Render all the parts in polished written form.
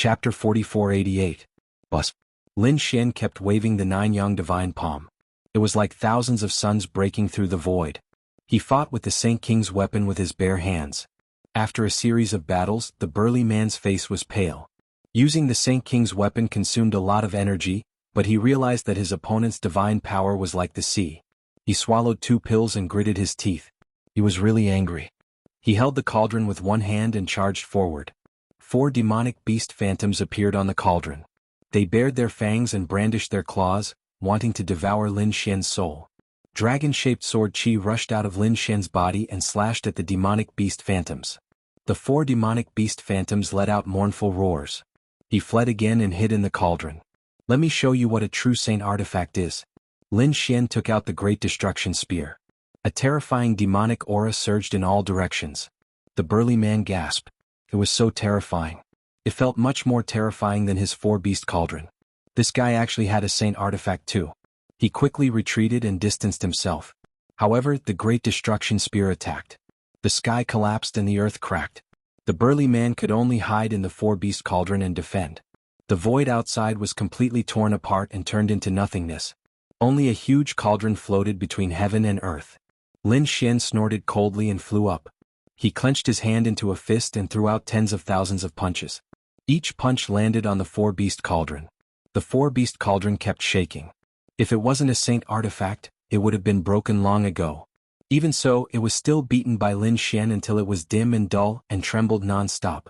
Chapter 4488. Bus. Lin Xian kept waving the 9-yang divine palm. It was like thousands of suns breaking through the void. He fought with the Saint King's weapon with his bare hands. After a series of battles, the burly man's face was pale. Using the Saint King's weapon consumed a lot of energy, but he realized that his opponent's divine power was like the sea. He swallowed 2 pills and gritted his teeth. He was really angry. He held the cauldron with one hand and charged forward. 4 demonic beast phantoms appeared on the cauldron. They bared their fangs and brandished their claws, wanting to devour Lin Xian's soul. Dragon-shaped sword chi rushed out of Lin Xian's body and slashed at the demonic beast phantoms. The 4 demonic beast phantoms let out mournful roars. He fled again and hid in the cauldron. Let me show you what a true saint artifact is. Lin Xian took out the Great Destruction Spear. A terrifying demonic aura surged in all directions. The burly man gasped. It was so terrifying. It felt much more terrifying than his 4-beast cauldron. This guy actually had a saint artifact too. He quickly retreated and distanced himself. However, the Great Destruction Spear attacked. The sky collapsed and the earth cracked. The burly man could only hide in the 4-beast cauldron and defend. The void outside was completely torn apart and turned into nothingness. Only a huge cauldron floated between heaven and earth. Lin Xian snorted coldly and flew up. He clenched his hand into a fist and threw out tens of thousands of punches. Each punch landed on the 4-beast cauldron. The 4-beast cauldron kept shaking. If it wasn't a saint artifact, it would have been broken long ago. Even so, it was still beaten by Lin Xian until it was dim and dull and trembled non-stop.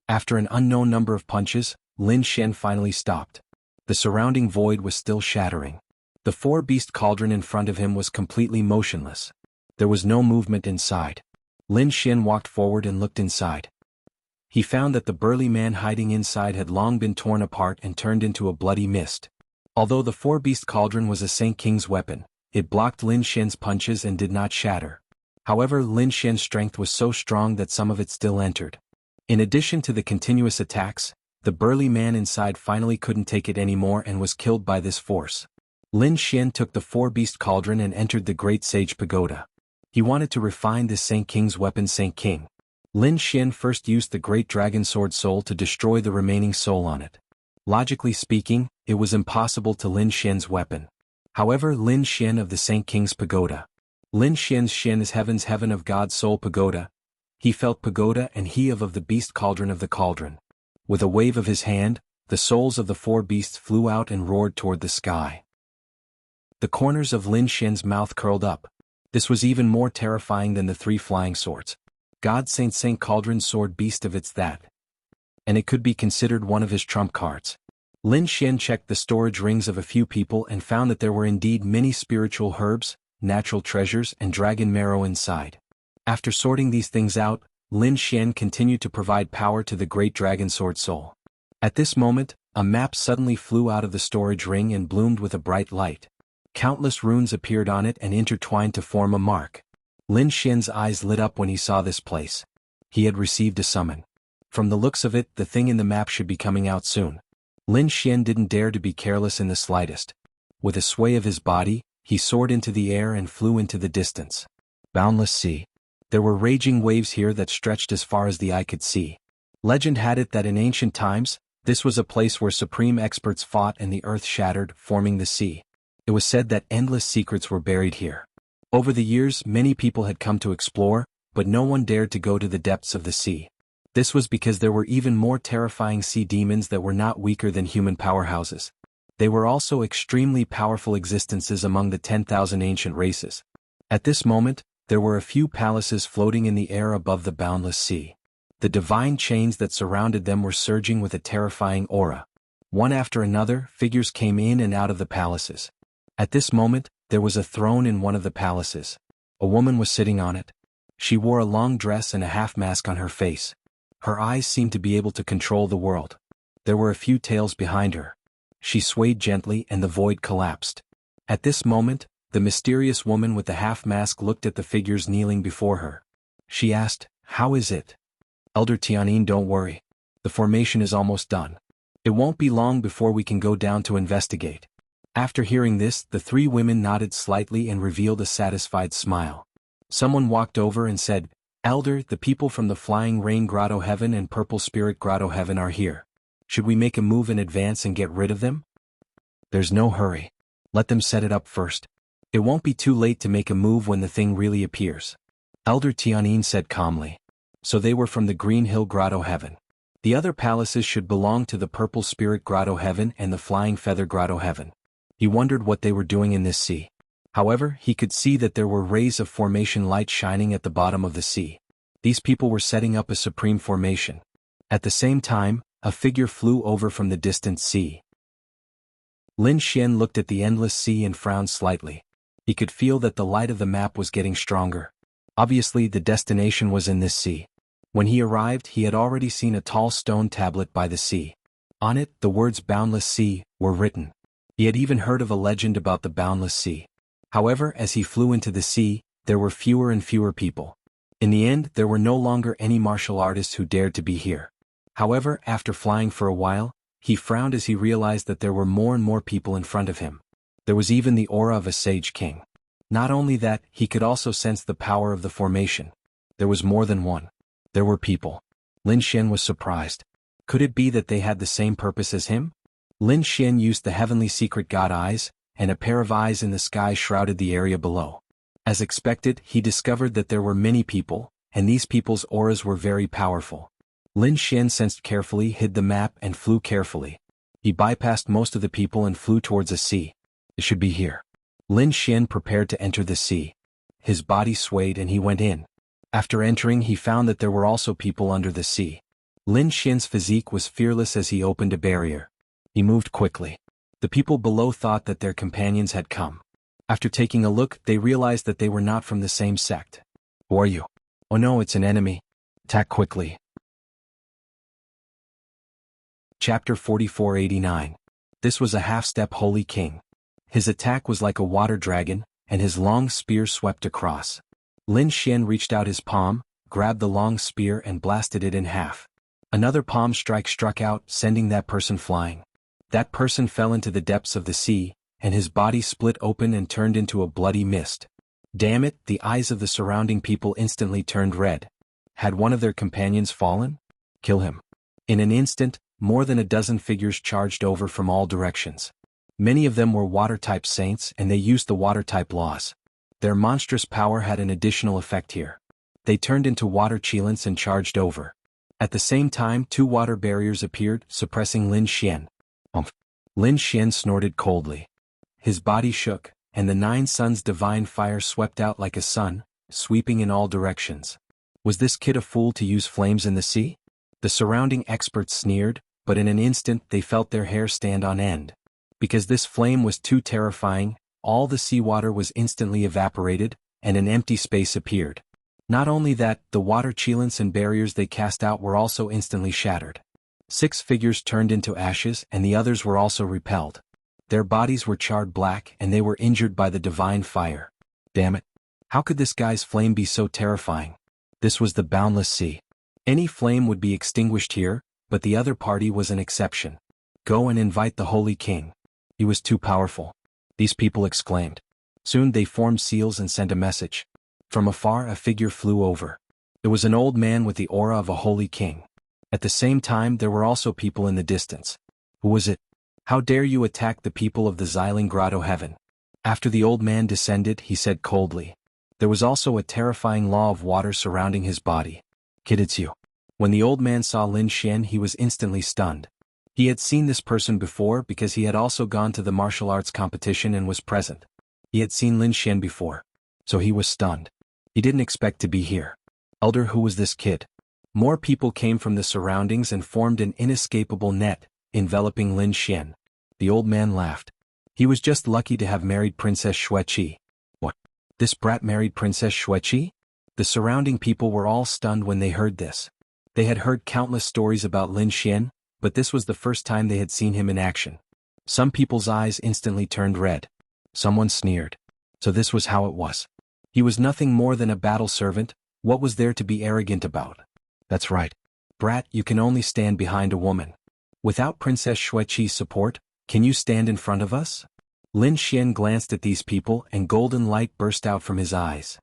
After an unknown number of punches, Lin Xian finally stopped. The surrounding void was still shattering. The 4-beast cauldron in front of him was completely motionless. There was no movement inside. Lin Xian walked forward and looked inside. He found that the burly man hiding inside had long been torn apart and turned into a bloody mist. Although the 4-beast cauldron was a Saint King's weapon, it blocked Lin Xian's punches and did not shatter. However, Lin Xian's strength was so strong that some of it still entered. In addition to the continuous attacks, the burly man inside finally couldn't take it anymore and was killed by this force. Lin Xian took the 4-beast cauldron and entered the Great Sage Pagoda. He wanted to refine this Saint King's weapon. Saint King. Lin Xian first used the Great Dragon Sword Soul to destroy the remaining soul on it. Logically speaking, it was impossible to Lin Xian's weapon. However, Lin Xian of the Saint King's Pagoda. Lin Xian's Xian is heaven's heaven of God's soul pagoda. He felt pagoda and he of the beast cauldron of the cauldron. With a wave of his hand, the souls of the 4 beasts flew out and roared toward the sky. The corners of Lin Xian's mouth curled up. This was even more terrifying than the 3 flying swords. God Saint Cauldron Sword Beast of it's that. And it could be considered one of his trump cards. Lin Xian checked the storage rings of a few people and found that there were indeed many spiritual herbs, natural treasures and dragon marrow inside. After sorting these things out, Lin Xian continued to provide power to the Great Dragon Sword Soul. At this moment, a map suddenly flew out of the storage ring and bloomed with a bright light. Countless runes appeared on it and intertwined to form a mark. Lin Xian's eyes lit up when he saw this place. He had received a summon. From the looks of it, the thing in the map should be coming out soon. Lin Xian didn't dare to be careless in the slightest. With a sway of his body, he soared into the air and flew into the distance. Boundless sea. There were raging waves here that stretched as far as the eye could see. Legend had it that in ancient times, this was a place where supreme experts fought and the earth shattered, forming the sea. It was said that endless secrets were buried here. Over the years, many people had come to explore, but no one dared to go to the depths of the sea. This was because there were even more terrifying sea demons that were not weaker than human powerhouses. They were also extremely powerful existences among the 10,000 ancient races. At this moment, there were a few palaces floating in the air above the boundless sea. The divine chains that surrounded them were surging with a terrifying aura. One after another, figures came in and out of the palaces. At this moment, there was a throne in one of the palaces. A woman was sitting on it. She wore a long dress and a half mask on her face. Her eyes seemed to be able to control the world. There were a few tails behind her. She swayed gently and the void collapsed. At this moment, the mysterious woman with the half mask looked at the figures kneeling before her. She asked, "How is it?" "Elder Tianyin, don't worry. The formation is almost done. It won't be long before we can go down to investigate." After hearing this, the 3 women nodded slightly and revealed a satisfied smile. Someone walked over and said, "Elder, the people from the Flying Rain Grotto Heaven and Purple Spirit Grotto Heaven are here." Should we make a move in advance and get rid of them? There's no hurry. Let them set it up first. It won't be too late to make a move when the thing really appears. Elder Tianyin said calmly. So they were from the Green Hill Grotto Heaven. The other palaces should belong to the Purple Spirit Grotto Heaven and the Flying Feather Grotto Heaven. He wondered what they were doing in this sea. However, he could see that there were rays of formation light shining at the bottom of the sea. These people were setting up a supreme formation. At the same time, a figure flew over from the distant sea. Lin Xian looked at the endless sea and frowned slightly. He could feel that the light of the map was getting stronger. Obviously, the destination was in this sea. When he arrived, he had already seen a tall stone tablet by the sea. On it, the words Boundless Sea were written. He had even heard of a legend about the Boundless Sea. However, as he flew into the sea, there were fewer and fewer people. In the end, there were no longer any martial artists who dared to be here. However, after flying for a while, he frowned as he realized that there were more and more people in front of him. There was even the aura of a sage king. Not only that, he could also sense the power of the formation. There was more than one. There were people. Lin Xian was surprised. Could it be that they had the same purpose as him? Lin Xian used the heavenly secret god eyes, and a pair of eyes in the sky shrouded the area below. As expected, he discovered that there were many people, and these people's auras were very powerful. Lin Xian sensed carefully, hid the map and flew carefully. He bypassed most of the people and flew towards a sea. It should be here. Lin Xian prepared to enter the sea. His body swayed and he went in. After entering, he found that there were also people under the sea. Lin Xian's physique was fearless as he opened a barrier. He moved quickly. The people below thought that their companions had come. After taking a look, they realized that they were not from the same sect. Who are you? Oh no, it's an enemy. Attack quickly. Chapter 4489. This was a half-step holy king. His attack was like a water dragon, and his long spear swept across. Lin Xian reached out his palm, grabbed the long spear and blasted it in half. Another palm strike struck out, sending that person flying. That person fell into the depths of the sea, and his body split open and turned into a bloody mist. Damn it, the eyes of the surrounding people instantly turned red. Had one of their companions fallen? Kill him. In an instant, more than a dozen figures charged over from all directions. Many of them were water-type saints and they used the water-type laws. Their monstrous power had an additional effect here. They turned into water chelants and charged over. At the same time, two water barriers appeared, suppressing Lin Xian. Lin Xian snorted coldly. His body shook, and the 9 suns' divine fire swept out like a sun, sweeping in all directions. Was this kid a fool to use flames in the sea? The surrounding experts sneered, but in an instant they felt their hair stand on end. Because this flame was too terrifying, all the seawater was instantly evaporated, and an empty space appeared. Not only that, the water chelants and barriers they cast out were also instantly shattered. 6 figures turned into ashes and the others were also repelled. Their bodies were charred black and they were injured by the divine fire. Damn it. How could this guy's flame be so terrifying? This was the boundless sea. Any flame would be extinguished here, but the other party was an exception. Go and invite the Holy King. He was too powerful. These people exclaimed. Soon they formed seals and sent a message. From afar a figure flew over. It was an old man with the aura of a holy king. At the same time there were also people in the distance. Who was it? How dare you attack the people of the Xiling Grotto Heaven? After the old man descended, he said coldly. There was also a terrifying law of water surrounding his body. Kid, it's you. When the old man saw Lin Xian, he was instantly stunned. He had seen this person before because he had also gone to the martial arts competition and was present. He had seen Lin Xian before. So he was stunned. He didn't expect to be here. Elder, who was this kid? More people came from the surroundings and formed an inescapable net, enveloping Lin Xian. The old man laughed. He was just lucky to have married Princess Xueqi. What? This brat married Princess Xueqi? The surrounding people were all stunned when they heard this. They had heard countless stories about Lin Xian, but this was the first time they had seen him in action. Some people's eyes instantly turned red. Someone sneered. So this was how it was. He was nothing more than a battle servant. What was there to be arrogant about? That's right. Brat, you can only stand behind a woman. Without Princess Xueqi's support, can you stand in front of us? Lin Xian glanced at these people and golden light burst out from his eyes.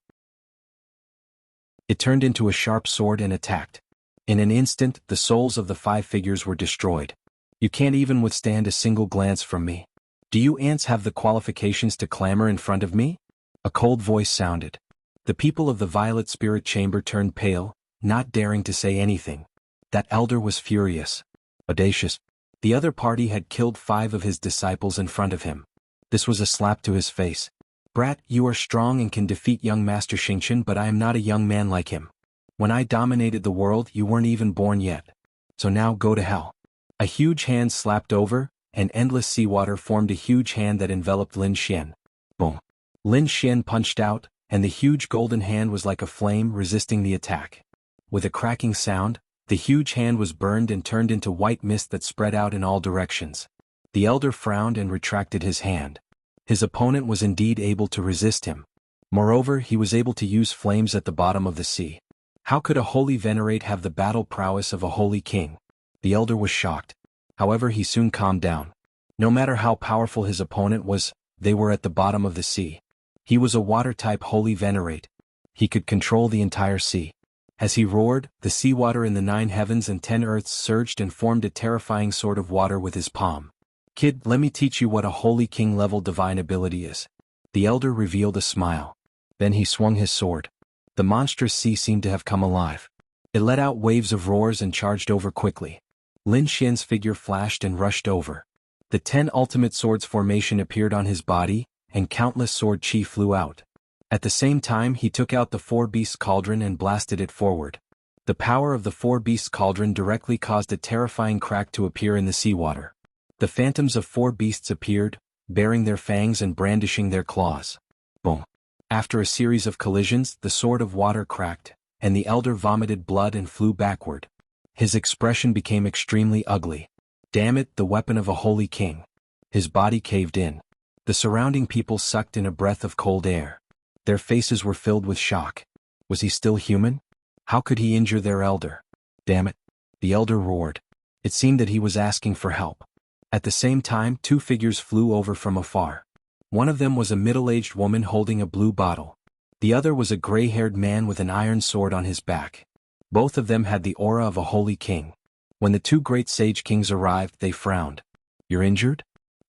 It turned into a sharp sword and attacked. In an instant, the souls of the 5 figures were destroyed. You can't even withstand a single glance from me. Do you ants have the qualifications to clamor in front of me? A cold voice sounded. The people of the Violet Spirit Chamber turned pale, not daring to say anything. That elder was furious. Audacious. The other party had killed 5 of his disciples in front of him. This was a slap to his face. Brat, you are strong and can defeat young Master Xingqian, but I am not a young man like him. When I dominated the world, you weren't even born yet. So now go to hell. A huge hand slapped over, and endless seawater formed a huge hand that enveloped Lin Xian. Boom. Lin Xian punched out, and the huge golden hand was like a flame resisting the attack. With a cracking sound, the huge hand was burned and turned into white mist that spread out in all directions. The elder frowned and retracted his hand. His opponent was indeed able to resist him. Moreover, he was able to use flames at the bottom of the sea. How could a holy venerate have the battle prowess of a holy king? The elder was shocked. However, he soon calmed down. No matter how powerful his opponent was, they were at the bottom of the sea. He was a water-type holy venerate. He could control the entire sea. As he roared, the seawater in the 9 heavens and 10 earths surged and formed a terrifying sword of water with his palm. Kid, let me teach you what a holy king-level divine ability is. The elder revealed a smile. Then he swung his sword. The monstrous sea seemed to have come alive. It let out waves of roars and charged over quickly. Lin Xian's figure flashed and rushed over. The 10 ultimate swords formation appeared on his body, and countless sword chi flew out. At the same time, he took out the 4 beasts cauldron and blasted it forward. The power of the 4 beasts cauldron directly caused a terrifying crack to appear in the seawater. The phantoms of 4 beasts appeared, baring their fangs and brandishing their claws. Boom. After a series of collisions, the sword of water cracked, and the elder vomited blood and flew backward. His expression became extremely ugly. Damn it, the weapon of a holy king. His body caved in. The surrounding people sucked in a breath of cold air. Their faces were filled with shock. Was he still human? How could he injure their elder? Damn it. The elder roared. It seemed that he was asking for help. At the same time, 2 figures flew over from afar. One of them was a middle-aged woman holding a blue bottle. The other was a gray-haired man with an iron sword on his back. Both of them had the aura of a holy king. When the 2 great sage kings arrived, they frowned. You're injured?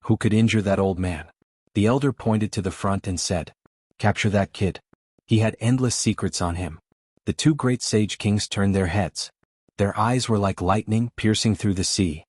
Who could injure that old man? The elder pointed to the front and said, Capture that kid. He had endless secrets on him. The 2 great sage kings turned their heads. Their eyes were like lightning piercing through the sea.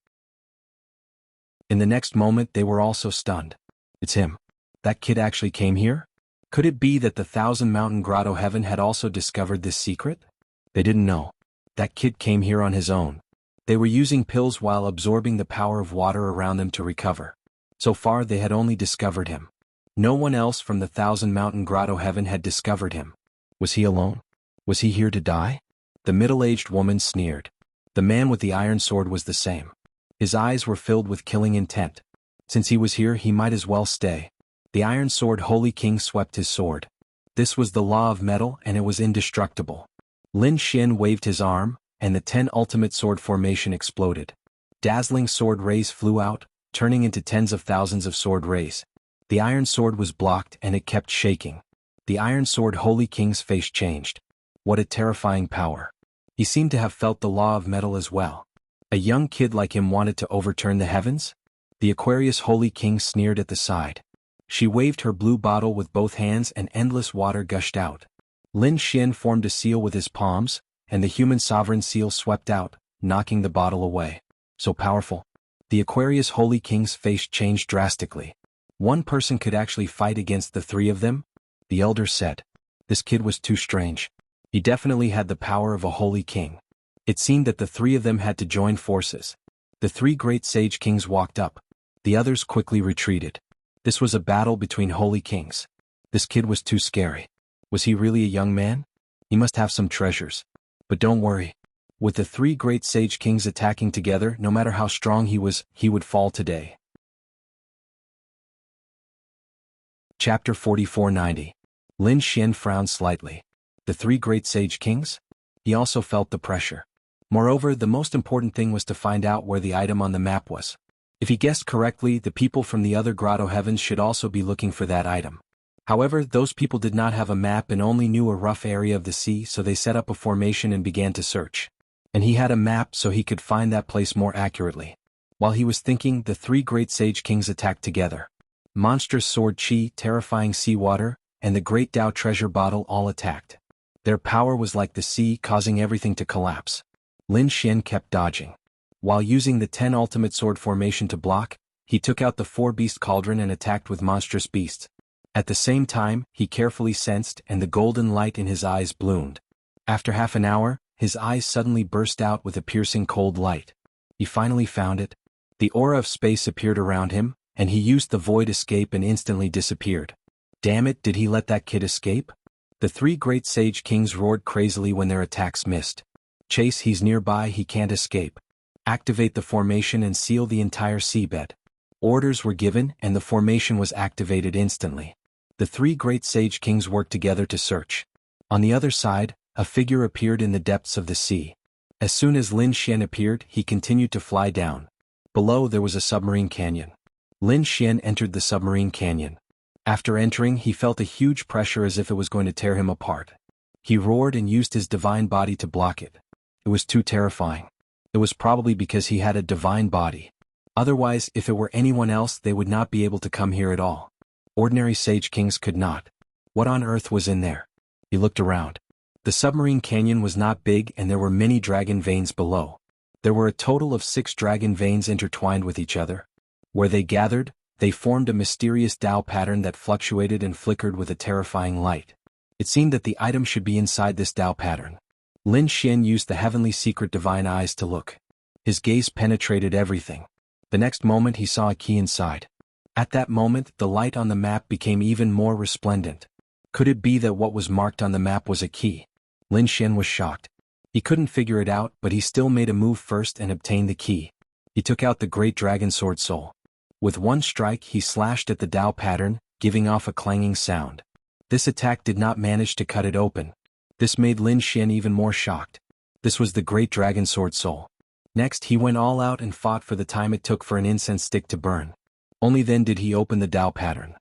In the next moment, they were also stunned. It's him. That kid actually came here? Could it be that the 1,000-mountain grotto heaven had also discovered this secret? They didn't know. That kid came here on his own. They were using pills while absorbing the power of water around them to recover. So far, they had only discovered him. No one else from the 1,000-mountain grotto heaven had discovered him. Was he alone? Was he here to die? The middle-aged woman sneered. The man with the iron sword was the same. His eyes were filled with killing intent. Since he was here, he might as well stay. The iron sword holy king swept his sword. This was the law of metal, and it was indestructible. Lin Xian waved his arm, and the 10 ultimate sword formation exploded. Dazzling sword rays flew out, turning into tens of thousands of sword rays. The iron sword was blocked and it kept shaking. The iron sword holy king's face changed. What a terrifying power. He seemed to have felt the law of metal as well. A young kid like him wanted to overturn the heavens? The Aquarius holy king sneered at the side. She waved her blue bottle with both hands and endless water gushed out. Lin Xian formed a seal with his palms, and the human sovereign seal swept out, knocking the bottle away. So powerful. The Aquarius holy king's face changed drastically. One person could actually fight against the 3 of them? The elder said. This kid was too strange. He definitely had the power of a holy king. It seemed that the 3 of them had to join forces. The 3 great sage kings walked up. The others quickly retreated. This was a battle between holy kings. This kid was too scary. Was he really a young man? He must have some treasures. But don't worry. With the 3 great sage kings attacking together, no matter how strong he was, he would fall today. Chapter 4490. Lin Xian frowned slightly. The 3 great sage kings? He also felt the pressure. Moreover, the most important thing was to find out where the item on the map was. If he guessed correctly, the people from the other grotto heavens should also be looking for that item. However, those people did not have a map and only knew a rough area of the sea, so they set up a formation and began to search. And he had a map so he could find that place more accurately. While he was thinking, the three great sage kings attacked together. Monstrous sword Qi, terrifying seawater, and the great Tao treasure bottle all attacked. Their power was like the sea, causing everything to collapse. Lin Xian kept dodging. While using the 10 ultimate sword formation to block, he took out the 4-beast cauldron and attacked with monstrous beasts. At the same time, he carefully sensed, and the golden light in his eyes bloomed. After half an hour, his eyes suddenly burst out with a piercing cold light. He finally found it. The aura of space appeared around him, and he used the void escape and instantly disappeared. Damn it, did he let that kid escape? The three great sage kings roared crazily when their attacks missed. Chase, he's nearby, he can't escape. Activate the formation and seal the entire seabed. Orders were given, and the formation was activated instantly. The three great sage kings worked together to search. On the other side, a figure appeared in the depths of the sea. As soon as Lin Xian appeared, he continued to fly down. Below there was a submarine canyon. Lin Xian entered the submarine canyon. After entering, he felt a huge pressure as if it was going to tear him apart. He roared and used his divine body to block it. It was too terrifying. It was probably because he had a divine body. Otherwise, if it were anyone else, they would not be able to come here at all. Ordinary sage kings could not. What on earth was in there? He looked around. The submarine canyon was not big, and there were many dragon veins below. There were a total of 6 dragon veins intertwined with each other. Where they gathered, they formed a mysterious Tao pattern that fluctuated and flickered with a terrifying light. It seemed that the item should be inside this Tao pattern. Lin Xian used the heavenly secret divine eyes to look. His gaze penetrated everything. The next moment he saw a key inside. At that moment, the light on the map became even more resplendent. Could it be that what was marked on the map was a key? Lin Xian was shocked. He couldn't figure it out, but he still made a move first and obtained the key. He took out the great dragon sword soul. With one strike, he slashed at the Tao pattern, giving off a clanging sound. This attack did not manage to cut it open. This made Lin Xian even more shocked. This was the great dragon sword soul. Next, he went all out and fought for the time it took for an incense stick to burn. Only then did he open the Tao pattern.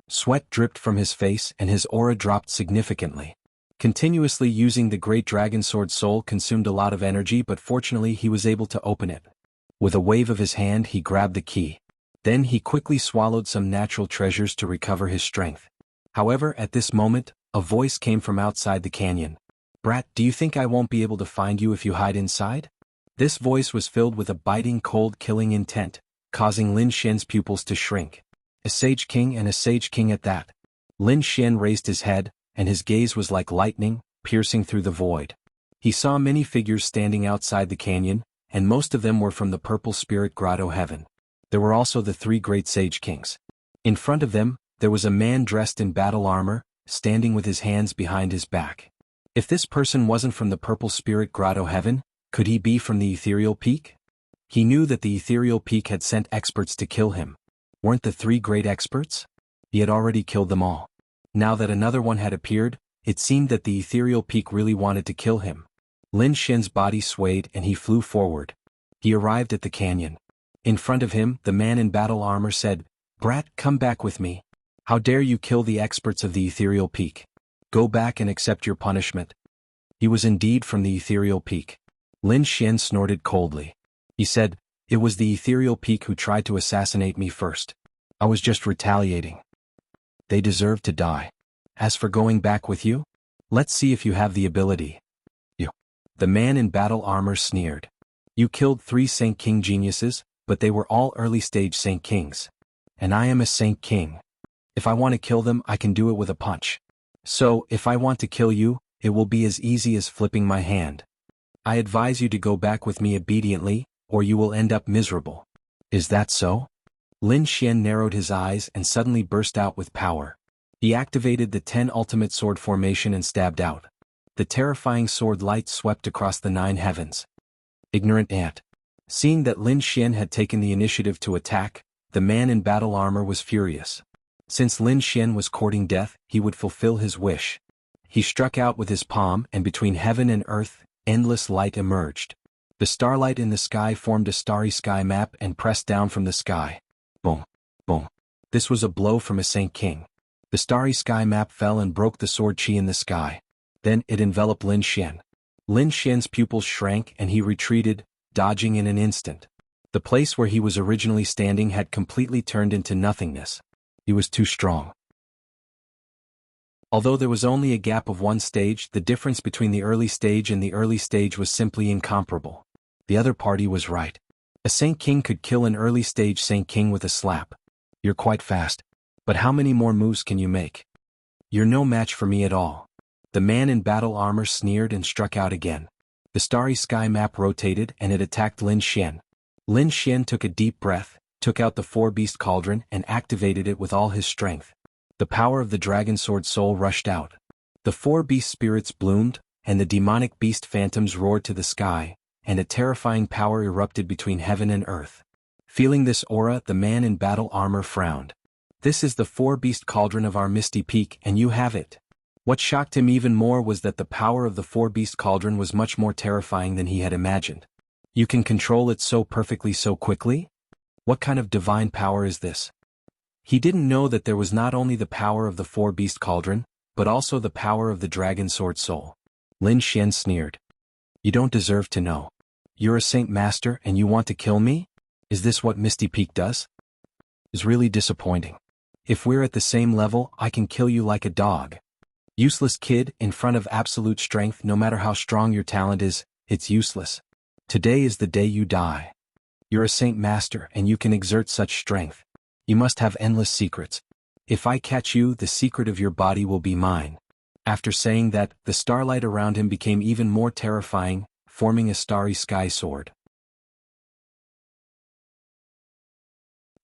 Sweat dripped from his face and his aura dropped significantly. Continuously using the great dragon sword soul consumed a lot of energy, but fortunately he was able to open it. With a wave of his hand he grabbed the key. Then he quickly swallowed some natural treasures to recover his strength. However, at this moment, a voice came from outside the canyon. "Brat, do you think I won't be able to find you if you hide inside?" This voice was filled with a biting, cold, killing intent, causing Lin Xian's pupils to shrink. A sage king, and a sage king at that. Lin Xian raised his head, and his gaze was like lightning, piercing through the void. He saw many figures standing outside the canyon, and most of them were from the Purple Spirit Grotto heaven. There were also the three great sage kings. In front of them, there was a man dressed in battle armor, standing with his hands behind his back. If this person wasn't from the Purple Spirit Grotto heaven, could he be from the Ethereal Peak? He knew that the Ethereal Peak had sent experts to kill him. Weren't the three great experts? He had already killed them all. Now that another one had appeared, it seemed that the Ethereal Peak really wanted to kill him. Lin Xian's body swayed and he flew forward. He arrived at the canyon. In front of him, the man in battle armor said, "Brat, come back with me. How dare you kill the experts of the Ethereal Peak? Go back and accept your punishment." He was indeed from the Ethereal Peak. Lin Xian snorted coldly. He said, "It was the Ethereal Peak who tried to assassinate me first. I was just retaliating. They deserve to die. As for going back with you, let's see if you have the ability." You. The man in battle armor sneered. "You killed 3 Saint King geniuses, but they were all early-stage Saint Kings. And I am a Saint King. If I want to kill them, I can do it with a punch. So, if I want to kill you, it will be as easy as flipping my hand. I advise you to go back with me obediently, or you will end up miserable. Is that so?" Lin Xian narrowed his eyes and suddenly burst out with power. He activated the 10 ultimate sword formation and stabbed out. The terrifying sword light swept across the 9 heavens. Ignorant ant. Seeing that Lin Xian had taken the initiative to attack, the man in battle armor was furious. Since Lin Xian was courting death, he would fulfill his wish. He struck out with his palm, and between heaven and earth, endless light emerged. The starlight in the sky formed a starry sky map and pressed down from the sky. Boom, boom. This was a blow from a Saint King. The starry sky map fell and broke the sword chi in the sky. Then it enveloped Lin Xian. Lin Xian's pupils shrank and he retreated, dodging in an instant. The place where he was originally standing had completely turned into nothingness. He was too strong. Although there was only a gap of one stage, the difference between the early stage and the early stage was simply incomparable. The other party was right. A Saint King could kill an early stage Saint King with a slap. You're quite fast. But how many more moves can you make? You're no match for me at all. The man in battle armor sneered and struck out again. The starry sky map rotated and it attacked Lin Xian. Lin Xian took a deep breath, took out the four-beast cauldron and activated it with all his strength. The power of the dragon sword soul rushed out. The four-beast spirits bloomed, and the demonic beast phantoms roared to the sky, and a terrifying power erupted between heaven and earth. Feeling this aura, the man in battle armor frowned. This is the four-beast cauldron of our Misty Peak, and you have it. What shocked him even more was that the power of the four-beast cauldron was much more terrifying than he had imagined. You can control it so perfectly so quickly? What kind of divine power is this? He didn't know that there was not only the power of the four-beast cauldron, but also the power of the dragon sword soul. Lin Xian sneered. You don't deserve to know. You're a Saint Master and you want to kill me? Is this what Misty Peak does? It's really disappointing. If we're at the same level, I can kill you like a dog. Useless kid, in front of absolute strength, no matter how strong your talent is, it's useless. Today is the day you die. You're a Saint Master and you can exert such strength. You must have endless secrets. If I catch you, the secret of your body will be mine. After saying that, the starlight around him became even more terrifying, forming a starry sky sword.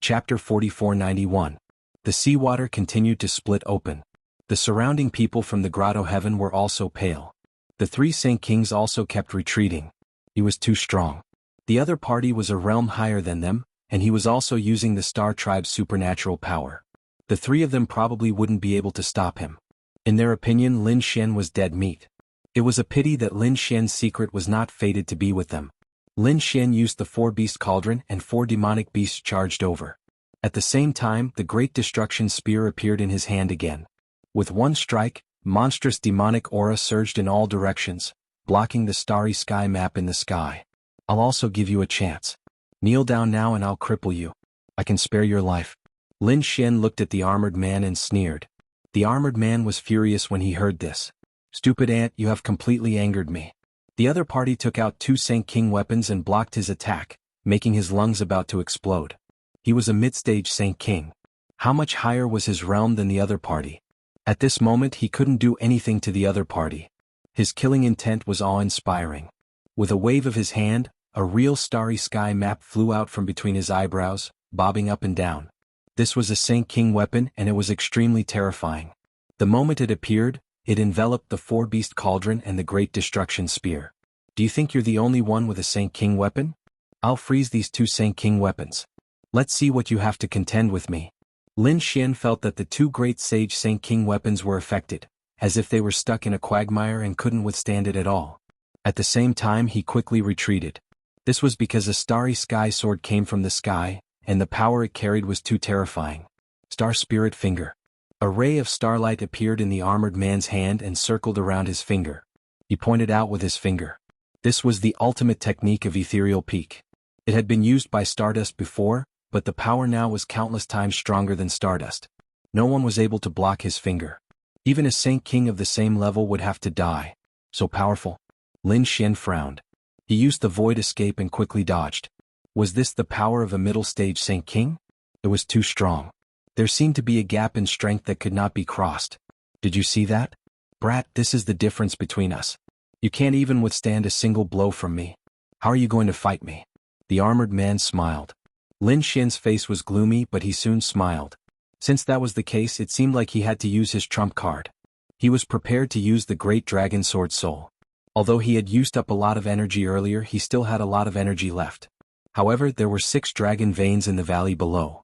Chapter 4491. The seawater continued to split open. The surrounding people from the grotto heaven were also pale. The three Saint Kings also kept retreating. He was too strong. The other party was a realm higher than them, and he was also using the Star Tribe's supernatural power. The three of them probably wouldn't be able to stop him. In their opinion, Lin Xian was dead meat. It was a pity that Lin Xian's secret was not fated to be with them. Lin Xian used the four-beast cauldron and four demonic beasts charged over. At the same time, the great destruction spear appeared in his hand again. With one strike, monstrous demonic aura surged in all directions, blocking the starry sky map in the sky. I'll also give you a chance. Kneel down now and I'll cripple you. I can spare your life. Lin Xian looked at the armored man and sneered. The armored man was furious when he heard this. Stupid ant, you have completely angered me. The other party took out two Saint King weapons and blocked his attack, making his lungs about to explode. He was a mid-stage Saint King. How much higher was his realm than the other party? At this moment he couldn't do anything to the other party. His killing intent was awe-inspiring. With a wave of his hand, a real starry sky map flew out from between his eyebrows, bobbing up and down. This was a Saint King weapon and it was extremely terrifying. The moment it appeared, it enveloped the four-beast cauldron and the great destruction spear. Do you think you're the only one with a Saint King weapon? I'll freeze these two Saint King weapons. Let's see what you have to contend with me. Lin Xian felt that the two great sage Saint King weapons were affected, as if they were stuck in a quagmire and couldn't withstand it at all. At the same time he quickly retreated. This was because a starry sky sword came from the sky, and the power it carried was too terrifying. Star Spirit Finger. A ray of starlight appeared in the armored man's hand and circled around his finger. He pointed out with his finger. This was the ultimate technique of Ethereal Peak. It had been used by Stardust before, but the power now was countless times stronger than Stardust. No one was able to block his finger. Even a Saint King of the same level would have to die. So powerful. Lin Xian frowned. He used the Void Escape and quickly dodged. Was this the power of a middle-stage Saint King? It was too strong. There seemed to be a gap in strength that could not be crossed. Did you see that? Brat, this is the difference between us. You can't even withstand a single blow from me. How are you going to fight me? The armored man smiled. Lin Xian's face was gloomy but he soon smiled. Since that was the case, it seemed like he had to use his trump card. He was prepared to use the great dragon sword soul. Although he had used up a lot of energy earlier, he still had a lot of energy left. However, there were 6 dragon veins in the valley below.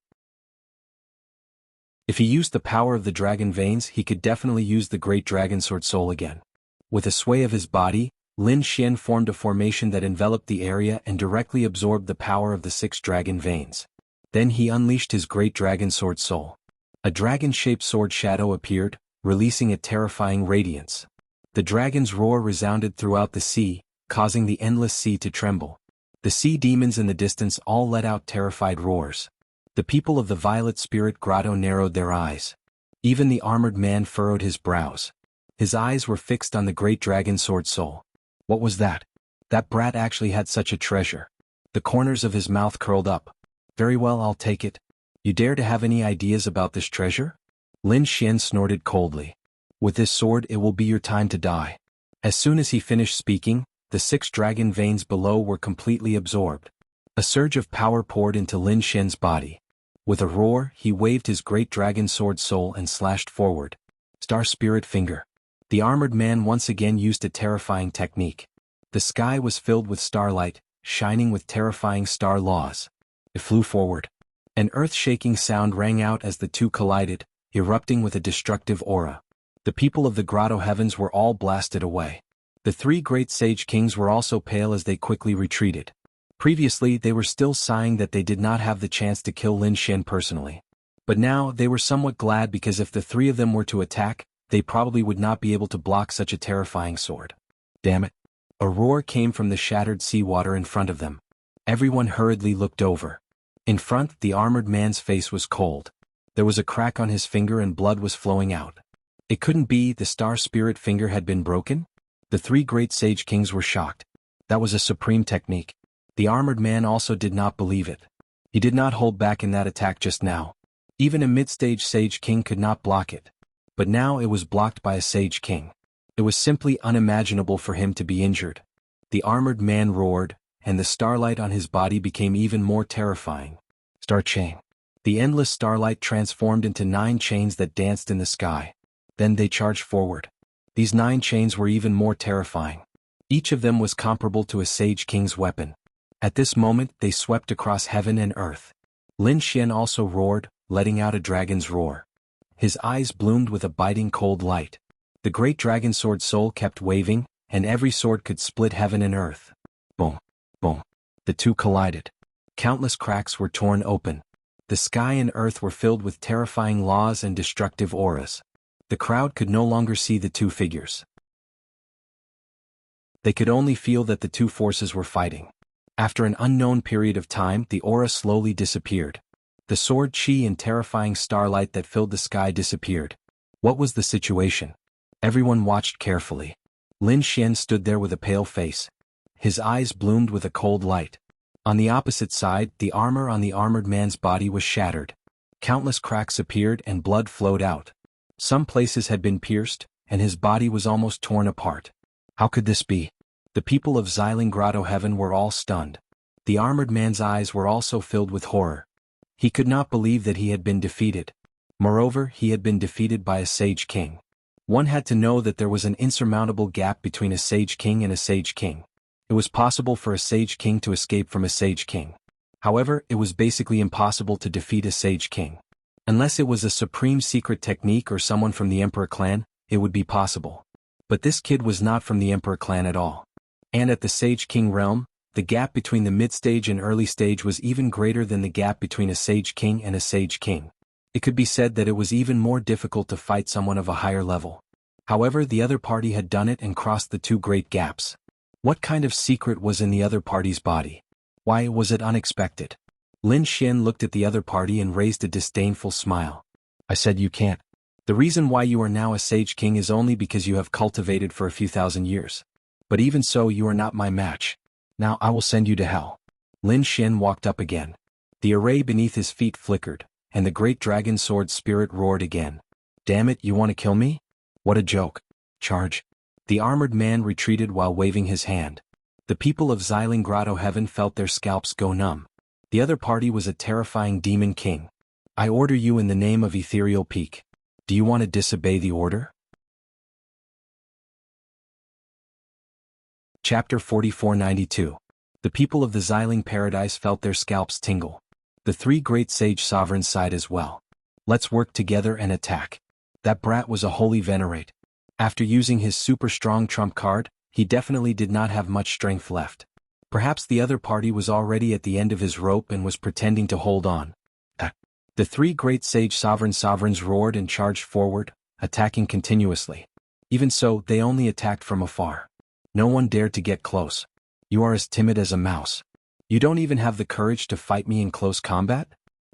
If he used the power of the dragon veins, he could definitely use the great dragon sword soul again. With a sway of his body, Lin Xian formed a formation that enveloped the area and directly absorbed the power of the 6 dragon veins. Then he unleashed his great dragon sword soul. A dragon-shaped sword shadow appeared, releasing a terrifying radiance. The dragon's roar resounded throughout the sea, causing the endless sea to tremble. The sea demons in the distance all let out terrified roars. The people of the Violet Spirit Grotto narrowed their eyes. Even the armored man furrowed his brows. His eyes were fixed on the great dragon sword soul. What was that? That brat actually had such a treasure. The corners of his mouth curled up. Very well, I'll take it. You dare to have any ideas about this treasure? Lin Xian snorted coldly. With this sword it will be your time to die. As soon as he finished speaking, the 6 dragon veins below were completely absorbed. A surge of power poured into Lin Xian's body. With a roar, he waved his great dragon sword soul and slashed forward. Star Spirit Finger. The armored man once again used a terrifying technique. The sky was filled with starlight, shining with terrifying star laws. It flew forward. An earth-shaking sound rang out as the two collided, erupting with a destructive aura. The people of the grotto heavens were all blasted away. The 3 great sage kings were also pale as they quickly retreated. Previously they were still sighing that they did not have the chance to kill Lin Xian personally. But now they were somewhat glad because if the 3 of them were to attack, they probably would not be able to block such a terrifying sword. Damn it. A roar came from the shattered seawater in front of them. Everyone hurriedly looked over. In front, the armored man's face was cold. There was a crack on his finger and blood was flowing out. It couldn't be the Star Spirit Finger had been broken? The 3 great sage kings were shocked. That was a supreme technique. The armored man also did not believe it. He did not hold back in that attack just now. Even a mid-stage sage king could not block it. But now it was blocked by a sage king. It was simply unimaginable for him to be injured. The armored man roared, and the starlight on his body became even more terrifying. Star chain. The endless starlight transformed into 9 chains that danced in the sky. Then they charged forward. These 9 chains were even more terrifying. Each of them was comparable to a sage king's weapon. At this moment they swept across heaven and earth. Lin Xian also roared, letting out a dragon's roar. His eyes bloomed with a biting cold light. The great dragon sword soul kept waving, and every sword could split heaven and earth. Boom, boom. The two collided. Countless cracks were torn open. The sky and earth were filled with terrifying laws and destructive auras. The crowd could no longer see the 2 figures. They could only feel that the 2 forces were fighting. After an unknown period of time, the aura slowly disappeared. The sword chi and terrifying starlight that filled the sky disappeared. What was the situation? Everyone watched carefully. Lin Xian stood there with a pale face. His eyes bloomed with a cold light. On the opposite side, the armor on the armored man's body was shattered. Countless cracks appeared and blood flowed out. Some places had been pierced, and his body was almost torn apart. How could this be? The people of Xiling Grotto Heaven were all stunned. The armored man's eyes were also filled with horror. He could not believe that he had been defeated. Moreover, he had been defeated by a sage king. One had to know that there was an insurmountable gap between a sage king and a sage king. It was possible for a sage king to escape from a sage king. However, it was basically impossible to defeat a sage king. Unless it was a supreme secret technique or someone from the Emperor clan, it would be possible. But this kid was not from the Emperor clan at all. And at the Sage King realm, the gap between the mid-stage and early stage was even greater than the gap between a Sage King and a Sage King. It could be said that it was even more difficult to fight someone of a higher level. However, the other party had done it and crossed the 2 great gaps. What kind of secret was in the other party's body? Why was it unexpected? Lin Xian looked at the other party and raised a disdainful smile. I said you can't. The reason why you are now a Sage King is only because you have cultivated for a few thousand years. But even so, you are not my match. Now I will send you to hell. Lin Xian walked up again. The array beneath his feet flickered, and the great dragon sword spirit roared again. Damn it, you want to kill me? What a joke. Charge. The armored man retreated while waving his hand. The people of Xiling Grotto Heaven felt their scalps go numb. The other party was a terrifying demon king. I order you in the name of Ethereal Peak. Do you want to disobey the order? Chapter 4492. The people of the Xiling Paradise felt their scalps tingle. The 3 great sage sovereigns sighed as well. Let's work together and attack. That brat was a holy venerate. After using his super strong trump card, he definitely did not have much strength left. Perhaps the other party was already at the end of his rope and was pretending to hold on. The 3 great sage sovereigns roared and charged forward, attacking continuously. Even so, they only attacked from afar. No one dared to get close. You are as timid as a mouse. You don't even have the courage to fight me in close combat?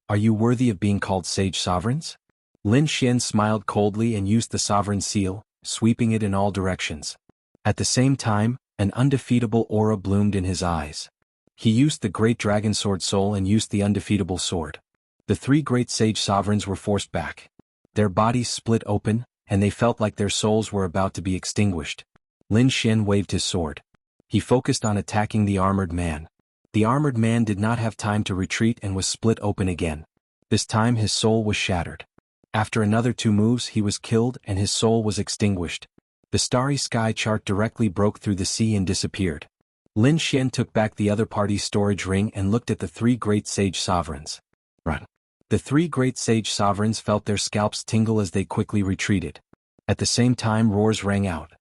Are you worthy of being called sage sovereigns? Lin Xian smiled coldly and used the sovereign seal, sweeping it in all directions. At the same time, an undefeatable aura bloomed in his eyes. He used the great dragon sword soul and used the undefeatable sword. The three great sage sovereigns were forced back. Their bodies split open, and they felt like their souls were about to be extinguished. Lin Xian waved his sword. He focused on attacking the armored man. The armored man did not have time to retreat and was split open again. This time his soul was shattered. After another 2 moves he was killed and his soul was extinguished. The starry sky chart directly broke through the sea and disappeared. Lin Xian took back the other party's storage ring and looked at the 3 great sage sovereigns. Run. The 3 great sage sovereigns felt their scalps tingle as they quickly retreated. At the same time roars rang out.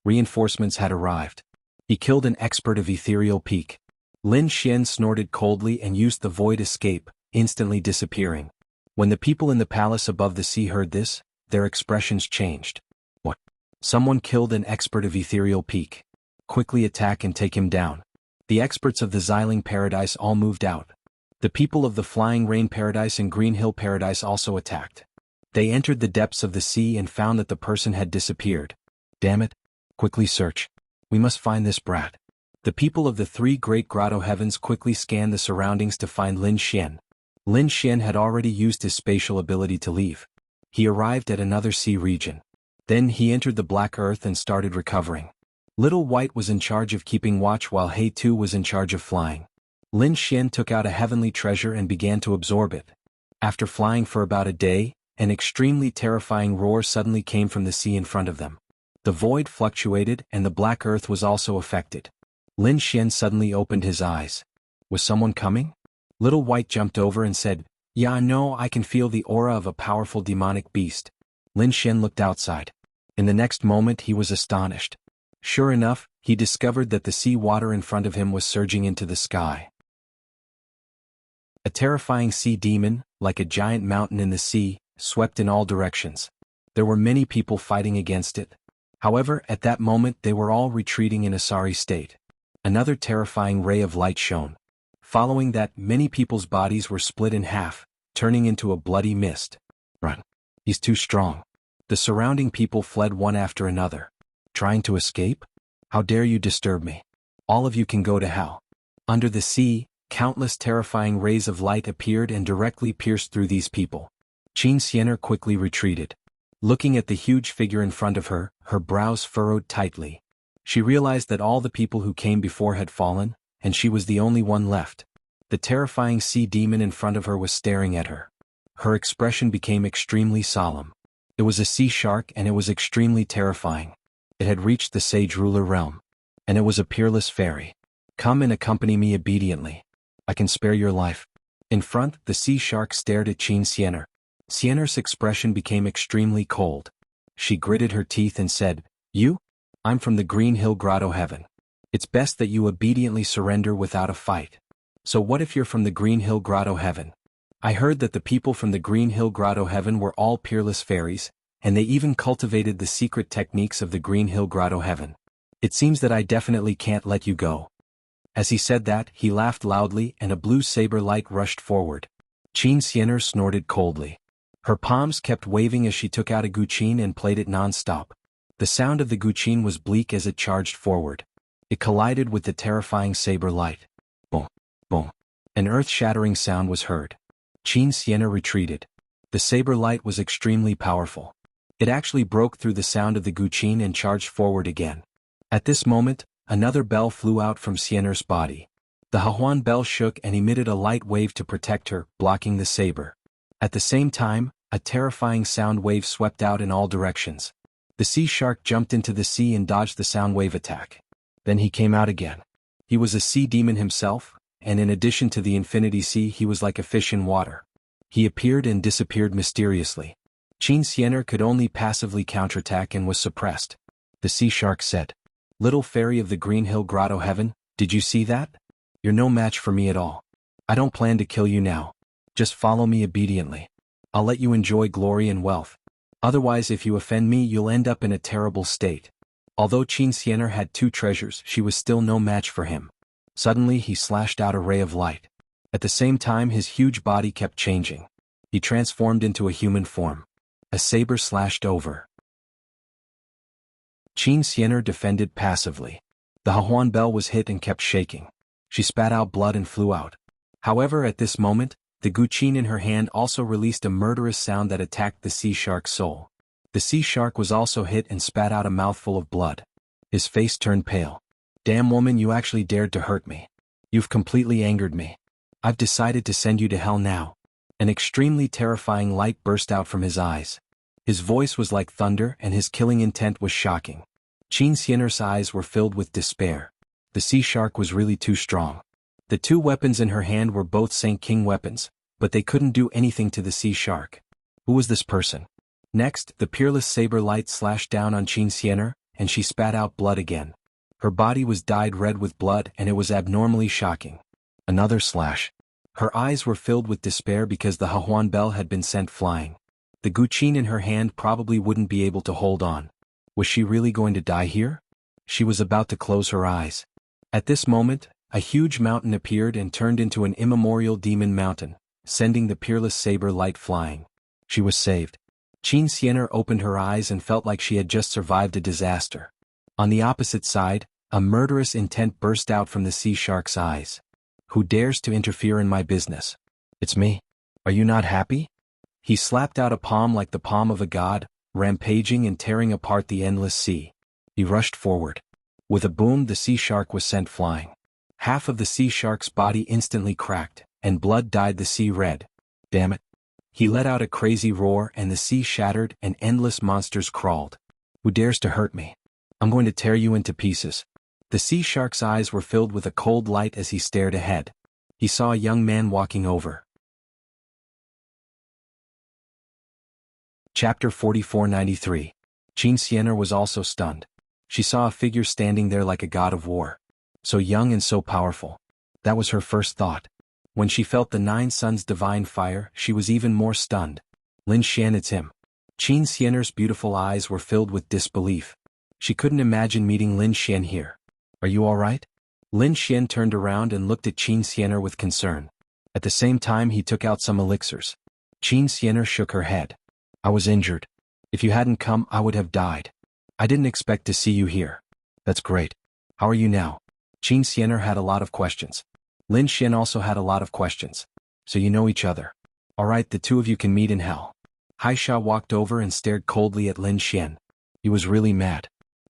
Reinforcements had arrived. He killed an expert of ethereal peak. Lin Xian snorted coldly and used the void escape, instantly disappearing. When the people in the palace above the sea heard this, their expressions changed. What? Someone killed an expert of ethereal peak. Quickly attack and take him down. The experts of the Xiling Paradise all moved out. The people of the Flying Rain Paradise and Green Hill Paradise also attacked. They entered the depths of the sea and found that the person had disappeared. Damn it. Quickly search. We must find this brat. The people of the 3 great grotto heavens quickly scanned the surroundings to find Lin Xian. Lin Xian had already used his spatial ability to leave. He arrived at another sea region. Then he entered the Black Earth and started recovering. Little White was in charge of keeping watch while He Tu was in charge of flying. Lin Xian took out a heavenly treasure and began to absorb it. After flying for about a day, an extremely terrifying roar suddenly came from the sea in front of them. The void fluctuated and the Black Earth was also affected. Lin Xian suddenly opened his eyes. Was someone coming? Little White jumped over and said, "Yeah, no, I can feel the aura of a powerful demonic beast." Lin Xian looked outside. In the next moment he was astonished. Sure enough, he discovered that the sea water in front of him was surging into the sky. A terrifying sea demon, like a giant mountain in the sea, swept in all directions. There were many people fighting against it. However, at that moment they were all retreating in a sorry state. Another terrifying ray of light shone. Following that, many people's bodies were split in half, turning into a bloody mist. Run. He's too strong. The surrounding people fled one after another. Trying to escape? How dare you disturb me? All of you can go to hell. Under the sea, countless terrifying rays of light appeared and directly pierced through these people. Qin Xiener quickly retreated. Looking at the huge figure in front of her, her brows furrowed tightly. She realized that all the people who came before had fallen, and she was the only one left. The terrifying sea demon in front of her was staring at her. Her expression became extremely solemn. It was a sea shark and it was extremely terrifying. It had reached the sage ruler realm. And it was a peerless fairy. Come and accompany me obediently. I can spare your life. In front, the sea shark stared at Qin Xiener. Xiener's expression became extremely cold. She gritted her teeth and said, "You? I'm from the Green Hill Grotto Heaven. It's best that you obediently surrender without a fight. So what if you're from the Green Hill Grotto Heaven? I heard that the people from the Green Hill Grotto Heaven were all peerless fairies, and they even cultivated the secret techniques of the Green Hill Grotto Heaven. It seems that I definitely can't let you go." As he said that, he laughed loudly and a blue saber light rushed forward. Qin Xiener snorted coldly. Her palms kept waving as she took out a guqin and played it non-stop. The sound of the guqin was bleak as it charged forward. It collided with the terrifying saber light. Boom, boom. An earth-shattering sound was heard. Qin Xiener retreated. The saber light was extremely powerful. It actually broke through the sound of the guqin and charged forward again. At this moment, another bell flew out from Xiener's body. The Hahuan bell shook and emitted a light wave to protect her, blocking the saber. At the same time, a terrifying sound wave swept out in all directions. The sea shark jumped into the sea and dodged the sound wave attack. Then he came out again. He was a sea demon himself, and in addition to the infinity sea he was like a fish in water. He appeared and disappeared mysteriously. Qin Xiener could only passively counterattack and was suppressed. The sea shark said, "Little fairy of the Green Hill Grotto Heaven, did you see that? You're no match for me at all. I don't plan to kill you now. Just follow me obediently. I'll let you enjoy glory and wealth. Otherwise, if you offend me, you'll end up in a terrible state." Although Qin Xiener had 2 treasures, she was still no match for him. Suddenly he slashed out a ray of light. At the same time his huge body kept changing. He transformed into a human form. A saber slashed over. Qin Xianer defended passively. The Hahuan bell was hit and kept shaking. She spat out blood and flew out. However, at this moment, the guqin in her hand also released a murderous sound that attacked the sea shark's soul. The sea shark was also hit and spat out a mouthful of blood. His face turned pale. Damn woman, you actually dared to hurt me. You've completely angered me. I've decided to send you to hell now. An extremely terrifying light burst out from his eyes. His voice was like thunder and his killing intent was shocking. Qin Xianer's eyes were filled with despair. The sea shark was really too strong. The two weapons in her hand were both Saint King weapons, but they couldn't do anything to the sea shark. Who was this person? Next, the peerless saber light slashed down on Qin Xianer, and she spat out blood again. Her body was dyed red with blood and it was abnormally shocking. Another slash. Her eyes were filled with despair because the Hahuan bell had been sent flying. The guqin in her hand probably wouldn't be able to hold on. Was she really going to die here? She was about to close her eyes. At this moment, a huge mountain appeared and turned into an immemorial demon mountain, sending the peerless saber light flying. She was saved. Qin Xianer opened her eyes and felt like she had just survived a disaster. On the opposite side, a murderous intent burst out from the sea shark's eyes. Who dares to interfere in my business? It's me. Are you not happy? He slapped out a palm like the palm of a god, rampaging and tearing apart the endless sea. He rushed forward. With a boom, the sea shark was sent flying. Half of the sea shark's body instantly cracked, and blood dyed the sea red. Damn it. He let out a crazy roar and the sea shattered and endless monsters crawled. Who dares to hurt me? I'm going to tear you into pieces. The sea shark's eyes were filled with a cold light as he stared ahead. He saw a young man walking over. Chapter 4493. Qin Xianer was also stunned. She saw a figure standing there like a god of war. So young and so powerful. That was her first thought. When she felt the Nine Suns' divine fire, she was even more stunned. Lin Xian, it's him. Qin Xianer's beautiful eyes were filled with disbelief. She couldn't imagine meeting Lin Xian here. Are you all right? Lin Xian turned around and looked at Qin Xianer with concern. At the same time he took out some elixirs. Qin Xianer shook her head. I was injured. If you hadn't come I would have died. I didn't expect to see you here. That's great. How are you now? Qin Xianer had a lot of questions. Lin Xian also had a lot of questions. So you know each other. Alright, the two of you can meet in hell. Haisha walked over and stared coldly at Lin Xian. He was really mad.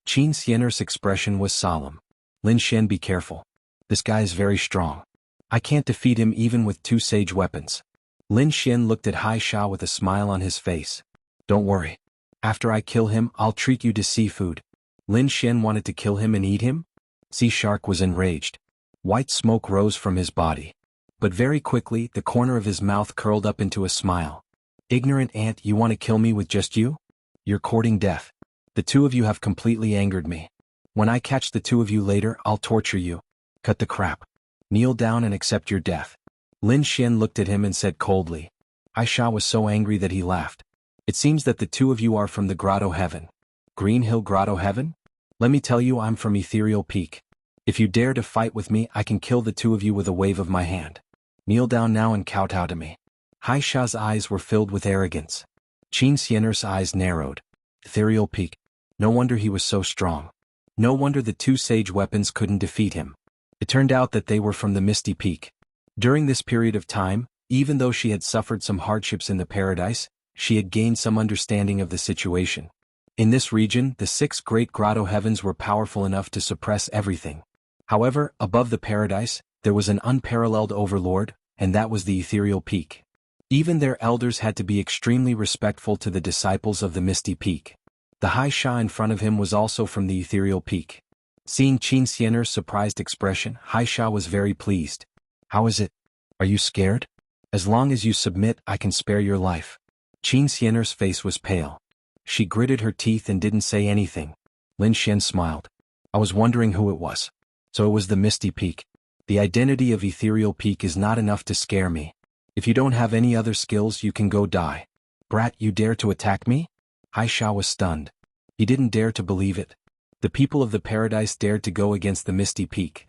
Qin Xianer's expression was solemn. Lin Xian, be careful. This guy is very strong. I can't defeat him even with two sage weapons. Lin Xian looked at Haisha with a smile on his face. Don't worry. After I kill him, I'll treat you to seafood. Lin Xian wanted to kill him and eat him? Sea Shark was enraged. White smoke rose from his body. But very quickly, the corner of his mouth curled up into a smile. Ignorant ant, you want to kill me with just you? You're courting death. The two of you have completely angered me. When I catch the two of you later, I'll torture you. Cut the crap. Kneel down and accept your death. Lin Xian looked at him and said coldly. Aisha was so angry that he laughed. It seems that the two of you are from the Grotto Heaven. Green Hill Grotto Heaven? Let me tell you, I'm from Ethereal Peak. If you dare to fight with me, I can kill the two of you with a wave of my hand. Kneel down now and kowtow to me. Haisha's eyes were filled with arrogance. Qin Xianer's eyes narrowed. Ethereal Peak. No wonder he was so strong. No wonder the two sage weapons couldn't defeat him. It turned out that they were from the Misty Peak. During this period of time, even though she had suffered some hardships in the paradise, she had gained some understanding of the situation. In this region, the 6 great grotto heavens were powerful enough to suppress everything. However, above the paradise, there was an unparalleled overlord, and that was the Ethereal Peak. Even their elders had to be extremely respectful to the disciples of the Misty Peak. The High Sha in front of him was also from the Ethereal Peak. Seeing Qin Xianer's surprised expression, High Sha was very pleased. How is it? Are you scared? As long as you submit, I can spare your life. Qin Xianer's face was pale. She gritted her teeth and didn't say anything. Lin Xian smiled. I was wondering who it was. So it was the Misty Peak. The identity of Ethereal Peak is not enough to scare me. If you don't have any other skills, you can go die. Brat, you dare to attack me? Haisha was stunned. He didn't dare to believe it. The people of the paradise dared to go against the Misty Peak.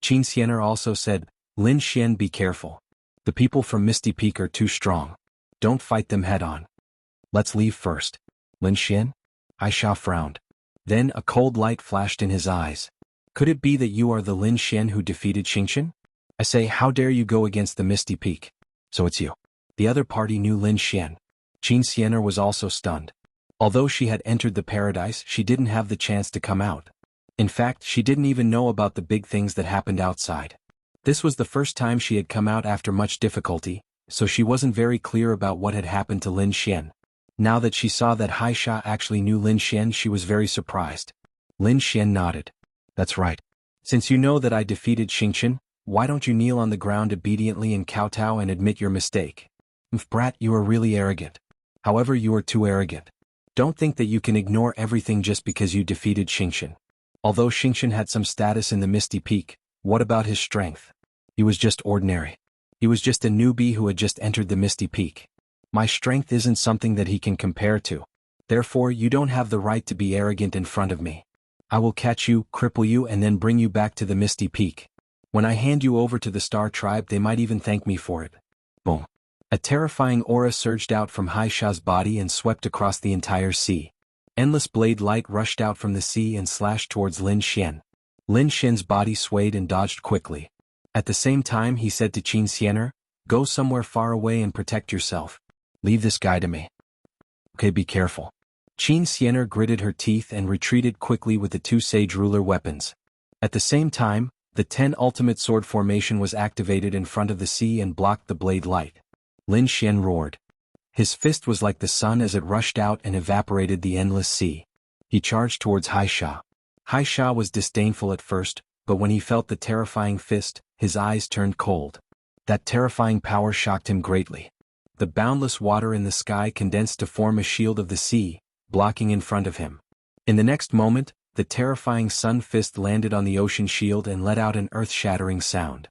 Qin Xianer also said, Lin Xian, be careful. The people from Misty Peak are too strong. Don't fight them head-on. Let's leave first. Lin Xian? Aisha frowned. Then a cold light flashed in his eyes. Could it be that you are the Lin Xian who defeated Xingqian? I say, how dare you go against the Misty Peak? So it's you. The other party knew Lin Xian. Qin Xianer was also stunned. Although she had entered the paradise, she didn't have the chance to come out. In fact, she didn't even know about the big things that happened outside. This was the first time she had come out after much difficulty, so she wasn't very clear about what had happened to Lin Xian. Now that she saw that Haisha actually knew Lin Xian, she was very surprised. Lin Xian nodded. That's right. Since you know that I defeated Xingqian, why don't you kneel on the ground obediently and kowtow and admit your mistake? Brat, you are really arrogant. However, you are too arrogant. Don't think that you can ignore everything just because you defeated Xingqian. Although Xingqian had some status in the Misty Peak, what about his strength? He was just ordinary. He was just a newbie who had just entered the Misty Peak. My strength isn't something that he can compare to. Therefore, you don't have the right to be arrogant in front of me. I will catch you, cripple you, and then bring you back to the Misty Peak. When I hand you over to the Star Tribe, they might even thank me for it. Boom. A terrifying aura surged out from Haisha's body and swept across the entire sea. Endless blade light rushed out from the sea and slashed towards Lin Xian. Lin Xian's body swayed and dodged quickly. At the same time, he said to Qin Xianer, go somewhere far away and protect yourself. Leave this guy to me. Okay, be careful. Qin Xianer gritted her teeth and retreated quickly with the two sage ruler weapons. At the same time, the 10 ultimate sword formation was activated in front of the sea and blocked the blade light. Lin Xian roared. His fist was like the sun as it rushed out and evaporated the endless sea. He charged towards Haisha. Haisha was disdainful at first, but when he felt the terrifying fist, his eyes turned cold. That terrifying power shocked him greatly. The boundless water in the sky condensed to form a shield of the sea, blocking in front of him. In the next moment, the terrifying sun fist landed on the ocean shield and let out an earth-shattering sound.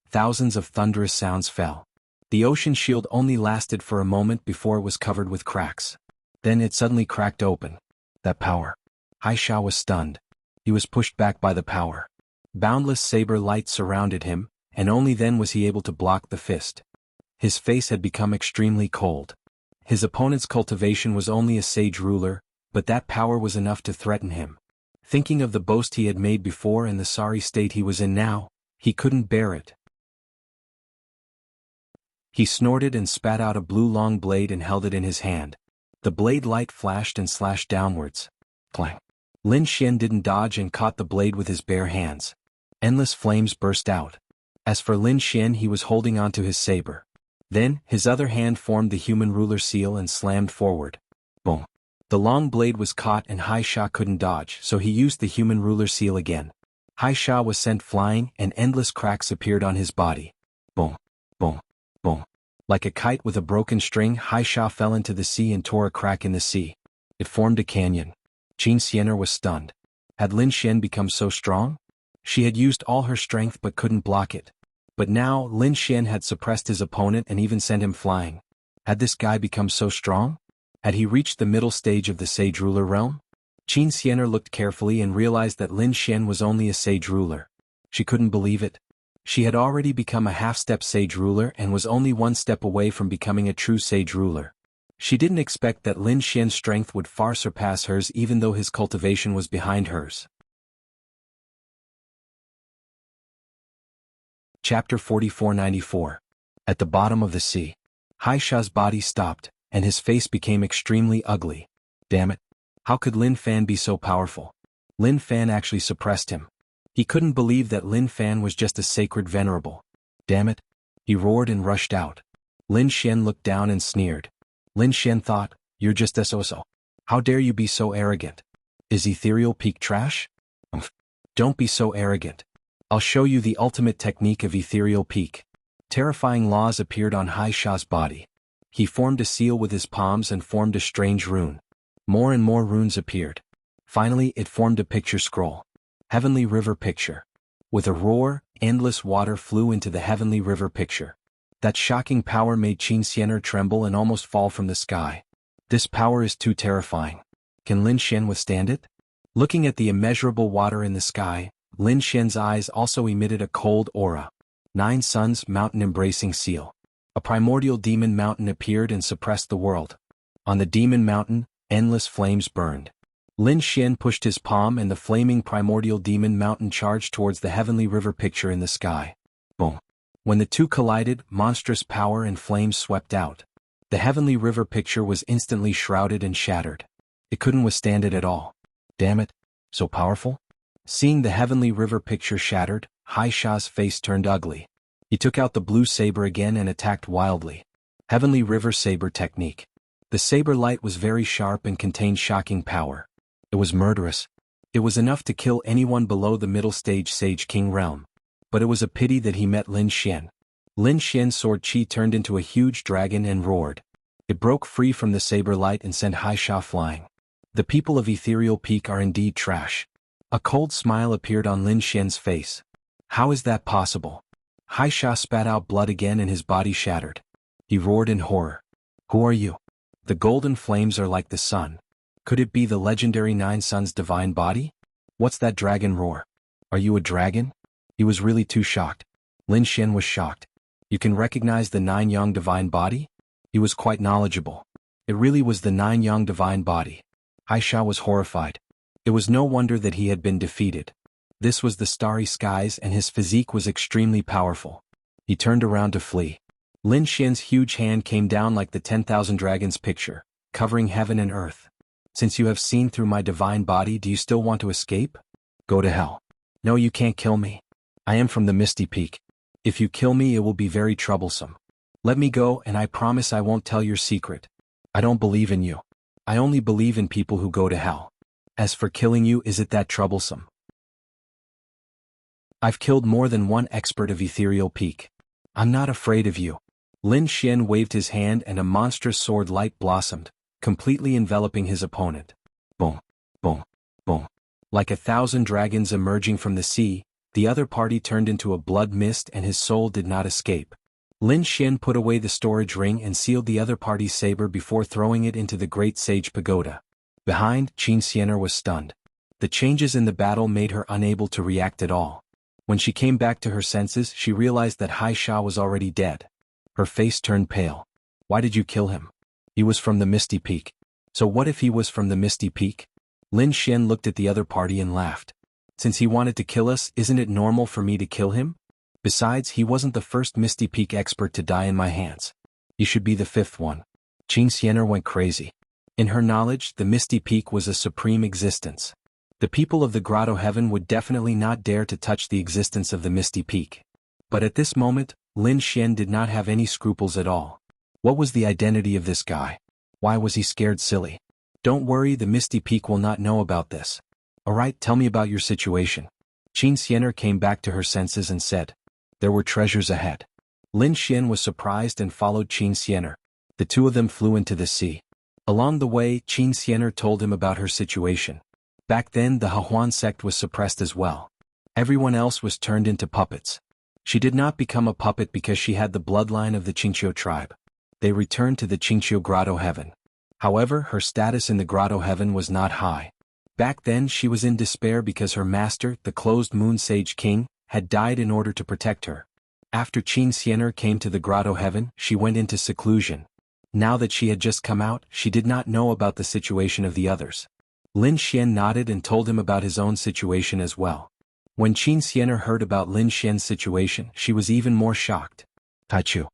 Thousands of thunderous sounds fell. The ocean shield only lasted for a moment before it was covered with cracks. Then it suddenly cracked open. That power. Haisha was stunned. He was pushed back by the power. Boundless saber light surrounded him, and only then was he able to block the fist. His face had become extremely cold. His opponent's cultivation was only a sage ruler, but that power was enough to threaten him. Thinking of the boast he had made before and the sorry state he was in now, he couldn't bear it. He snorted and spat out a blue long blade and held it in his hand. The blade light flashed and slashed downwards. Clang. Lin Xian didn't dodge and caught the blade with his bare hands. Endless flames burst out. As for Lin Xian, he was holding onto his saber. Then, his other hand formed the human ruler seal and slammed forward. Boom. The long blade was caught and Haisha couldn't dodge, so he used the human ruler seal again. Haisha was sent flying and endless cracks appeared on his body. Boom. Boom. Boom. Like a kite with a broken string, Haisha fell into the sea and tore a crack in the sea. It formed a canyon. Qin Xianer was stunned. Had Lin Xian become so strong? She had used all her strength but couldn't block it. But now, Lin Xian had suppressed his opponent and even sent him flying. Had this guy become so strong? Had he reached the middle stage of the Sage Ruler realm? Qin Xianer looked carefully and realized that Lin Xian was only a Sage Ruler. She couldn't believe it. She had already become a half-step Sage Ruler and was only one step away from becoming a true Sage Ruler. She didn't expect that Lin Xian's strength would far surpass hers even though his cultivation was behind hers. Chapter 4494. At the bottom of the sea. Haisha's body stopped, and his face became extremely ugly. Damn it. How could Lin Fan be so powerful? Lin Fan actually suppressed him. He couldn't believe that Lin Fan was just a sacred venerable. Damn it. He roared and rushed out. Lin Xian looked down and sneered. Lin Xian thought, you're just so. How dare you be so arrogant? Is Ethereal Peak trash? Don't be so arrogant. I'll show you the ultimate technique of Ethereal Peak. Terrifying laws appeared on Haisha's body. He formed a seal with his palms and formed a strange rune. More and more runes appeared. Finally, it formed a picture scroll. Heavenly River Picture. With a roar, endless water flew into the Heavenly River Picture. That shocking power made Qin Xianer tremble and almost fall from the sky. This power is too terrifying. Can Lin Xian withstand it? Looking at the immeasurable water in the sky, Lin Xian's eyes also emitted a cold aura. 9 Suns Mountain-embracing seal. A primordial demon mountain appeared and suppressed the world. On the demon mountain, endless flames burned. Lin Xian pushed his palm and the flaming primordial demon mountain charged towards the heavenly river picture in the sky. Boom. When the two collided, monstrous power and flames swept out. The heavenly river picture was instantly shrouded and shattered. It couldn't withstand it at all. Damn it, so powerful? Seeing the heavenly river picture shattered, Hai Sha's face turned ugly. He took out the blue saber again and attacked wildly. Heavenly river saber technique. The saber light was very sharp and contained shocking power. It was murderous. It was enough to kill anyone below the middle stage Sage King realm. But it was a pity that he met Lin Xian. Lin Xian's sword chi turned into a huge dragon and roared. It broke free from the saber light and sent Hai Sha flying. The people of Ethereal Peak are indeed trash. A cold smile appeared on Lin Xian's face. How is that possible? Hai Sha spat out blood again and his body shattered. He roared in horror. Who are you? The golden flames are like the sun. Could it be the legendary 9 Suns divine body? What's that dragon roar? Are you a dragon? He was really too shocked. Lin Xian was shocked. You can recognize the 9 Yang divine body? He was quite knowledgeable. It really was the 9 Yang divine body. Hai Sha was horrified. It was no wonder that he had been defeated. This was the starry skies and his physique was extremely powerful. He turned around to flee. Lin Xian's huge hand came down like the 10,000 dragons picture, covering heaven and earth. Since you have seen through my divine body, do you still want to escape? Go to hell. No, you can't kill me. I am from the Misty Peak. If you kill me, it will be very troublesome. Let me go and I promise I won't tell your secret. I don't believe in you. I only believe in people who go to hell. As for killing you, is it that troublesome? I've killed more than one expert of Ethereal Peak. I'm not afraid of you. Lin Xian waved his hand and a monstrous sword light blossomed, completely enveloping his opponent. Boom, boom, boom. Like 1,000 dragons emerging from the sea, the other party turned into a blood mist and his soul did not escape. Lin Xian put away the storage ring and sealed the other party's saber before throwing it into the Great Sage Pagoda. Behind, Qin Xianer was stunned. The changes in the battle made her unable to react at all. When she came back to her senses, she realized that Hai Sha was already dead. Her face turned pale. Why did you kill him? He was from the Misty Peak. So what if he was from the Misty Peak? Lin Xian looked at the other party and laughed. Since he wanted to kill us, isn't it normal for me to kill him? Besides, he wasn't the first Misty Peak expert to die in my hands. He should be the 5th one. Qin Xianer went crazy. In her knowledge, the Misty Peak was a supreme existence. The people of the Grotto Heaven would definitely not dare to touch the existence of the Misty Peak. But at this moment, Lin Xian did not have any scruples at all. What was the identity of this guy? Why was he scared silly? Don't worry, the Misty Peak will not know about this. Alright, tell me about your situation. Qin Xianer came back to her senses and said. There were treasures ahead. Lin Xian was surprised and followed Qin Xianer. The two of them flew into the sea. Along the way, Qin Xianer told him about her situation. Back then, the Hahuan sect was suppressed as well. Everyone else was turned into puppets. She did not become a puppet because she had the bloodline of the Qingqiu tribe. They returned to the Qingqiu Grotto Heaven. However, her status in the Grotto Heaven was not high. Back then, she was in despair because her master, the Closed Moon Sage King, had died in order to protect her. After Qin Xianer came to the Grotto Heaven, she went into seclusion. Now that she had just come out, she did not know about the situation of the others. Lin Xian nodded and told him about his own situation as well. When Qin Xianer heard about Lin Xian's situation, she was even more shocked. Taichu.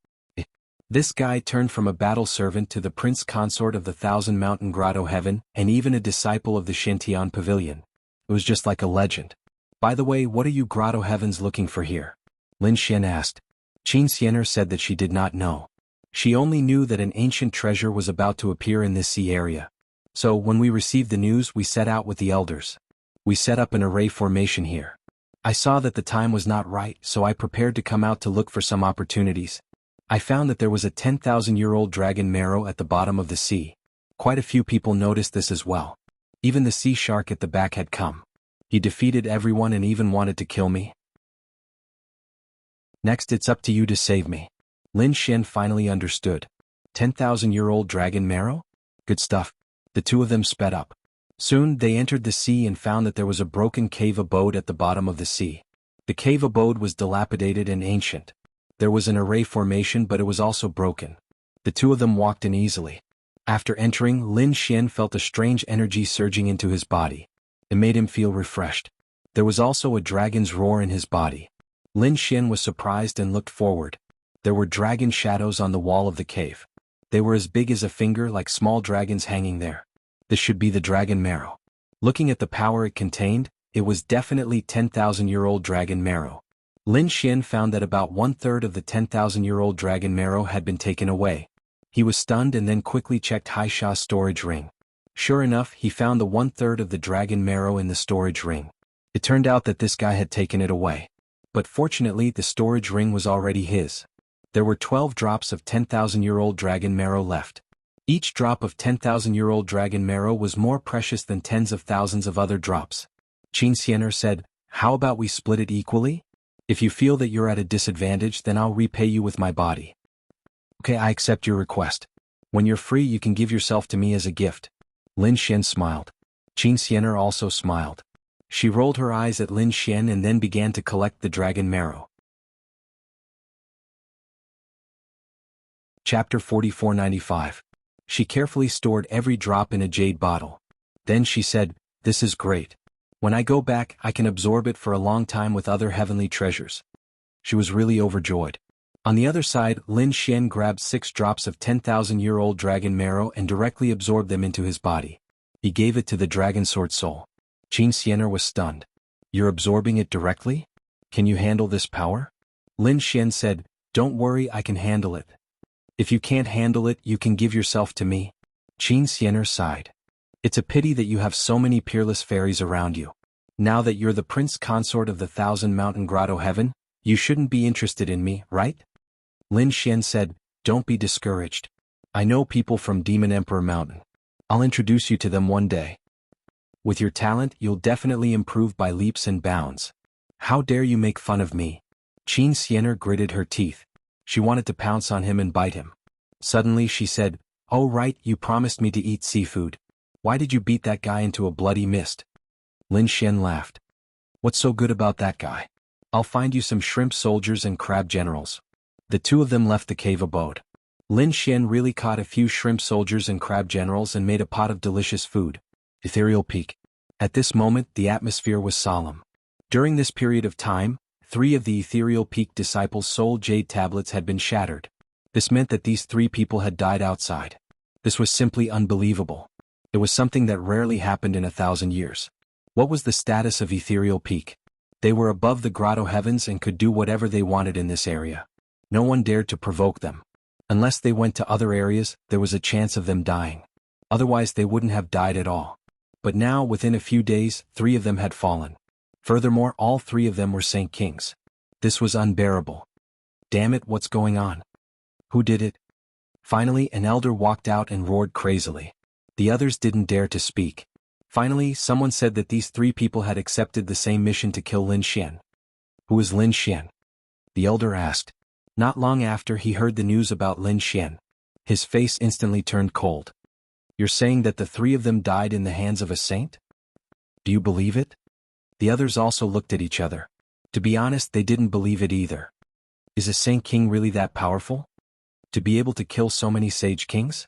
This guy turned from a battle servant to the prince consort of the Thousand Mountain Grotto Heaven, and even a disciple of the Shintian Pavilion. It was just like a legend. By the way, what are you Grotto Heavens looking for here? Lin Xian asked. Qin Xianer said that she did not know. She only knew that an ancient treasure was about to appear in this sea area. So, when we received the news, we set out with the elders. We set up an array formation here. I saw that the time was not right, so I prepared to come out to look for some opportunities. I found that there was a 10,000-year-old dragon marrow at the bottom of the sea. Quite a few people noticed this as well. Even the sea shark at the back had come. He defeated everyone and even wanted to kill me. Next, it's up to you to save me. Lin Xian finally understood. 10,000-year-old dragon marrow? Good stuff. The two of them sped up. Soon they entered the sea and found that there was a broken cave abode at the bottom of the sea. The cave abode was dilapidated and ancient. There was an array formation, but it was also broken. The two of them walked in easily. After entering, Lin Xian felt a strange energy surging into his body. It made him feel refreshed. There was also a dragon's roar in his body. Lin Xian was surprised and looked forward. There were dragon shadows on the wall of the cave. They were as big as a finger, like small dragons hanging there. This should be the dragon marrow. Looking at the power it contained, it was definitely 10,000-year-old dragon marrow. Lin Xian found that about 1/3 of the 10,000-year-old dragon marrow had been taken away. He was stunned and then quickly checked Haisha's storage ring. Sure enough, he found the 1/3 of the dragon marrow in the storage ring. It turned out that this guy had taken it away. But fortunately, the storage ring was already his. There were 12 drops of 10,000-year-old dragon marrow left. Each drop of 10,000-year-old dragon marrow was more precious than tens of thousands of other drops. Qin Xianer said, "How about we split it equally? If you feel that you're at a disadvantage, then I'll repay you with my body." "Okay, I accept your request. When you're free, you can give yourself to me as a gift." Lin Xian smiled. Qin Xianer also smiled. She rolled her eyes at Lin Xian and then began to collect the dragon marrow. Chapter 4495. She carefully stored every drop in a jade bottle. Then she said, "This is great. When I go back, I can absorb it for a long time with other heavenly treasures." She was really overjoyed. On the other side, Lin Xian grabbed 6 drops of 10,000-year-old dragon marrow and directly absorbed them into his body. He gave it to the dragon sword soul. Qin Xianer was stunned. "You're absorbing it directly? Can you handle this power?" Lin Xian said, "Don't worry, I can handle it." "If you can't handle it, you can give yourself to me." Qin Xianer sighed. "It's a pity that you have so many peerless fairies around you. Now that you're the prince consort of the 1,000-mountain grotto heaven, you shouldn't be interested in me, right?" Lin Xian said, "Don't be discouraged. I know people from Demon Emperor Mountain. I'll introduce you to them one day. With your talent, you'll definitely improve by leaps and bounds. How dare you make fun of me?" Qin Xianer gritted her teeth. She wanted to pounce on him and bite him. Suddenly she said, "Oh right, you promised me to eat seafood. Why did you beat that guy into a bloody mist?" Lin Xian laughed. "What's so good about that guy? I'll find you some shrimp soldiers and crab generals." The two of them left the cave abode. Lin Xian really caught a few shrimp soldiers and crab generals and made a pot of delicious food. Ethereal Peak. At this moment, the atmosphere was solemn. During this period of time, 3 of the Ethereal Peak disciples' soul jade tablets had been shattered. This meant that these 3 people had died outside. This was simply unbelievable. It was something that rarely happened in 1,000 years. What was the status of Ethereal Peak? They were above the grotto heavens and could do whatever they wanted in this area. No one dared to provoke them. Unless they went to other areas, there was a chance of them dying. Otherwise they wouldn't have died at all. But now, within a few days, 3 of them had fallen. Furthermore, all 3 of them were Saint Kings. This was unbearable. Damn it, what's going on? Who did it? Finally, an elder walked out and roared crazily. The others didn't dare to speak. Finally, someone said that these 3 people had accepted the same mission to kill Lin Xian. "Who is Lin Xian?" the elder asked. Not long after he heard the news about Lin Xian. His face instantly turned cold. "You're saying that the 3 of them died in the hands of a saint? Do you believe it?" The others also looked at each other. To be honest, they didn't believe it either. Is a Saint King really that powerful? To be able to kill so many Sage Kings?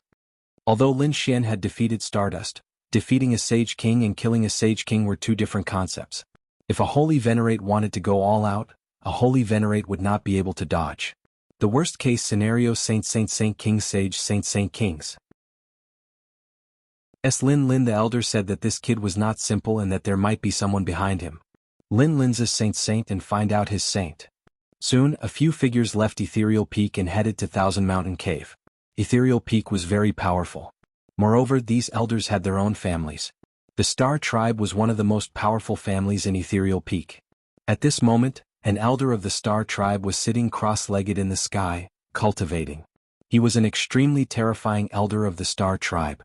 Although Lin Xian had defeated Stardust, defeating a Sage King and killing a Sage King were 2 different concepts. If a Holy Venerate wanted to go all out, a Holy Venerate would not be able to dodge. The worst case scenario: Saint King Sage Saint Kings. Lin the elder said that this kid was not simple and that there might be someone behind him. Lin's a saint and find out his saint. Soon, a few figures left Ethereal Peak and headed to Thousand Mountain Cave. Ethereal Peak was very powerful. Moreover, these elders had their own families. The Star Tribe was one of the most powerful families in Ethereal Peak. At this moment, an elder of the Star Tribe was sitting cross-legged in the sky, cultivating. He was an extremely terrifying elder of the Star Tribe.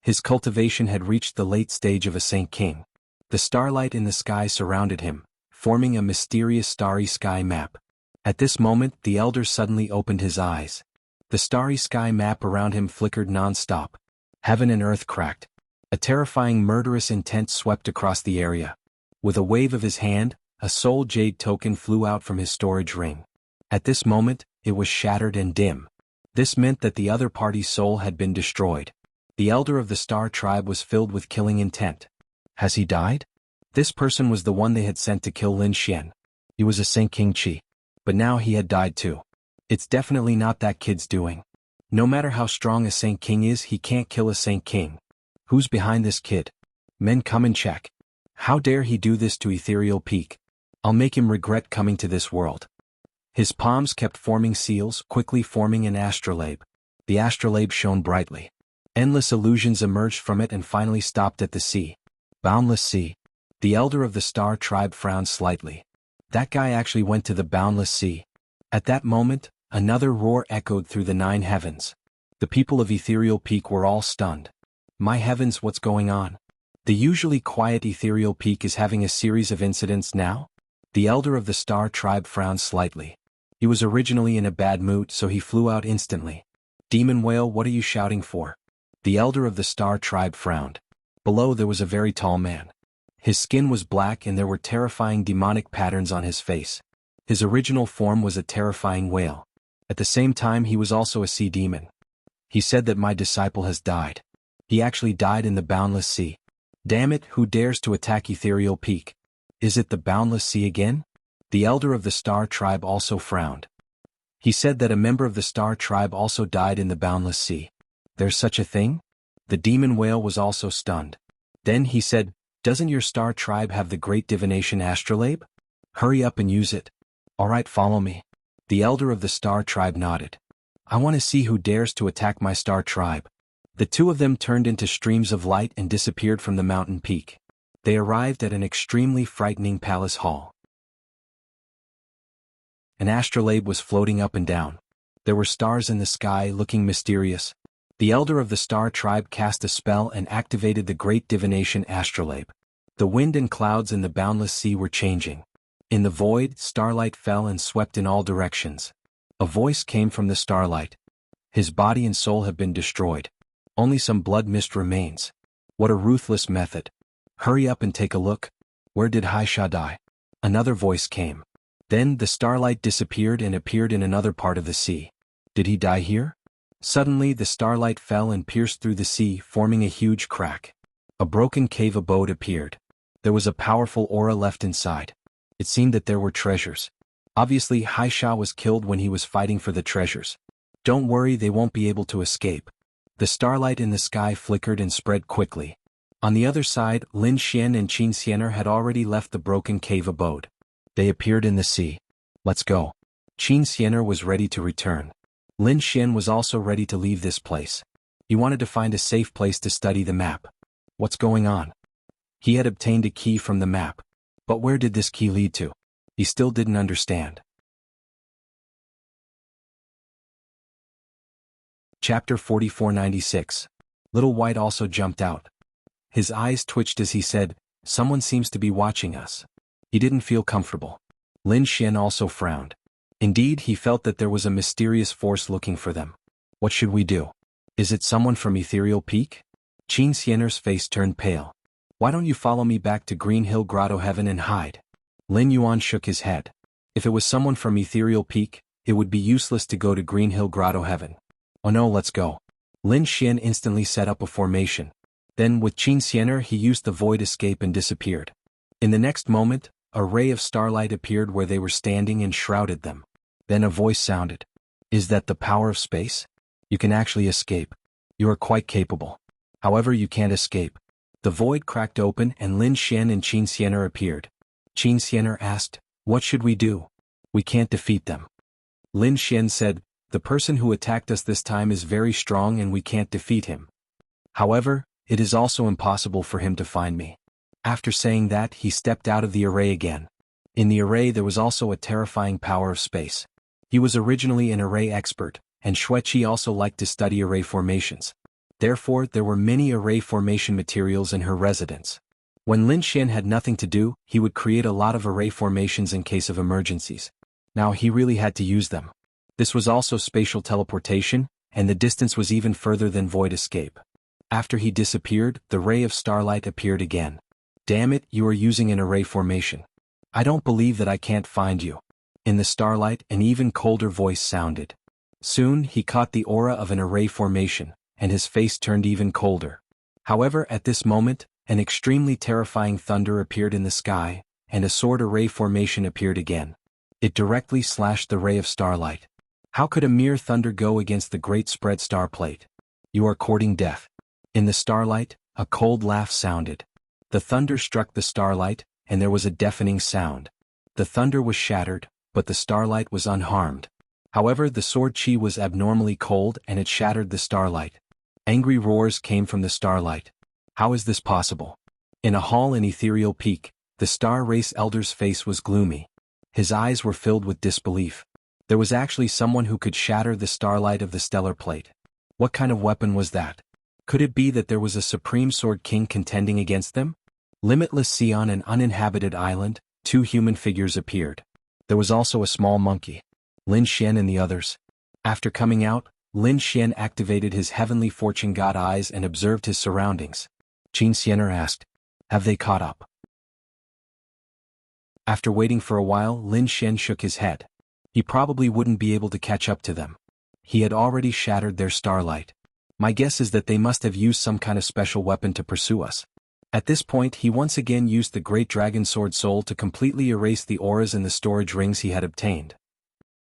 His cultivation had reached the late stage of a Saint King. The starlight in the sky surrounded him, forming a mysterious starry sky map. At this moment, the elder suddenly opened his eyes. The starry sky map around him flickered non-stop. Heaven and earth cracked. A terrifying murderous intent swept across the area. With a wave of his hand, a soul jade token flew out from his storage ring. At this moment, it was shattered and dim. This meant that the other party's soul had been destroyed. The elder of the Star Tribe was filled with killing intent. Has he died? This person was the one they had sent to kill Lin Xian. He was a Saint King Chi. But now he had died too. It's definitely not that kid's doing. No matter how strong a Saint King is, he can't kill a Saint King. Who's behind this kid? Men, come and check. How dare he do this to Ethereal Peak? I'll make him regret coming to this world. His palms kept forming seals, quickly forming an astrolabe. The astrolabe shone brightly. Endless illusions emerged from it and finally stopped at the sea. Boundless sea. The elder of the Star Tribe frowned slightly. That guy actually went to the boundless sea. At that moment, another roar echoed through the 9 heavens. The people of Ethereal Peak were all stunned. My heavens, what's going on? The usually quiet Ethereal Peak is having a series of incidents now? The elder of the Star Tribe frowned slightly. He was originally in a bad mood, so he flew out instantly. Demon Whale, what are you shouting for? The elder of the Star Tribe frowned. Below there was a very tall man. His skin was black and there were terrifying demonic patterns on his face. His original form was a terrifying whale. At the same time, he was also a sea demon. He said that my disciple has died. He actually died in the boundless sea. Damn it, who dares to attack Ethereal Peak? Is it the boundless sea again? The elder of the Star Tribe also frowned. He said that a member of the Star Tribe also died in the boundless sea. There's such a thing? The demon whale was also stunned. Then he said, doesn't your Star Tribe have the great divination astrolabe? Hurry up and use it. Alright, follow me. The elder of the Star Tribe nodded. I want to see who dares to attack my Star Tribe. The two of them turned into streams of light and disappeared from the mountain peak. They arrived at an extremely frightening palace hall. An astrolabe was floating up and down. There were stars in the sky looking mysterious. The elder of the Star Tribe cast a spell and activated the great divination astrolabe. The wind and clouds in the boundless sea were changing. In the void, starlight fell and swept in all directions. A voice came from the starlight. His body and soul have been destroyed. Only some blood mist remains. What a ruthless method. Hurry up and take a look. Where did Haisha die? Another voice came. Then the starlight disappeared and appeared in another part of the sea. Did he die here? Suddenly the starlight fell and pierced through the sea, forming a huge crack. A broken cave abode appeared. There was a powerful aura left inside. It seemed that there were treasures. Obviously, Haisha was killed when he was fighting for the treasures. Don't worry, they won't be able to escape. The starlight in the sky flickered and spread quickly. On the other side, Lin Xian and Qin Xianer had already left the broken cave abode. They appeared in the sea. Let's go. Qin Xianer was ready to return. Lin Xian was also ready to leave this place. He wanted to find a safe place to study the map. What's going on? He had obtained a key from the map. But where did this key lead to? He still didn't understand. Chapter 4496. Little White also jumped out. His eyes twitched as he said, someone seems to be watching us. He didn't feel comfortable. Lin Xian also frowned. Indeed, he felt that there was a mysterious force looking for them. What should we do? Is it someone from Ethereal Peak? Qin Xianer's face turned pale. Why don't you follow me back to Green Hill Grotto Heaven and hide? Lin Yuan shook his head. If it was someone from Ethereal Peak, it would be useless to go to Green Hill Grotto Heaven. Oh no, let's go. Lin Xian instantly set up a formation. Then with Qin Xianer he used the void escape and disappeared. In the next moment, a ray of starlight appeared where they were standing and shrouded them. Then a voice sounded. Is that the power of space? You can actually escape. You are quite capable. However, you can't escape. The void cracked open and Lin Xian and Qin Xianer appeared. Qin Xianer asked, what should we do? We can't defeat them. Lin Xian said, the person who attacked us this time is very strong and we can't defeat him. However, it is also impossible for him to find me. After saying that, he stepped out of the array again. In the array there was also a terrifying power of space. He was originally an array expert, and Xueqi also liked to study array formations. Therefore, there were many array formation materials in her residence. When Lin Xian had nothing to do, he would create a lot of array formations in case of emergencies. Now he really had to use them. This was also spatial teleportation, and the distance was even further than void escape. After he disappeared, the ray of starlight appeared again. Damn it, you are using an array formation. I don't believe that I can't find you. In the starlight, an even colder voice sounded. Soon, he caught the aura of an array formation, and his face turned even colder. However, at this moment, an extremely terrifying thunder appeared in the sky, and a sword array formation appeared again. It directly slashed the ray of starlight. How could a mere thunder go against the great spread star plate? You are courting death. In the starlight, a cold laugh sounded. The thunder struck the starlight, and there was a deafening sound. The thunder was shattered, but the starlight was unharmed. However, the sword chi was abnormally cold and it shattered the starlight. Angry roars came from the starlight. How is this possible? In a hall in Ethereal Peak, the Star Race Elder's face was gloomy. His eyes were filled with disbelief. There was actually someone who could shatter the starlight of the stellar plate. What kind of weapon was that? Could it be that there was a Supreme Sword King contending against them? Limitless sea on an uninhabited island, two human figures appeared. There was also a small monkey. Lin Xian and the others. After coming out, Lin Xian activated his heavenly fortune god eyes and observed his surroundings. Qin Xianer asked, "Have they caught up?" After waiting for a while, Lin Xian shook his head. He probably wouldn't be able to catch up to them. He had already shattered their starlight. My guess is that they must have used some kind of special weapon to pursue us. At this point, he once again used the Great Dragon Sword Soul to completely erase the auras in the storage rings he had obtained.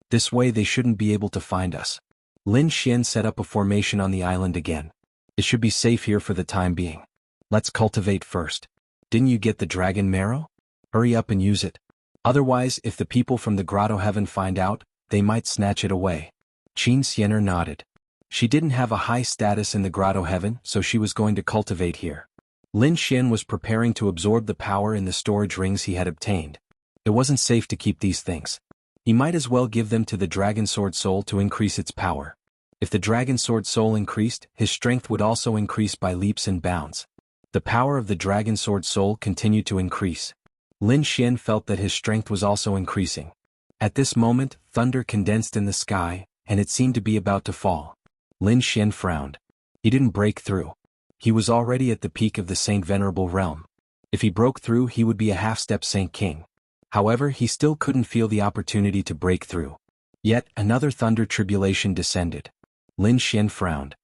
This way they shouldn't be able to find us. Lin Xian set up a formation on the island again. It should be safe here for the time being. Let's cultivate first. Didn't you get the dragon marrow? Hurry up and use it. Otherwise, if the people from the Grotto Heaven find out, they might snatch it away. Qin Xianer nodded. She didn't have a high status in the Grotto Heaven, so she was going to cultivate here. Lin Xian was preparing to absorb the power in the storage rings he had obtained. It wasn't safe to keep these things. He might as well give them to the Dragon Sword Soul to increase its power. If the Dragon Sword Soul increased, his strength would also increase by leaps and bounds. The power of the Dragon Sword Soul continued to increase. Lin Xian felt that his strength was also increasing. At this moment, thunder condensed in the sky, and it seemed to be about to fall. Lin Xian frowned. He didn't break through. He was already at the peak of the Saint Venerable realm. If he broke through, he would be a half-step Saint King. However, he still couldn't feel the opportunity to break through. Yet, another thunder tribulation descended. Lin Xian frowned.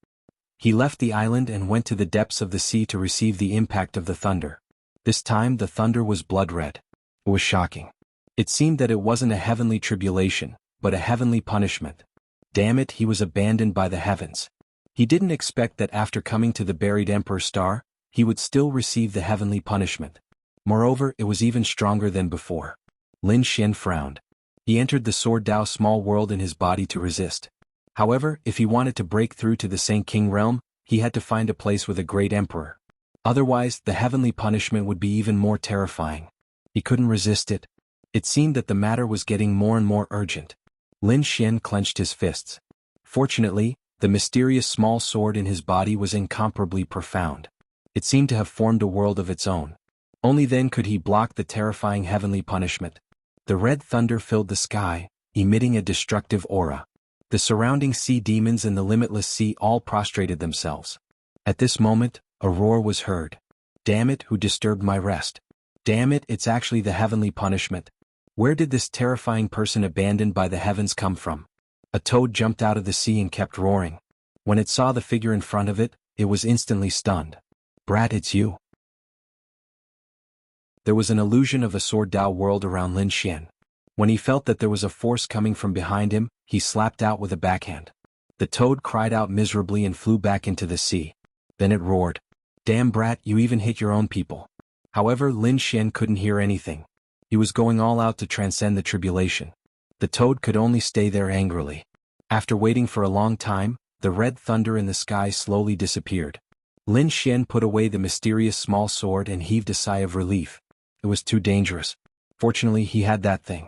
He left the island and went to the depths of the sea to receive the impact of the thunder. This time the thunder was blood-red. It was shocking. It seemed that it wasn't a heavenly tribulation, but a heavenly punishment. Damn it, he was abandoned by the heavens. He didn't expect that after coming to the buried Emperor Star, he would still receive the heavenly punishment. Moreover, it was even stronger than before. Lin Xian frowned. He entered the Sword Dao small world in his body to resist. However, if he wanted to break through to the Saint King realm, he had to find a place with a great emperor. Otherwise, the heavenly punishment would be even more terrifying. He couldn't resist it. It seemed that the matter was getting more and more urgent. Lin Xian clenched his fists. Fortunately, the mysterious small sword in his body was incomparably profound. It seemed to have formed a world of its own. Only then could he block the terrifying heavenly punishment. The red thunder filled the sky, emitting a destructive aura. The surrounding sea demons and the limitless sea all prostrated themselves. At this moment, a roar was heard. Damn it, who disturbed my rest? Damn it, it's actually the heavenly punishment. Where did this terrifying person abandoned by the heavens come from? A toad jumped out of the sea and kept roaring. When it saw the figure in front of it, it was instantly stunned. Brat, it's you. There was an illusion of a Sword Dao world around Lin Xian. When he felt that there was a force coming from behind him, he slapped out with a backhand. The toad cried out miserably and flew back into the sea. Then it roared. Damn brat, you even hit your own people. However, Lin Xian couldn't hear anything. He was going all out to transcend the tribulation. The toad could only stay there angrily. After waiting for a long time, the red thunder in the sky slowly disappeared. Lin Xian put away the mysterious small sword and heaved a sigh of relief. It was too dangerous. Fortunately, he had that thing.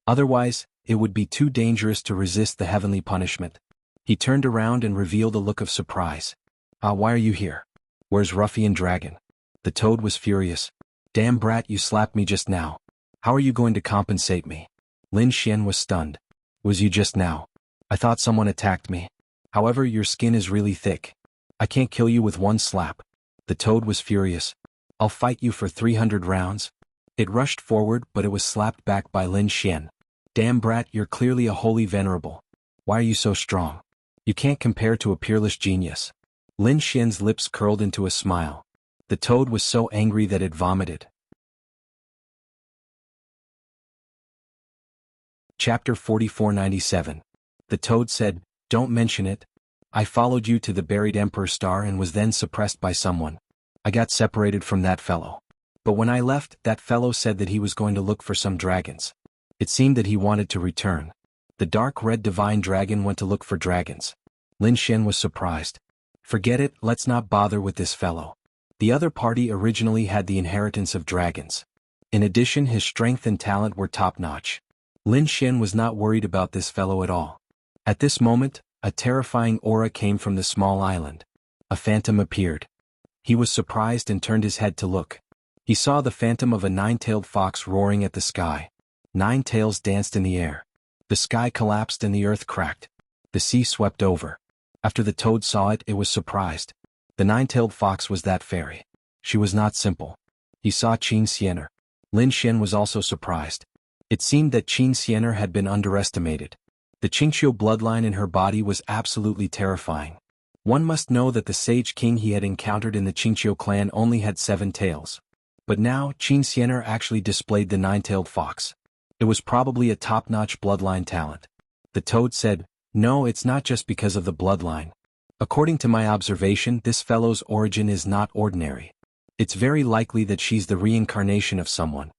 Otherwise, it would be too dangerous to resist the heavenly punishment. He turned around and revealed a look of surprise. Why are you here? Where's Ruffian Dragon? The toad was furious. Damn brat, you slapped me just now. How are you going to compensate me? Lin Xian was stunned. Was you just now? I thought someone attacked me. However, your skin is really thick. I can't kill you with one slap. The toad was furious. I'll fight you for 300 rounds. It rushed forward, but it was slapped back by Lin Xian. Damn brat, you're clearly a holy venerable. Why are you so strong? You can't compare to a peerless genius. Lin Xian's lips curled into a smile. The toad was so angry that it vomited. Chapter 4497. The toad said, "Don't mention it. I followed you to the buried Emperor Star and was then suppressed by someone. I got separated from that fellow. But when I left, that fellow said that he was going to look for some dragons. It seemed that he wanted to return. The dark red divine dragon went to look for dragons." Lin Xian was surprised. "Forget it, let's not bother with this fellow. The other party originally had the inheritance of dragons. In addition, his strength and talent were top-notch." Lin Xian was not worried about this fellow at all. At this moment, a terrifying aura came from the small island. A phantom appeared. He was surprised and turned his head to look. He saw the phantom of a nine-tailed fox roaring at the sky. 9 tails danced in the air. The sky collapsed and the earth cracked. The sea swept over. After the toad saw it, it was surprised. The 9-tailed fox was that fairy. She was not simple. He saw Qin Xiener. Lin Xian was also surprised. It seemed that Qin Xiener had been underestimated. The Qingqiu bloodline in her body was absolutely terrifying. One must know that the sage king he had encountered in the Qingqiu clan only had 7 tails. But now, Qin Xiener actually displayed the 9-tailed fox. It was probably a top-notch bloodline talent. The toad said, "No, it's not just because of the bloodline. According to my observation, this fellow's origin is not ordinary. It's very likely that she's the reincarnation of someone."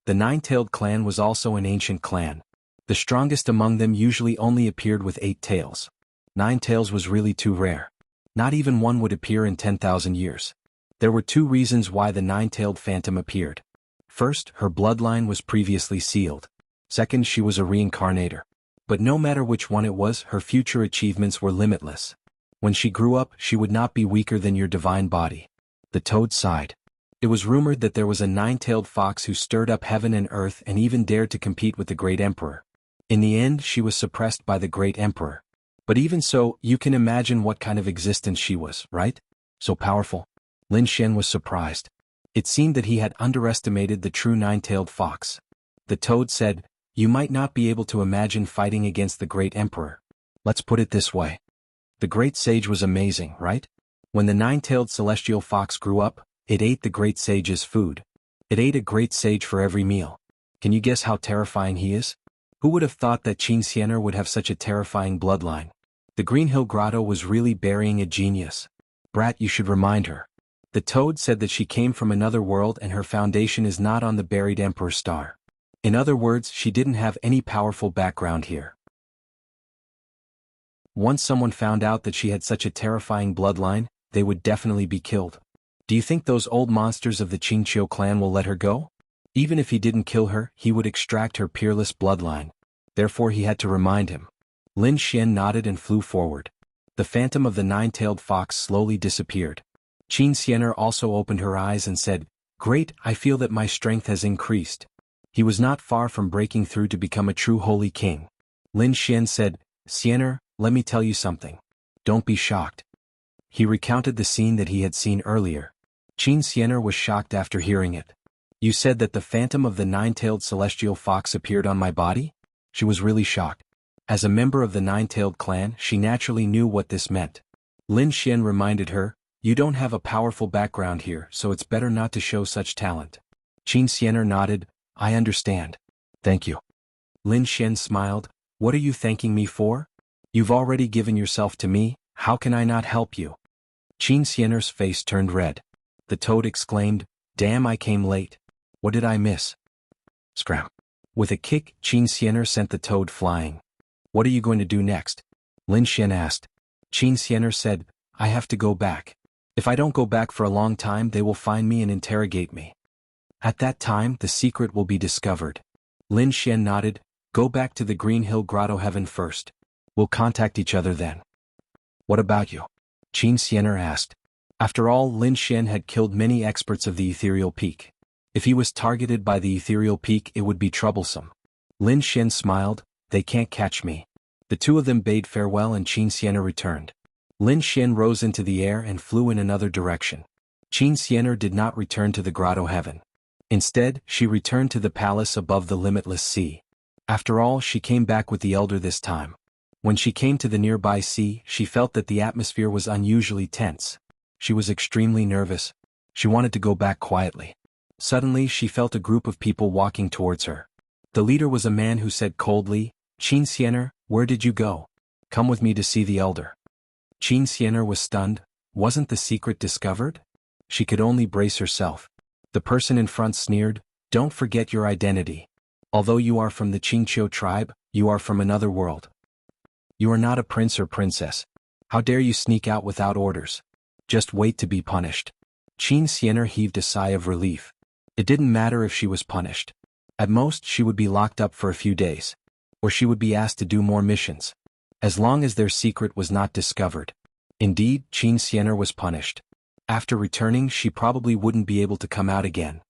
The 9-tailed clan was also an ancient clan. The strongest among them usually only appeared with 8 tails. 9 tails was really too rare. Not even one would appear in 10,000 years. There were 2 reasons why the 9-tailed phantom appeared. First, her bloodline was previously sealed. Second, she was a reincarnator. But no matter which one it was, her future achievements were limitless. When she grew up, she would not be weaker than your divine body. The toad sighed. It was rumored that there was a 9-tailed fox who stirred up heaven and earth and even dared to compete with the great emperor. In the end, she was suppressed by the great emperor. But even so, you can imagine what kind of existence she was, right? So powerful. Lin Xian was surprised. It seemed that he had underestimated the true 9-tailed fox. The toad said, "You might not be able to imagine fighting against the great emperor. Let's put it this way. The great sage was amazing, right? When the 9-tailed celestial fox grew up, it ate the great sage's food. It ate a great sage for every meal. Can you guess how terrifying he is? Who would have thought that Qin Xiener would have such a terrifying bloodline? The Green Hill Grotto was really burying a genius. Brat, you should remind her." The toad said that she came from another world and her foundation is not on the buried Emperor Star. In other words, she didn't have any powerful background here. Once someone found out that she had such a terrifying bloodline, they would definitely be killed. Do you think those old monsters of the Qingqiu clan will let her go? Even if he didn't kill her, he would extract her peerless bloodline. Therefore he had to remind him. Lin Xian nodded and flew forward. The phantom of the 9-tailed fox slowly disappeared. Qin Xiener also opened her eyes and said, "Great, I feel that my strength has increased." He was not far from breaking through to become a true holy king. Lin Xian said, "Xiener, let me tell you something. Don't be shocked." He recounted the scene that he had seen earlier. Qin Xiener was shocked after hearing it. "You said that the phantom of the 9-tailed celestial fox appeared on my body?" She was really shocked. As a member of the 9-tailed clan, she naturally knew what this meant. Lin Xian reminded her, "You don't have a powerful background here, so it's better not to show such talent." Qin Xiener nodded, "I understand. Thank you." Lin Xian smiled, "What are you thanking me for? You've already given yourself to me, how can I not help you?" Qin Xiener's face turned red. The toad exclaimed, "Damn, I came late. What did I miss?" Scram. With a kick, Qin Xiener sent the toad flying. "What are you going to do next?" Lin Xian asked. Qin Xiener said, "I have to go back. If I don't go back for a long time, they will find me and interrogate me. At that time, the secret will be discovered." Lin Xian nodded, "Go back to the Green Hill Grotto Heaven first. We'll contact each other then." "What about you?" Qin Xiener asked. After all, Lin Xian had killed many experts of the Ethereal Peak. If he was targeted by the Ethereal Peak, it would be troublesome. Lin Xian smiled, "They can't catch me." The two of them bade farewell and Qin Xiener returned. Lin Xian rose into the air and flew in another direction. Qin Xianer did not return to the grotto heaven. Instead, she returned to the palace above the limitless sea. After all, she came back with the elder this time. When she came to the nearby sea, she felt that the atmosphere was unusually tense. She was extremely nervous. She wanted to go back quietly. Suddenly, she felt a group of people walking towards her. The leader was a man who said coldly, "Qin Xianer, where did you go? Come with me to see the elder." Qin Xianer was stunned. Wasn't the secret discovered? She could only brace herself. The person in front sneered, "Don't forget your identity. Although you are from the Qingqiu tribe, you are from another world. You are not a prince or princess. How dare you sneak out without orders? Just wait to be punished." Qin Xianer heaved a sigh of relief. It didn't matter if she was punished. At most, she would be locked up for a few days. Or she would be asked to do more missions. As long as their secret was not discovered. Indeed, Qin Xianer was punished. After returning, she probably wouldn't be able to come out again.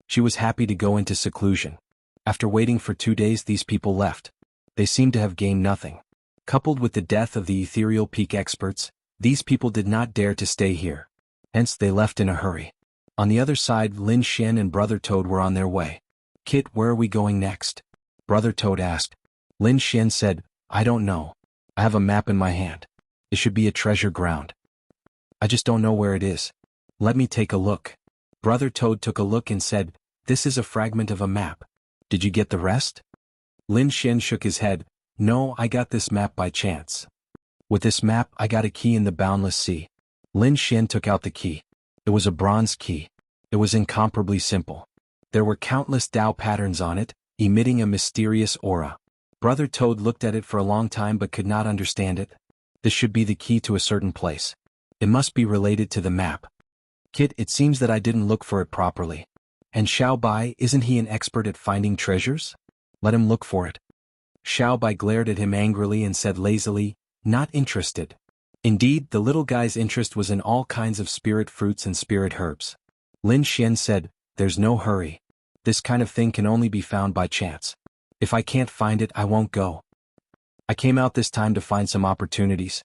She was happy to go into seclusion. After waiting for 2 days, these people left. They seemed to have gained nothing. Coupled with the death of the ethereal peak experts, these people did not dare to stay here. Hence they left in a hurry. On the other side, Lin Xian and Brother Toad were on their way. "Kit, where are we going next?" Brother Toad asked. Lin Xian said, "I don't know. I have a map in my hand. It should be a treasure ground. I just don't know where it is. Let me take a look." Brother Toad took a look and said, "This is a fragment of a map. Did you get the rest?" Lin Xian shook his head. "No, I got this map by chance. With this map, I got a key in the boundless sea." Lin Xian took out the key. It was a bronze key. It was incomparably simple. There were countless Tao patterns on it, emitting a mysterious aura. Brother Toad looked at it for a long time but could not understand it. This should be the key to a certain place. It must be related to the map. "Kit, it seems that I didn't look for it properly. And Xiao Bai, isn't he an expert at finding treasures? Let him look for it." Xiao Bai glared at him angrily and said lazily, "Not interested." Indeed, the little guy's interest was in all kinds of spirit fruits and spirit herbs. Lin Xian said, "There's no hurry. This kind of thing can only be found by chance. If I can't find it, I won't go. I came out this time to find some opportunities."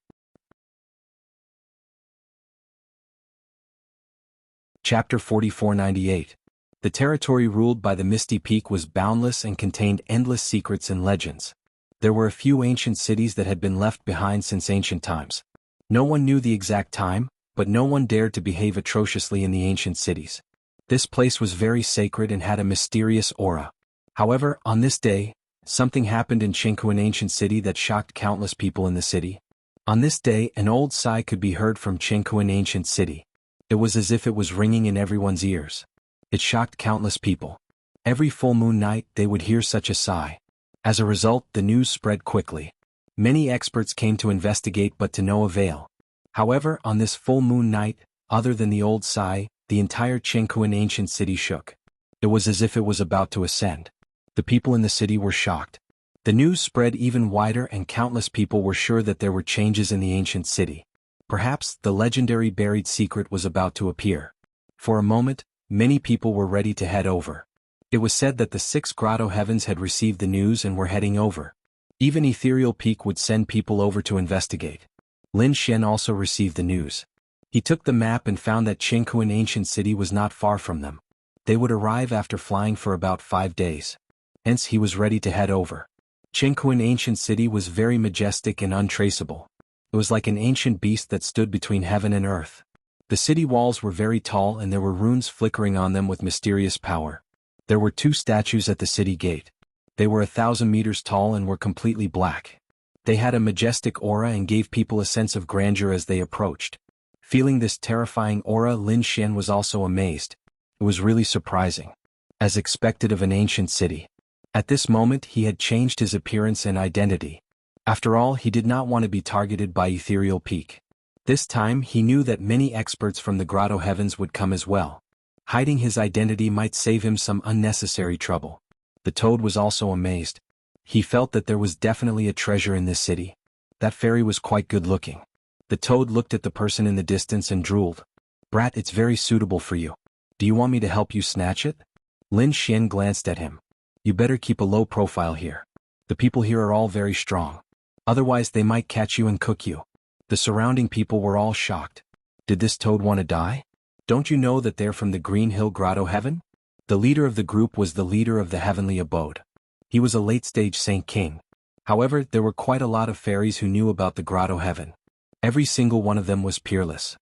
Chapter 4498. The territory ruled by the Misty Peak was boundless and contained endless secrets and legends. There were a few ancient cities that had been left behind since ancient times. No one knew the exact time, but no one dared to behave atrociously in the ancient cities. This place was very sacred and had a mysterious aura. However, on this day, something happened in Jianghu, an ancient city that shocked countless people in the city. On this day, an old sigh could be heard from Jianghu, an ancient city. It was as if it was ringing in everyone's ears. It shocked countless people. Every full moon night, they would hear such a sigh. As a result, the news spread quickly. Many experts came to investigate but to no avail. However, on this full moon night, other than the old sigh, the entire Jianghu, an ancient city shook. It was as if it was about to ascend. The people in the city were shocked. The news spread even wider and countless people were sure that there were changes in the ancient city. Perhaps the legendary buried secret was about to appear. For a moment, many people were ready to head over. It was said that the 6 grotto heavens had received the news and were heading over. Even Ethereal Peak would send people over to investigate. Lin Xian also received the news. He took the map and found that Jianghu, an ancient city, was not far from them. They would arrive after flying for about 5 days. Hence he was ready to head over. Jianghu, an ancient city, was very majestic and untraceable. It was like an ancient beast that stood between heaven and earth. The city walls were very tall and there were runes flickering on them with mysterious power. There were 2 statues at the city gate. They were 1,000 meters tall and were completely black. They had a majestic aura and gave people a sense of grandeur as they approached. Feeling this terrifying aura, Lin Xian was also amazed. It was really surprising. As expected of an ancient city. At this moment he had changed his appearance and identity. After all, he did not want to be targeted by Ethereal Peak. This time he knew that many experts from the grotto heavens would come as well. Hiding his identity might save him some unnecessary trouble. The Toad was also amazed. He felt that there was definitely a treasure in this city. That fairy was quite good looking. The Toad looked at the person in the distance and drooled. "Brat, it's very suitable for you. Do you want me to help you snatch it?" Lin Xian glanced at him. "You better keep a low profile here. The people here are all very strong. Otherwise they might catch you and cook you. The surrounding people were all shocked. Did this toad want to die? Don't you know that they're from the Green Hill Grotto Heaven? The leader of the group was the leader of the heavenly abode. He was a late-stage Saint King. However, there were quite a lot of fairies who knew about the Grotto Heaven. Every single one of them was peerless.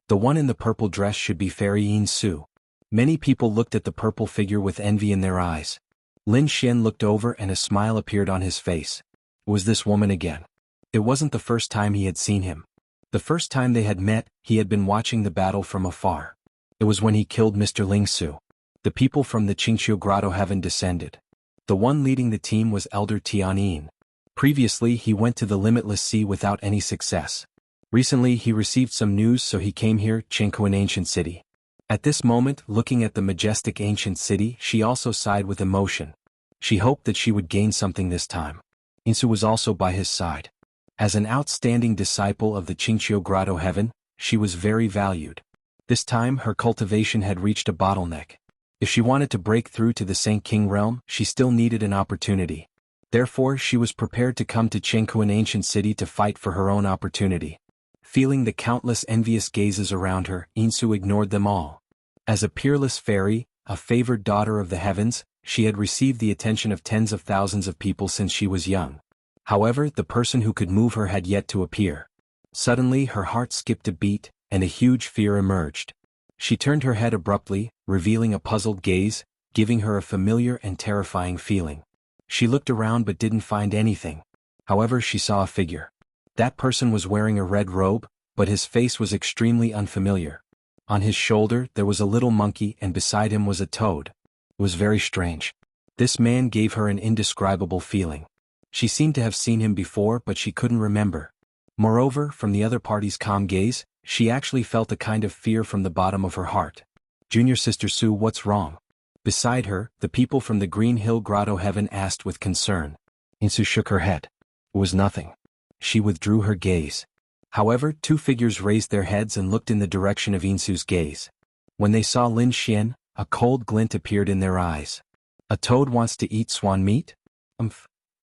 The one in the purple dress should be Fairy Yin Su. Many people looked at the purple figure with envy in their eyes. Lin Xian looked over and a smile appeared on his face. Was this woman again? It wasn't the first time he had seen him. The first time they had met, he had been watching the battle from afar. It was when he killed Mr. Ling Su. The people from the Qingqiu Grotto Heaven descended. The one leading the team was Elder Tianyin. Previously he went to the Limitless Sea without any success. Recently he received some news, so he came here, Jianghu, an ancient city. At this moment, looking at the majestic ancient city, she also sighed with emotion. She hoped that she would gain something this time. Insu was also by his side. As an outstanding disciple of the Qingqiu Grotto Heaven, she was very valued. This time her cultivation had reached a bottleneck. If she wanted to break through to the Saint King realm, she still needed an opportunity. Therefore she was prepared to come to Jianghu, an ancient city, to fight for her own opportunity. Feeling the countless envious gazes around her, Insu ignored them all. As a peerless fairy, a favored daughter of the heavens, she had received the attention of tens of thousands of people since she was young. However, the person who could move her had yet to appear. Suddenly her heart skipped a beat, and a huge fear emerged. She turned her head abruptly, revealing a puzzled gaze, giving her a familiar and terrifying feeling. She looked around but didn't find anything. However, she saw a figure. That person was wearing a red robe, but his face was extremely unfamiliar. On his shoulder there was a little monkey and beside him was a toad. It was very strange. This man gave her an indescribable feeling. She seemed to have seen him before, but she couldn't remember. Moreover, from the other party's calm gaze, she actually felt a kind of fear from the bottom of her heart. Junior Sister Su, what's wrong? Beside her, the people from the Green Hill Grotto Heaven asked with concern. Insu shook her head. It was nothing. She withdrew her gaze. However, two figures raised their heads and looked in the direction of Insu's gaze. When they saw Lin Xian, a cold glint appeared in their eyes. A toad wants to eat swan meat?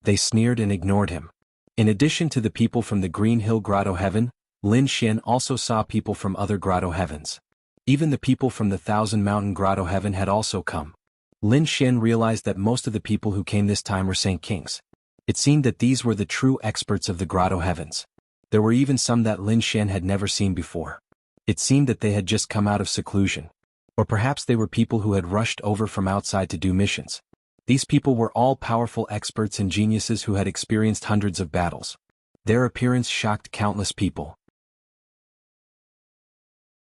They sneered and ignored him. In addition to the people from the Green Hill Grotto Heaven, Lin Xian also saw people from other grotto heavens. Even the people from the Thousand Mountain Grotto Heaven had also come. Lin Xian realized that most of the people who came this time were Saint Kings. It seemed that these were the true experts of the Grotto Heavens. There were even some that Lin Xian had never seen before. It seemed that they had just come out of seclusion. Or perhaps they were people who had rushed over from outside to do missions. These people were all powerful experts and geniuses who had experienced hundreds of battles. Their appearance shocked countless people.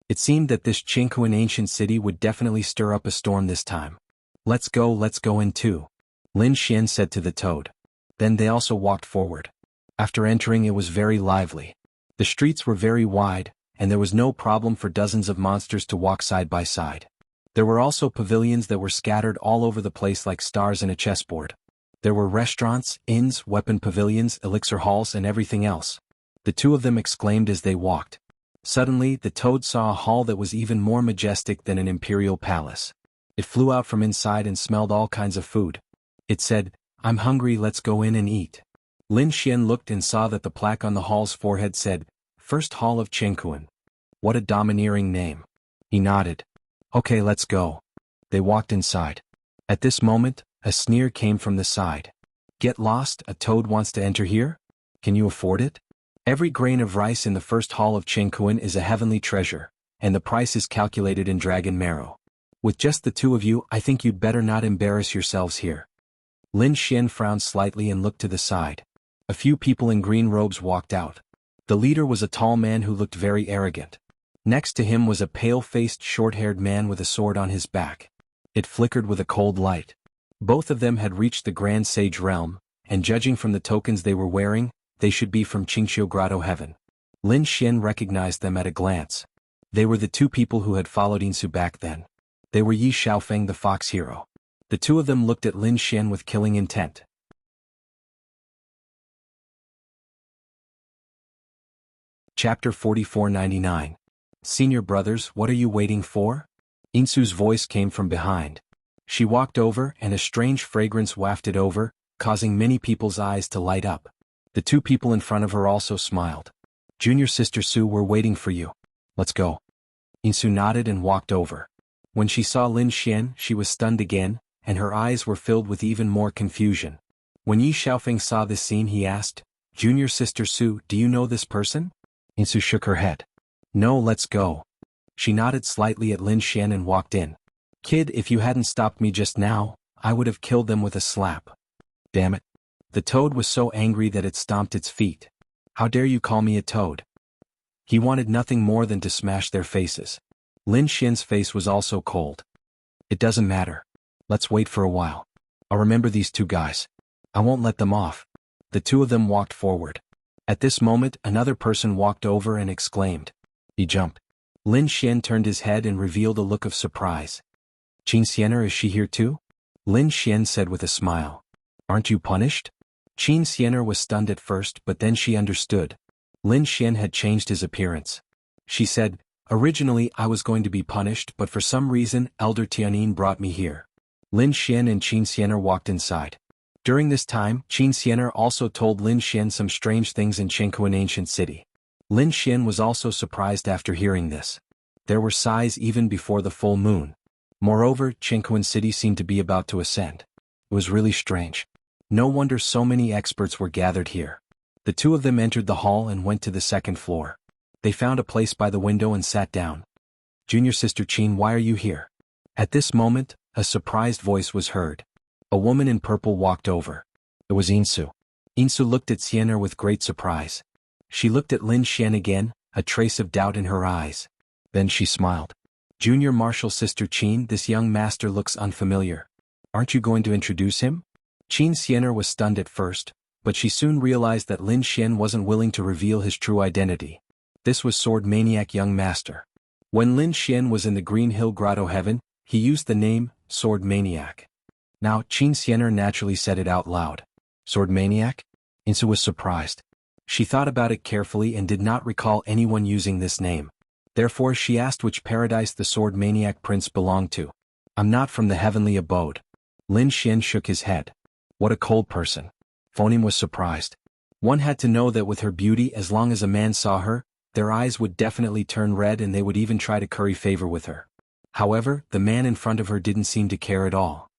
It seemed that this Jianghu, an ancient city, would definitely stir up a storm this time. Let's go in too. Lin Xian said to the toad. Then they also walked forward. After entering, it was very lively. The streets were very wide, and there was no problem for dozens of monsters to walk side by side. There were also pavilions that were scattered all over the place like stars in a chessboard. There were restaurants, inns, weapon pavilions, elixir halls, and everything else. The two of them exclaimed as they walked. Suddenly, the toad saw a hall that was even more majestic than an imperial palace. It flew out from inside and smelled all kinds of food. It said, "I'm hungry, let's go in and eat." Lin Xian looked and saw that the plaque on the hall's forehead said, "First Hall of Jianghu." What a domineering name. He nodded. Okay, let's go. They walked inside. At this moment, a sneer came from the side. Get lost, a toad wants to enter here? Can you afford it? Every grain of rice in the first hall of Jianghu is a heavenly treasure, and the price is calculated in dragon marrow. With just the two of you, I think you'd better not embarrass yourselves here. Lin Xian frowned slightly and looked to the side. A few people in green robes walked out. The leader was a tall man who looked very arrogant. Next to him was a pale-faced, short-haired man with a sword on his back. It flickered with a cold light. Both of them had reached the Grand Sage realm, and judging from the tokens they were wearing, they should be from Qingqiu Grotto Heaven. Lin Xian recognized them at a glance. They were the two people who had followed Insu back then. They were Yi Xiaofeng, the fox hero. The two of them looked at Lin Xian with killing intent. Chapter 4499. Senior brothers, what are you waiting for? Insu's voice came from behind. She walked over and a strange fragrance wafted over, causing many people's eyes to light up. The two people in front of her also smiled. Junior Sister Su, we're waiting for you. Let's go. Insu nodded and walked over. When she saw Lin Xian, she was stunned again, and her eyes were filled with even more confusion. When Yi Xiaofeng saw this scene, he asked, Junior Sister Su, do you know this person? Insu shook her head. No, let's go. She nodded slightly at Lin Xian and walked in. Kid, if you hadn't stopped me just now, I would have killed them with a slap. Damn it. The toad was so angry that it stomped its feet. How dare you call me a toad? He wanted nothing more than to smash their faces. Lin Xian's face was also cold. It doesn't matter. Let's wait for a while. I'll remember these two guys. I won't let them off. The two of them walked forward. At this moment, another person walked over and exclaimed. He jumped. Lin Xian turned his head and revealed a look of surprise. Qin Xianer, is she here too? Lin Xian said with a smile. Aren't you punished? Qin Xianer was stunned at first, but then she understood. Lin Xian had changed his appearance. She said, originally I was going to be punished, but for some reason Elder Tianyin brought me here. Lin Xian and Qin Xianer walked inside. During this time, Qin Xianer also told Lin Xian some strange things in Jianghu, an ancient city. Lin Xian was also surprised after hearing this. There were sighs even before the full moon. Moreover, Jianghu city seemed to be about to ascend. It was really strange. No wonder so many experts were gathered here. The two of them entered the hall and went to the second floor. They found a place by the window and sat down. Junior Sister Qin, why are you here? At this moment, a surprised voice was heard. A woman in purple walked over. It was Insu. Insu looked at Xianer with great surprise. She looked at Lin Xian again, a trace of doubt in her eyes. Then she smiled. Junior Martial Sister Qin, this young master looks unfamiliar. Aren't you going to introduce him? Qin Xianer was stunned at first, but she soon realized that Lin Xian wasn't willing to reveal his true identity. This was Sword Maniac Young Master. When Lin Xian was in the Green Hill Grotto Heaven, he used the name Sword Maniac. Now, Qin Xianer naturally said it out loud. Sword Maniac? Insu was surprised. She thought about it carefully and did not recall anyone using this name. Therefore she asked which paradise the Sword Maniac Prince belonged to. I'm not from the heavenly abode. Lin Xian shook his head. What a cold person. Phonim was surprised. One had to know that with her beauty, as long as a man saw her, their eyes would definitely turn red and they would even try to curry favor with her. However, the man in front of her didn't seem to care at all.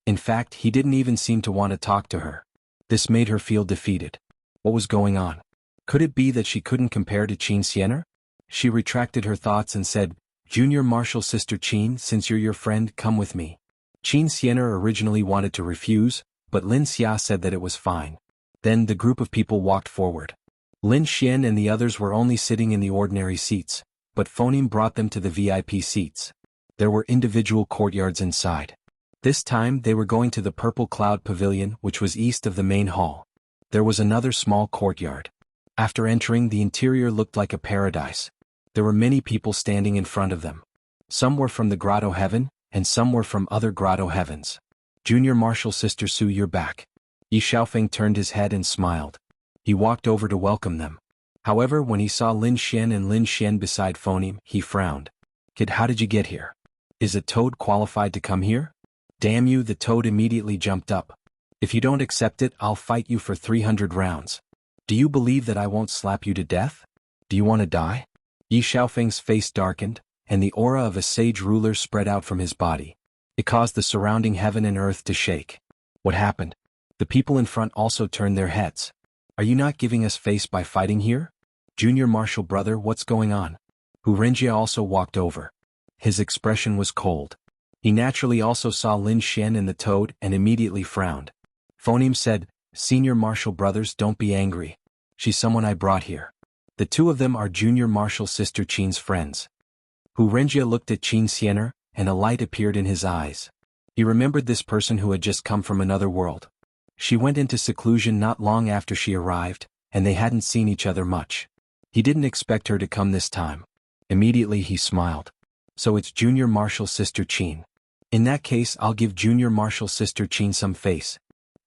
In fact, he didn't even seem to want to talk to her. This made her feel defeated. What was going on? Could it be that she couldn't compare to Qin Xianer? She retracted her thoughts and said, Junior Martial Sister Qin, since you're your friend, come with me. Qin Xianer originally wanted to refuse, but Lin Xia said that it was fine. Then the group of people walked forward. Lin Xian and the others were only sitting in the ordinary seats, but Phonim brought them to the VIP seats. There were individual courtyards inside. This time they were going to the Purple Cloud Pavilion, which was east of the main hall. There was another small courtyard. After entering, the interior looked like a paradise. There were many people standing in front of them. Some were from the Grotto Heaven, and some were from other Grotto Heavens. Junior Martial Sister Su, you're back. Yi Xiaofeng turned his head and smiled. He walked over to welcome them. However, when he saw Lin Xian and Lin Xian beside Phonim, he frowned. Kid, how did you get here? Is a toad qualified to come here? Damn you, the toad immediately jumped up. If you don't accept it, I'll fight you for 300 rounds. Do you believe that I won't slap you to death? Do you want to die? Yi Xiaofeng's face darkened, and the aura of a sage ruler spread out from his body. It caused the surrounding heaven and earth to shake. What happened? The people in front also turned their heads. Are you not giving us face by fighting here? Junior Martial brother, what's going on? Hu Renjia also walked over. His expression was cold. He naturally also saw Lin Xian and the toad and immediately frowned. Phonim said, Senior Martial brothers, don't be angry. She's someone I brought here. The two of them are Junior Martial Sister Qin's friends. Hu Renjia looked at Qin Xianer, and a light appeared in his eyes. He remembered this person who had just come from another world. She went into seclusion not long after she arrived, and they hadn't seen each other much. He didn't expect her to come this time. Immediately he smiled. So it's Junior Martial Sister Qin. In that case, I'll give Junior Martial Sister Qin some face.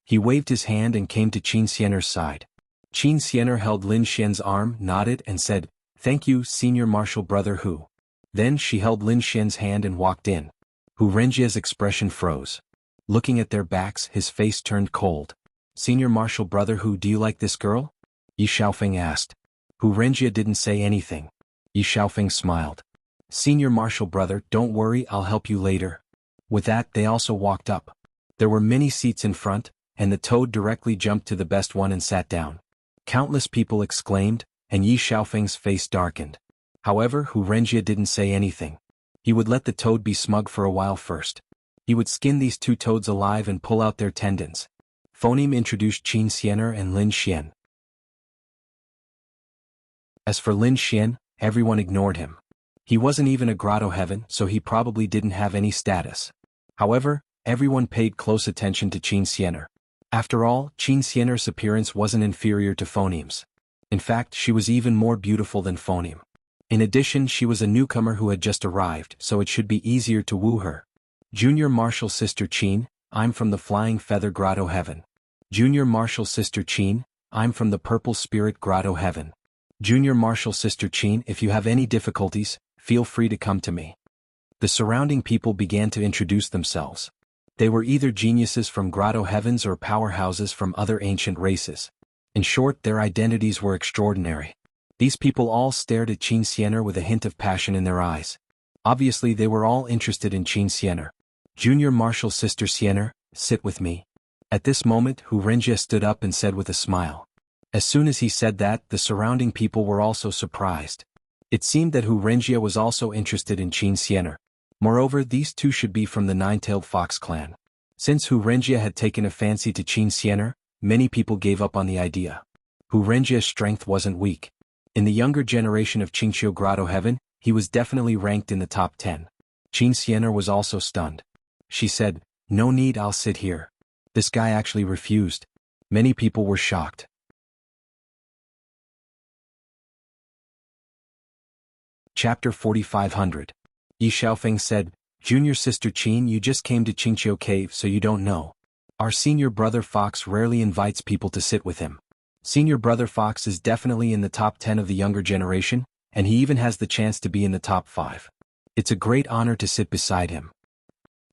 He waved his hand and came to Qin Xianer's side. Qin Xianer held Lin Xian's arm, nodded and said, Thank you, Senior Martial brother Hu. Then she held Lin Xian's hand and walked in. Hu Renjia's expression froze. Looking at their backs, his face turned cold. Senior Marshal Brother Hu, do you like this girl? Yi Xiaofeng asked. Hu Renjie didn't say anything. Yi Xiaofeng smiled. Senior Marshal Brother, don't worry, I'll help you later. With that, they also walked up. There were many seats in front, and the toad directly jumped to the best one and sat down. Countless people exclaimed, and Yi Xiaofeng's face darkened. However, Hu Renjie didn't say anything. He would let the toad be smug for a while first. He would skin these two toads alive and pull out their tendons. Phoneme introduced Qin Xiener and Lin Xian. As for Lin Xian, everyone ignored him. He wasn't even a grotto heaven, so he probably didn't have any status. However, everyone paid close attention to Qin Xiener. After all, Qin Xiener's appearance wasn't inferior to Phoneme's. In fact, she was even more beautiful than Phoneme. In addition, she was a newcomer who had just arrived, so it should be easier to woo her. Junior Marshal Sister Qin, I'm from the Flying Feather Grotto Heaven. Junior Marshal Sister Qin, I'm from the Purple Spirit Grotto Heaven. Junior Marshal Sister Qin, if you have any difficulties, feel free to come to me. The surrounding people began to introduce themselves. They were either geniuses from Grotto Heavens or powerhouses from other ancient races. In short, their identities were extraordinary. These people all stared at Qin Xiener with a hint of passion in their eyes. Obviously, they were all interested in Qin Xiener. Junior Marshal Sister Xiener, sit with me. At this moment, Hu Renjie stood up and said with a smile. As soon as he said that, the surrounding people were also surprised. It seemed that Hu Renjie was also interested in Qin Xiener. Moreover, these two should be from the Nine-Tailed Fox clan. Since Hu Renjie had taken a fancy to Qin Xiener, many people gave up on the idea. Hu Renjie's strength wasn't weak. In the younger generation of Qingqiu Grotto Heaven, he was definitely ranked in the top 10. Qin Xiener was also stunned. She said, no need, I'll sit here. This guy actually refused. Many people were shocked. Chapter 4500. Yi Xiaofeng said, Junior Sister Qin, you just came to Qingqiu Cave so you don't know. Our senior brother Fox rarely invites people to sit with him. Senior brother Fox is definitely in the top 10 of the younger generation, and he even has the chance to be in the top 5. It's a great honor to sit beside him.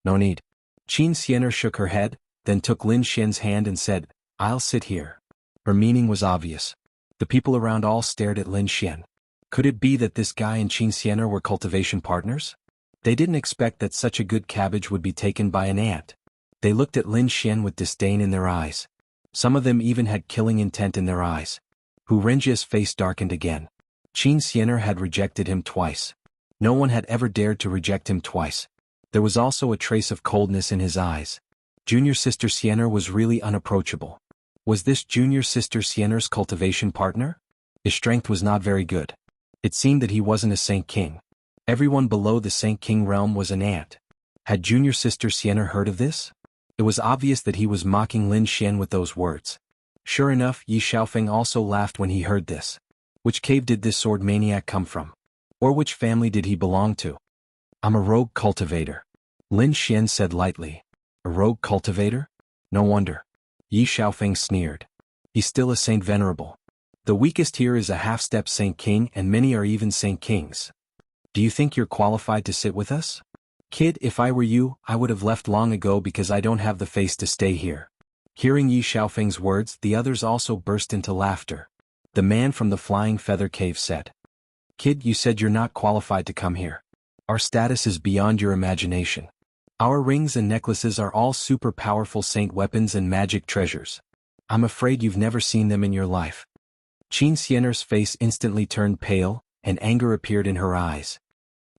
No need. Qin Xiener shook her head, then took Lin Xian's hand and said, I'll sit here. Her meaning was obvious. The people around all stared at Lin Xian. Could it be that this guy and Qin Xiener were cultivation partners? They didn't expect that such a good cabbage would be taken by an ant. They looked at Lin Xian with disdain in their eyes. Some of them even had killing intent in their eyes. Hu Renjie's face darkened again. Qin Xiener had rejected him twice. No one had ever dared to reject him twice. There was also a trace of coldness in his eyes. Junior Sister Xiener was really unapproachable. Was this Junior Sister Xiener's cultivation partner? His strength was not very good. It seemed that he wasn't a Saint King. Everyone below the Saint King realm was an ant. Had Junior Sister Xiener heard of this? It was obvious that he was mocking Lin Xian with those words. Sure enough, Yi Xiaofeng also laughed when he heard this. Which cave did this sword maniac come from? Or which family did he belong to? I'm a rogue cultivator. Lin Xian said lightly. A rogue cultivator? No wonder. Yi Xiaofeng sneered. He's still a Saint Venerable. The weakest here is a half-step Saint King, and many are even Saint Kings. Do you think you're qualified to sit with us? Kid, if I were you, I would have left long ago because I don't have the face to stay here. Hearing Yi Xiaofeng's words, the others also burst into laughter. The man from the Flying Feather Cave said, Kid, you said you're not qualified to come here. Our status is beyond your imagination. Our rings and necklaces are all super powerful saint weapons and magic treasures. I'm afraid you've never seen them in your life. Qin Xiener's face instantly turned pale, and anger appeared in her eyes.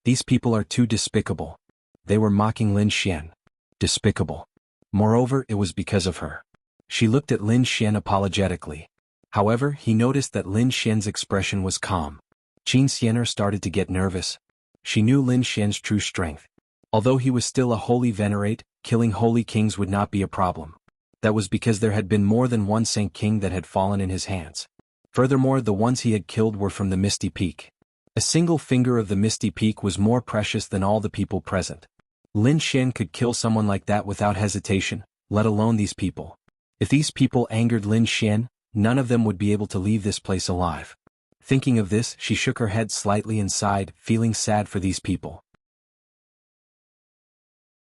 These people are too despicable. They were mocking Lin Xian. Despicable. Moreover, it was because of her. She looked at Lin Xian apologetically. However, he noticed that Lin Xian's expression was calm. Qin Xiener started to get nervous. She knew Lin Xian's true strength. Although he was still a holy venerate, killing holy kings would not be a problem. That was because there had been more than one Saint King that had fallen in his hands. Furthermore, the ones he had killed were from the Misty Peak. A single finger of the Misty Peak was more precious than all the people present. Lin Xian could kill someone like that without hesitation, let alone these people. If these people angered Lin Xian, none of them would be able to leave this place alive. Thinking of this, she shook her head slightly and sighed, feeling sad for these people.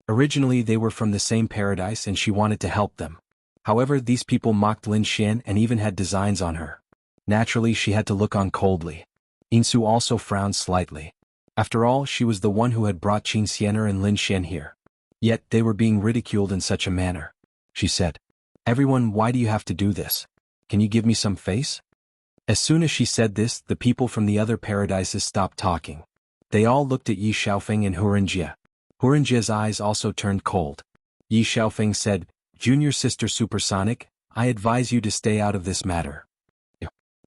Originally they were from the same paradise and she wanted to help them. However, these people mocked Lin Xian and even had designs on her. Naturally, she had to look on coldly. Insu also frowned slightly. After all, she was the one who had brought Qin Xianer and Lin Xian here. Yet, they were being ridiculed in such a manner. She said, "Everyone, why do you have to do this? Can you give me some face?" As soon as she said this, the people from the other paradises stopped talking. They all looked at Yi Xiaofeng and Hurinjie. Hurinjie's eyes also turned cold. Yi Xiaofeng said, "Junior sister Supersonic, I advise you to stay out of this matter."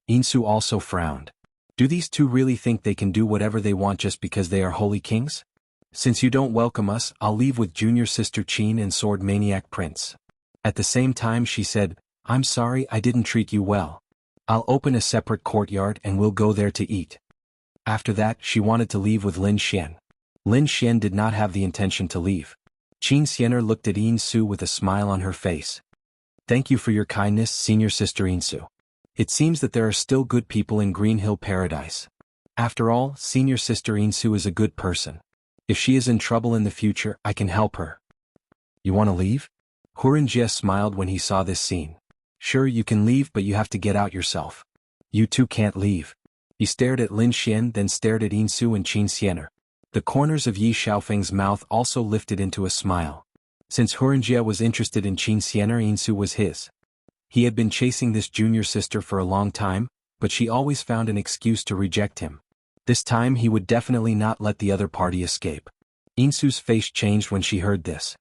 Insu also frowned. Do these two really think they can do whatever they want just because they are holy kings? Since you don't welcome us, I'll leave with junior sister Qin and sword maniac prince. At the same time she said, "I'm sorry I didn't treat you well. I'll open a separate courtyard and we'll go there to eat." After that, she wanted to leave with Lin Xian. Lin Xian did not have the intention to leave. Qin Xianer looked at Insu with a smile on her face. "Thank you for your kindness, senior sister Insu. It seems that there are still good people in Green Hill Paradise. After all, senior sister Insu is a good person. If she is in trouble in the future, I can help her." "You want to leave?" Hurinjie smiled when he saw this scene. "Sure, you can leave, but you have to get out yourself. You two can't leave." He stared at Lin Xian, then stared at Insu and Qin Xianer. The corners of Yi Xiaofeng's mouth also lifted into a smile. Since Hurinjie was interested in Qin Xianer, Insu was his. He had been chasing this junior sister for a long time, but she always found an excuse to reject him. This time he would definitely not let the other party escape. Insu's face changed when she heard this.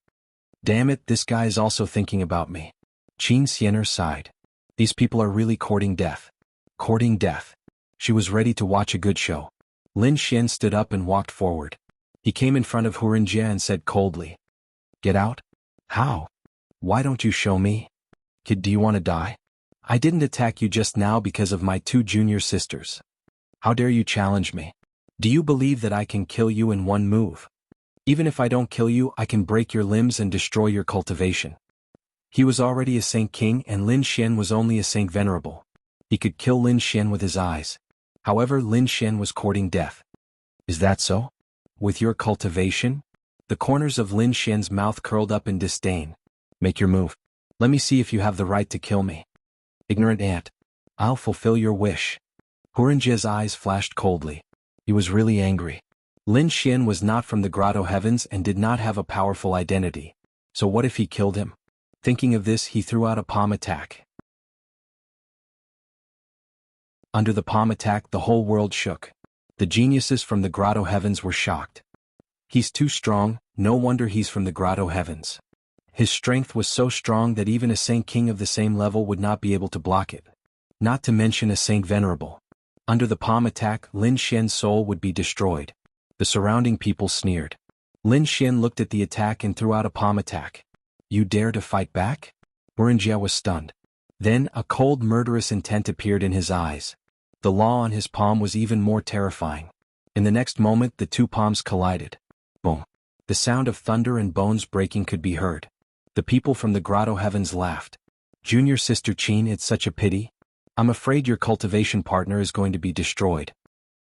"Damn it, this guy is also thinking about me." Qin Xianer sighed. These people are really courting death. Courting death. She was ready to watch a good show. Lin Xian stood up and walked forward. He came in front of Hurinjie and said coldly, "Get out?" "How? Why don't you show me? Kid, do you want to die? I didn't attack you just now because of my two junior sisters. How dare you challenge me? Do you believe that I can kill you in one move? Even if I don't kill you, I can break your limbs and destroy your cultivation." He was already a Saint King and Lin Xian was only a Saint Venerable. He could kill Lin Xian with his eyes. However, Lin Xian was courting death. "Is that so? With your cultivation?" The corners of Lin Xian's mouth curled up in disdain. "Make your move. Let me see if you have the right to kill me." "Ignorant ant. I'll fulfill your wish." Hurinjie's eyes flashed coldly. He was really angry. Lin Xian was not from the Grotto Heavens and did not have a powerful identity. So what if he killed him? Thinking of this, he threw out a palm attack. Under the palm attack, the whole world shook. The geniuses from the Grotto Heavens were shocked. He's too strong, no wonder he's from the Grotto Heavens. His strength was so strong that even a Saint King of the same level would not be able to block it. Not to mention a Saint Venerable. Under the palm attack, Lin Xian's soul would be destroyed. The surrounding people sneered. Lin Xian looked at the attack and threw out a palm attack. "You dare to fight back?" Hurinjie was stunned. Then, a cold murderous intent appeared in his eyes. The law on his palm was even more terrifying. In the next moment, the two palms collided. Boom. The sound of thunder and bones breaking could be heard. The people from the Grotto Heavens laughed. "Junior sister Qin, it's such a pity. I'm afraid your cultivation partner is going to be destroyed."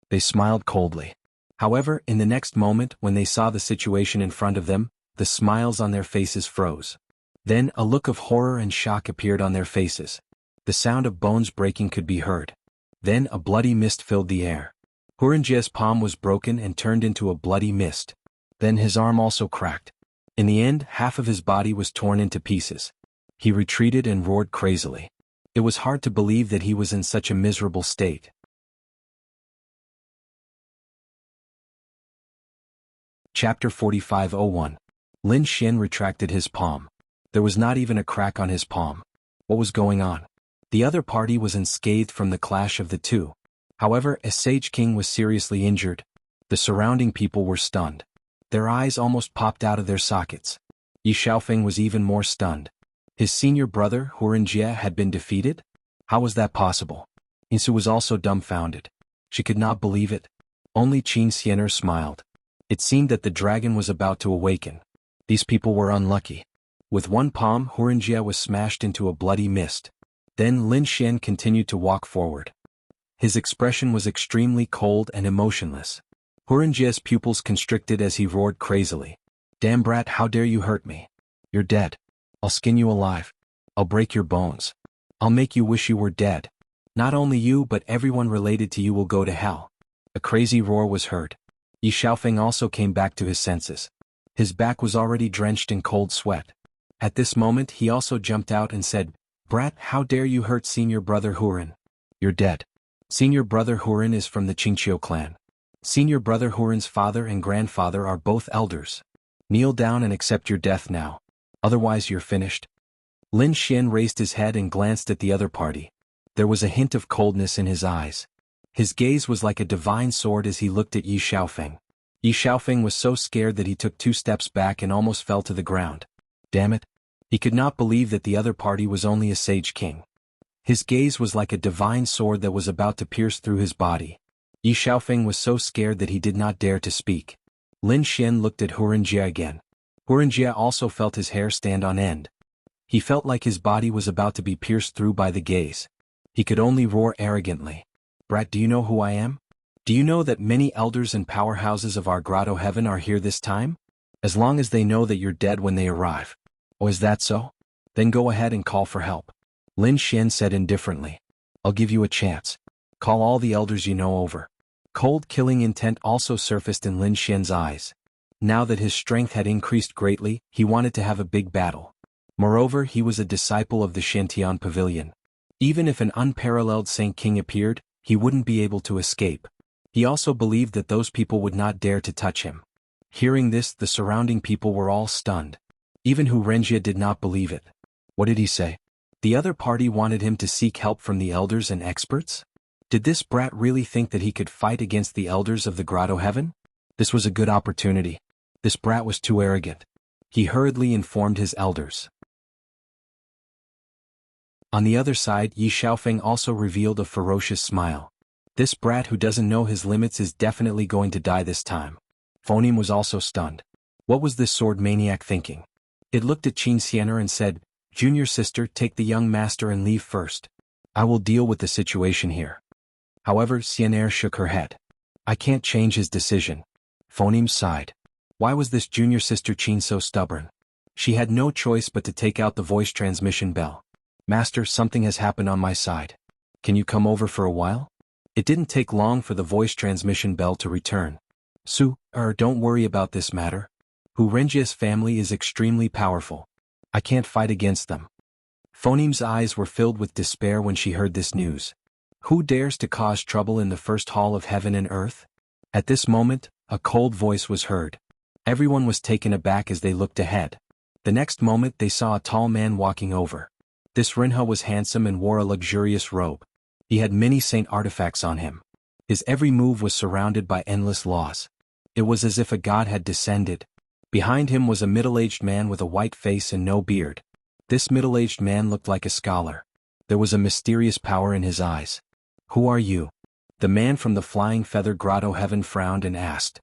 They smiled coldly. However, in the next moment, when they saw the situation in front of them, the smiles on their faces froze. Then, a look of horror and shock appeared on their faces. The sound of bones breaking could be heard. Then, a bloody mist filled the air. Hurinjie's palm was broken and turned into a bloody mist. Then his arm also cracked. In the end, half of his body was torn into pieces. He retreated and roared crazily. It was hard to believe that he was in such a miserable state. Chapter 45:01. Lin Xian retracted his palm. There was not even a crack on his palm. What was going on? The other party was unscathed from the clash of the two. However, a Sage King was seriously injured. The surrounding people were stunned. Their eyes almost popped out of their sockets. Yi Xiaofeng was even more stunned. His senior brother, Hurinjie, had been defeated? How was that possible? Insu was also dumbfounded. She could not believe it. Only Qin Xianer smiled. It seemed that the dragon was about to awaken. These people were unlucky. With one palm, Hurinjie was smashed into a bloody mist. Then Lin Xian continued to walk forward. His expression was extremely cold and emotionless. Hurinjie's pupils constricted as he roared crazily. Damn brat, how dare you hurt me? You're dead. I'll skin you alive. I'll break your bones. I'll make you wish you were dead. Not only you but everyone related to you will go to hell. A crazy roar was heard. Yi Xiaofeng also came back to his senses. His back was already drenched in cold sweat. At this moment he also jumped out and said, Brat, how dare you hurt senior brother Hurin? You're dead. Senior brother Hurin is from the Qingqiu clan. Senior brother Hurin's father and grandfather are both elders. Kneel down and accept your death now. Otherwise you're finished. Lin Xian raised his head and glanced at the other party. There was a hint of coldness in his eyes. His gaze was like a divine sword as he looked at Yi Xiaofeng. Yi Xiaofeng was so scared that he took 2 steps back and almost fell to the ground. Damn it. He could not believe that the other party was only a sage king. His gaze was like a divine sword that was about to pierce through his body. Yi Xiaofeng was so scared that he did not dare to speak. Lin Xian looked at Hurinjia again. Hurinjia also felt his hair stand on end. He felt like his body was about to be pierced through by the gaze. He could only roar arrogantly. Brat, do you know who I am? Do you know that many elders and powerhouses of our grotto heaven are here this time? As long as they know that you're dead when they arrive. Oh, is that so? Then go ahead and call for help. Lin Xian said indifferently. I'll give you a chance. Call all the elders you know over. Cold killing intent also surfaced in Lin Xian's eyes. Now that his strength had increased greatly, he wanted to have a big battle. Moreover, he was a disciple of the Shantian Pavilion. Even if an unparalleled Saint King appeared, he wouldn't be able to escape. He also believed that those people would not dare to touch him. Hearing this, the surrounding people were all stunned. Even Hurenjia did not believe it. What did he say? The other party wanted him to seek help from the elders and experts? Did this brat really think that he could fight against the elders of the grotto heaven? This was a good opportunity. This brat was too arrogant. He hurriedly informed his elders. On the other side, Yi Xiaofeng also revealed a ferocious smile. This brat who doesn't know his limits is definitely going to die this time. Phonim was also stunned. What was this sword maniac thinking? It looked at Qin Xianer and said, Junior sister, take the young master and leave first. I will deal with the situation here. However, Xianer shook her head. I can't change his decision. Phonim sighed. Why was this junior sister Qin so stubborn? She had no choice but to take out the voice transmission bell. Master, something has happened on my side. Can you come over for a while? It didn't take long for the voice transmission bell to return. Don't worry about this matter. Hurenjia's family is extremely powerful. I can't fight against them. Phonim's eyes were filled with despair when she heard this news. Who dares to cause trouble in the first hall of heaven and earth? At this moment, a cold voice was heard. Everyone was taken aback as they looked ahead. The next moment they saw a tall man walking over. This Rinha was handsome and wore a luxurious robe. He had many saint artifacts on him. His every move was surrounded by endless laws. It was as if a god had descended. Behind him was a middle-aged man with a white face and no beard. This middle-aged man looked like a scholar. There was a mysterious power in his eyes. Who are you? The man from the Flying Feather Grotto Heaven frowned and asked.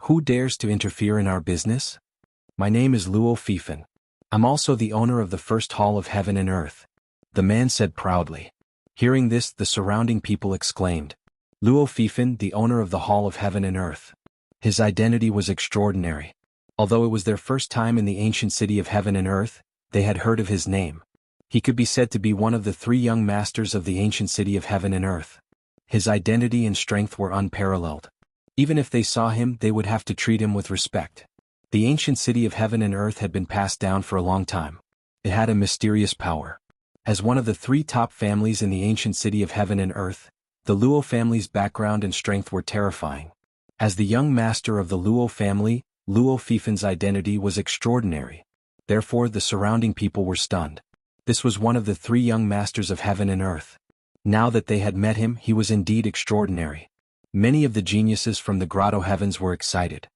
Who dares to interfere in our business? My name is Luo Fifan. I'm also the owner of the first hall of heaven and earth. The man said proudly. Hearing this, the surrounding people exclaimed. Luo Fifan, the owner of the hall of heaven and earth. His identity was extraordinary. Although it was their first time in the ancient city of heaven and earth, they had heard of his name. He could be said to be one of the 3 young masters of the ancient city of heaven and earth. His identity and strength were unparalleled. Even if they saw him, they would have to treat him with respect. The ancient city of heaven and earth had been passed down for a long time. It had a mysterious power. As one of the 3 top families in the ancient city of heaven and earth, the Luo family's background and strength were terrifying. As the young master of the Luo family, Luo Fifan's identity was extraordinary. Therefore, the surrounding people were stunned. This was one of the 3 young masters of heaven and earth. Now that they had met him, he was indeed extraordinary. Many of the geniuses from the grotto heavens were excited.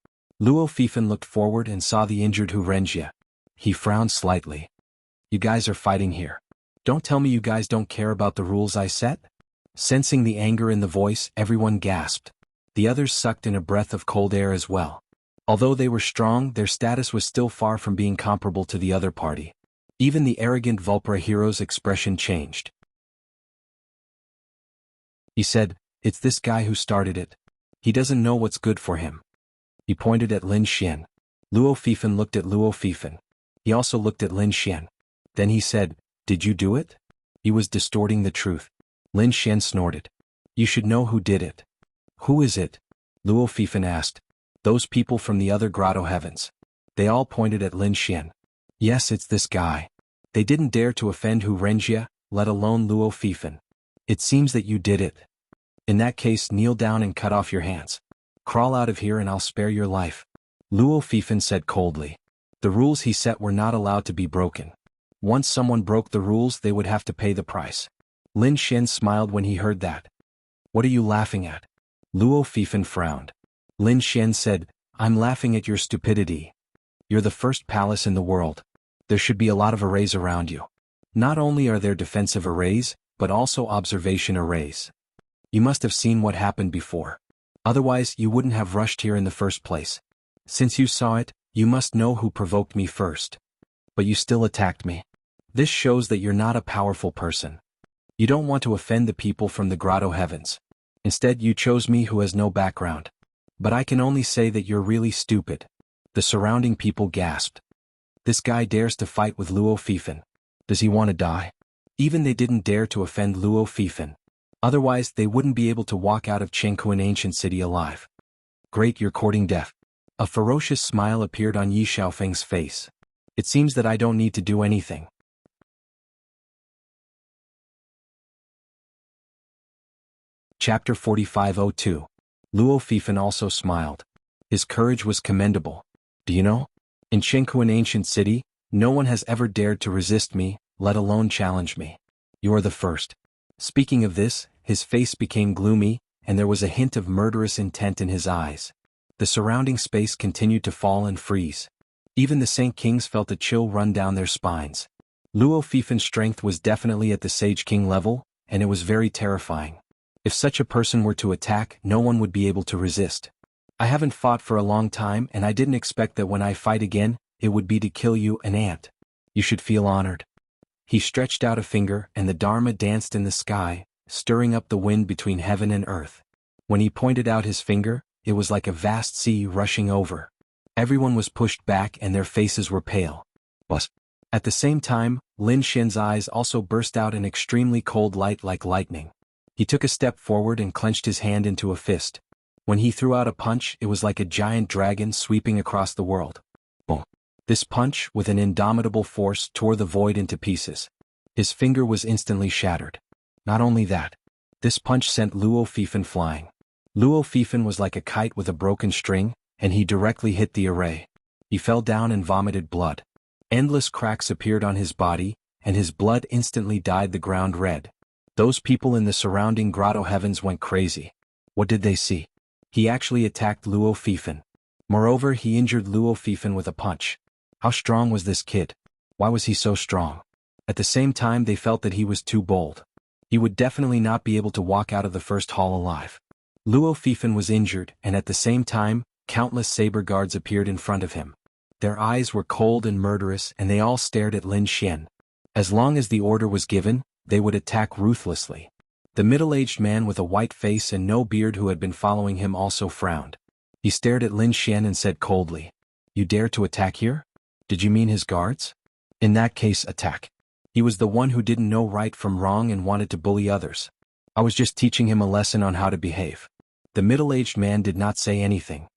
Luo Fifan looked forward and saw the injured Hurenjia. He frowned slightly. You guys are fighting here. Don't tell me you guys don't care about the rules I set? Sensing the anger in the voice, everyone gasped. The others sucked in a breath of cold air as well. Although they were strong, their status was still far from being comparable to the other party. Even the arrogant Vulpera hero's expression changed. He said, It's this guy who started it. He doesn't know what's good for him. He pointed at Lin Xian. Luo Fifan looked at Luo Fifan. He also looked at Lin Xian. Then he said, "Did you do it?" He was distorting the truth. Lin Xian snorted. "You should know who did it." "Who is it?" Luo Fifan asked. "Those people from the other grotto heavens." They all pointed at Lin Xian. "Yes, it's this guy." They didn't dare to offend Hu Renjia, let alone Luo Fifan. "It seems that you did it. In that case, kneel down and cut off your hands. Crawl out of here and I'll spare your life." Luo Fifan said coldly. The rules he set were not allowed to be broken. Once someone broke the rules, they would have to pay the price. Lin Xian smiled when he heard that. "What are you laughing at?" Luo Fifan frowned. Lin Xian said, "I'm laughing at your stupidity. You're the first palace in the world. There should be a lot of arrays around you. Not only are there defensive arrays, but also observation arrays. You must have seen what happened before. Otherwise, you wouldn't have rushed here in the first place. Since you saw it, you must know who provoked me first. But you still attacked me. This shows that you're not a powerful person. You don't want to offend the people from the grotto heavens. Instead, you chose me who has no background. But I can only say that you're really stupid." The surrounding people gasped. This guy dares to fight with Luo Fifan. Does he want to die? Even they didn't dare to offend Luo Fifan. Otherwise, they wouldn't be able to walk out of Jianghu, an ancient city, alive. "Great, you're courting death." A ferocious smile appeared on Yi Xiaofeng's face. "It seems that I don't need to do anything." Chapter 4502. Luo Fifan also smiled. His courage was commendable. "Do you know? In Jianghu, an ancient city, no one has ever dared to resist me, let alone challenge me. You are the first." Speaking of this, his face became gloomy, and there was a hint of murderous intent in his eyes. The surrounding space continued to fall and freeze. Even the Saint Kings felt a chill run down their spines. Luo Fifan's strength was definitely at the Sage King level, and it was very terrifying. If such a person were to attack, no one would be able to resist. "I haven't fought for a long time, and I didn't expect that when I fight again, it would be to kill you, an ant. You should feel honored." He stretched out a finger, and the Dharma danced in the sky, stirring up the wind between heaven and earth. When he pointed out his finger, it was like a vast sea rushing over. Everyone was pushed back and their faces were pale. But at the same time, Lin Xian's eyes also burst out an extremely cold light like lightning. He took a step forward and clenched his hand into a fist. When he threw out a punch, it was like a giant dragon sweeping across the world. Boom! This punch, with an indomitable force, tore the void into pieces. His finger was instantly shattered. Not only that, this punch sent Luo Fifan flying. Luo Fifan was like a kite with a broken string, and he directly hit the array. He fell down and vomited blood. Endless cracks appeared on his body, and his blood instantly dyed the ground red. Those people in the surrounding grotto heavens went crazy. What did they see? He actually attacked Luo Fifan. Moreover, he injured Luo Fifan with a punch. How strong was this kid? Why was he so strong? At the same time, they felt that he was too bold. He would definitely not be able to walk out of the first hall alive. Luo Fifan was injured, and at the same time, countless saber guards appeared in front of him. Their eyes were cold and murderous, and they all stared at Lin Xian. As long as the order was given, they would attack ruthlessly. The middle-aged man with a white face and no beard who had been following him also frowned. He stared at Lin Xian and said coldly, "You dare to attack here? Did you mean his guards? In that case, attack." He was the one who didn't know right from wrong and wanted to bully others. "I was just teaching him a lesson on how to behave." The middle-aged man did not say anything.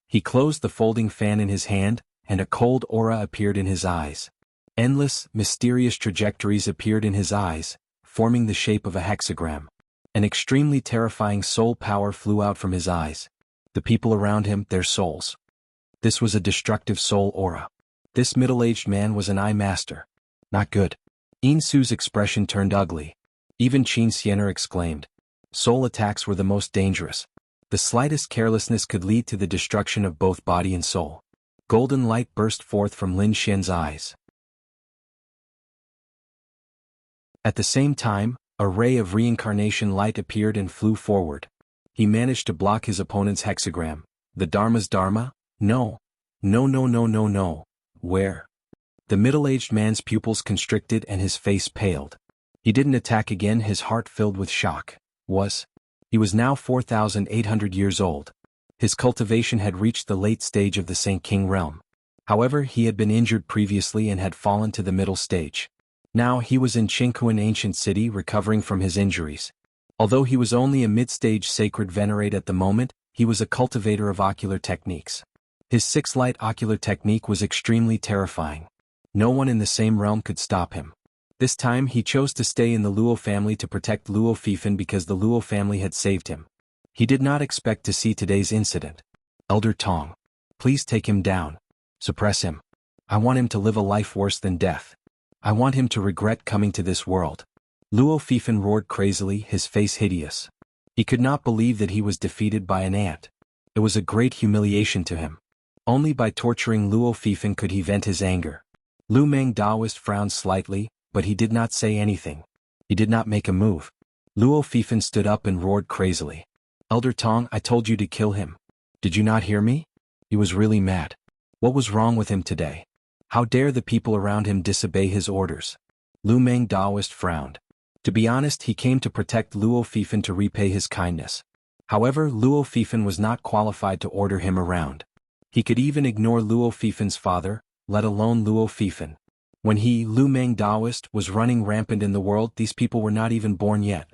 He closed the folding fan in his hand, and a cold aura appeared in his eyes. Endless, mysterious trajectories appeared in his eyes, forming the shape of a hexagram. An extremely terrifying soul power flew out from his eyes. The people around him, their souls. This was a destructive soul aura. This middle-aged man was an eye master. Not good. Insu's expression turned ugly. Even Qin Xiener exclaimed. Soul attacks were the most dangerous. The slightest carelessness could lead to the destruction of both body and soul. Golden light burst forth from Lin Xian's eyes. At the same time, a ray of reincarnation light appeared and flew forward. He managed to block his opponent's hexagram. The Dharma's Dharma? No. No, no, no, no, no. Where? The middle-aged man's pupils constricted and his face paled. He didn't attack again, his heart filled with shock. He was now 4,800 years old. His cultivation had reached the late stage of the Saint King realm. However, he had been injured previously and had fallen to the middle stage. Now he was in Jianghu ancient city recovering from his injuries. Although he was only a mid-stage sacred venerate at the moment, he was a cultivator of ocular techniques. His six-light ocular technique was extremely terrifying. No one in the same realm could stop him. This time he chose to stay in the Luo family to protect Luo Fifan because the Luo family had saved him. He did not expect to see today's incident. Elder Tong. Please take him down. Suppress him. I want him to live a life worse than death. I want him to regret coming to this world. Luo Fifan roared crazily, his face hideous. He could not believe that he was defeated by an ant. It was a great humiliation to him. Only by torturing Luo Fifan could he vent his anger. Lu Meng Daoist frowned slightly, but he did not say anything. He did not make a move. Luo Fifan stood up and roared crazily. Elder Tong, I told you to kill him. Did you not hear me? He was really mad. What was wrong with him today? How dare the people around him disobey his orders? Lu Meng Daoist frowned. To be honest, he came to protect Luo Fifan to repay his kindness. However, Luo Fifan was not qualified to order him around. He could even ignore Luo Fifan's father, let alone Luo Fifan. When he, Lu Meng Daoist, was running rampant in the world, these people were not even born yet.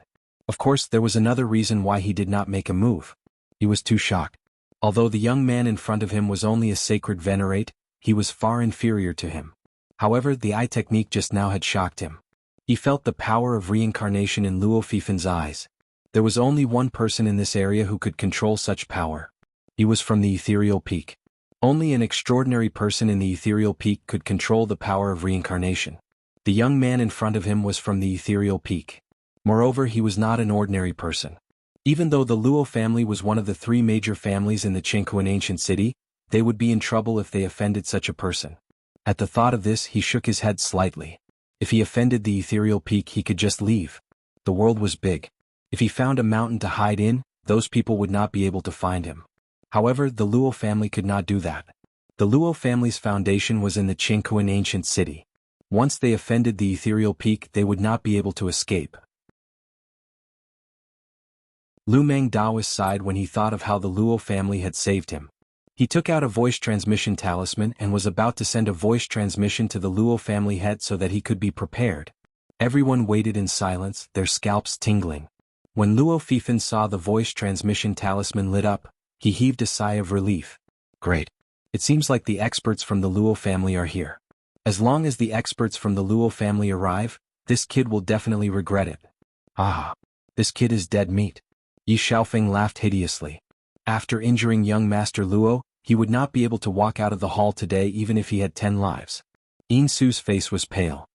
Of course, there was another reason why he did not make a move. He was too shocked. Although the young man in front of him was only a sacred venerate, he was far inferior to him. However, the eye technique just now had shocked him. He felt the power of reincarnation in Luo Fifan's eyes. There was only one person in this area who could control such power. He was from the ethereal peak. Only an extraordinary person in the ethereal peak could control the power of reincarnation. The young man in front of him was from the ethereal peak. Moreover, he was not an ordinary person. Even though the Luo family was one of the three major families in the Jianghu ancient city, they would be in trouble if they offended such a person. At the thought of this, he shook his head slightly. If he offended the ethereal peak, he could just leave. The world was big. If he found a mountain to hide in, those people would not be able to find him. However, the Luo family could not do that. The Luo family's foundation was in the Jianghu ancient city. Once they offended the ethereal peak, they would not be able to escape. Lu Meng Daoist sighed when he thought of how the Luo family had saved him. He took out a voice transmission talisman and was about to send a voice transmission to the Luo family head so that he could be prepared. Everyone waited in silence, their scalps tingling. When Luo Fifan saw the voice transmission talisman lit up, he heaved a sigh of relief. Great. It seems like the experts from the Luo family are here. As long as the experts from the Luo family arrive, this kid will definitely regret it. Ah. This kid is dead meat. Yi Xiaofeng laughed hideously. After injuring young Master Luo, he would not be able to walk out of the hall today even if he had 10 lives. Yin Su's face was pale.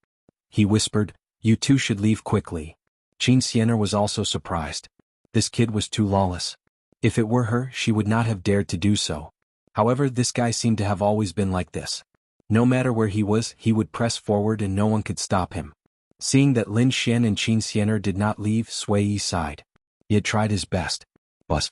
He whispered, You two should leave quickly. Qin Xianer was also surprised. This kid was too lawless. If it were her, she would not have dared to do so. However, this guy seemed to have always been like this. No matter where he was, he would press forward and no one could stop him. Seeing that Lin Xian and Qin Xianer did not leave, Sui Yi sighed. He had tried his best. Bus.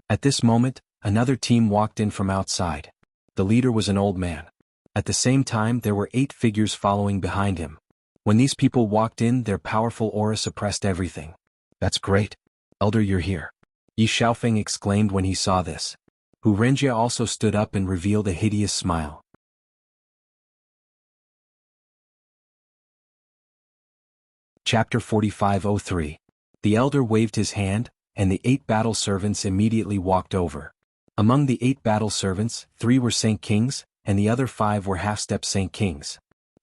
At this moment, another team walked in from outside. The leader was an old man. At the same time, there were 8 figures following behind him. When these people walked in, their powerful aura suppressed everything. That's great. Elder, you're here. Yi Xiaofeng exclaimed when he saw this. Hu Renjie also stood up and revealed a hideous smile. Chapter 4503. The elder waved his hand, and the 8 battle servants immediately walked over. Among the 8 battle servants, 3 were Saint Kings, and the other 5 were half-step Saint Kings.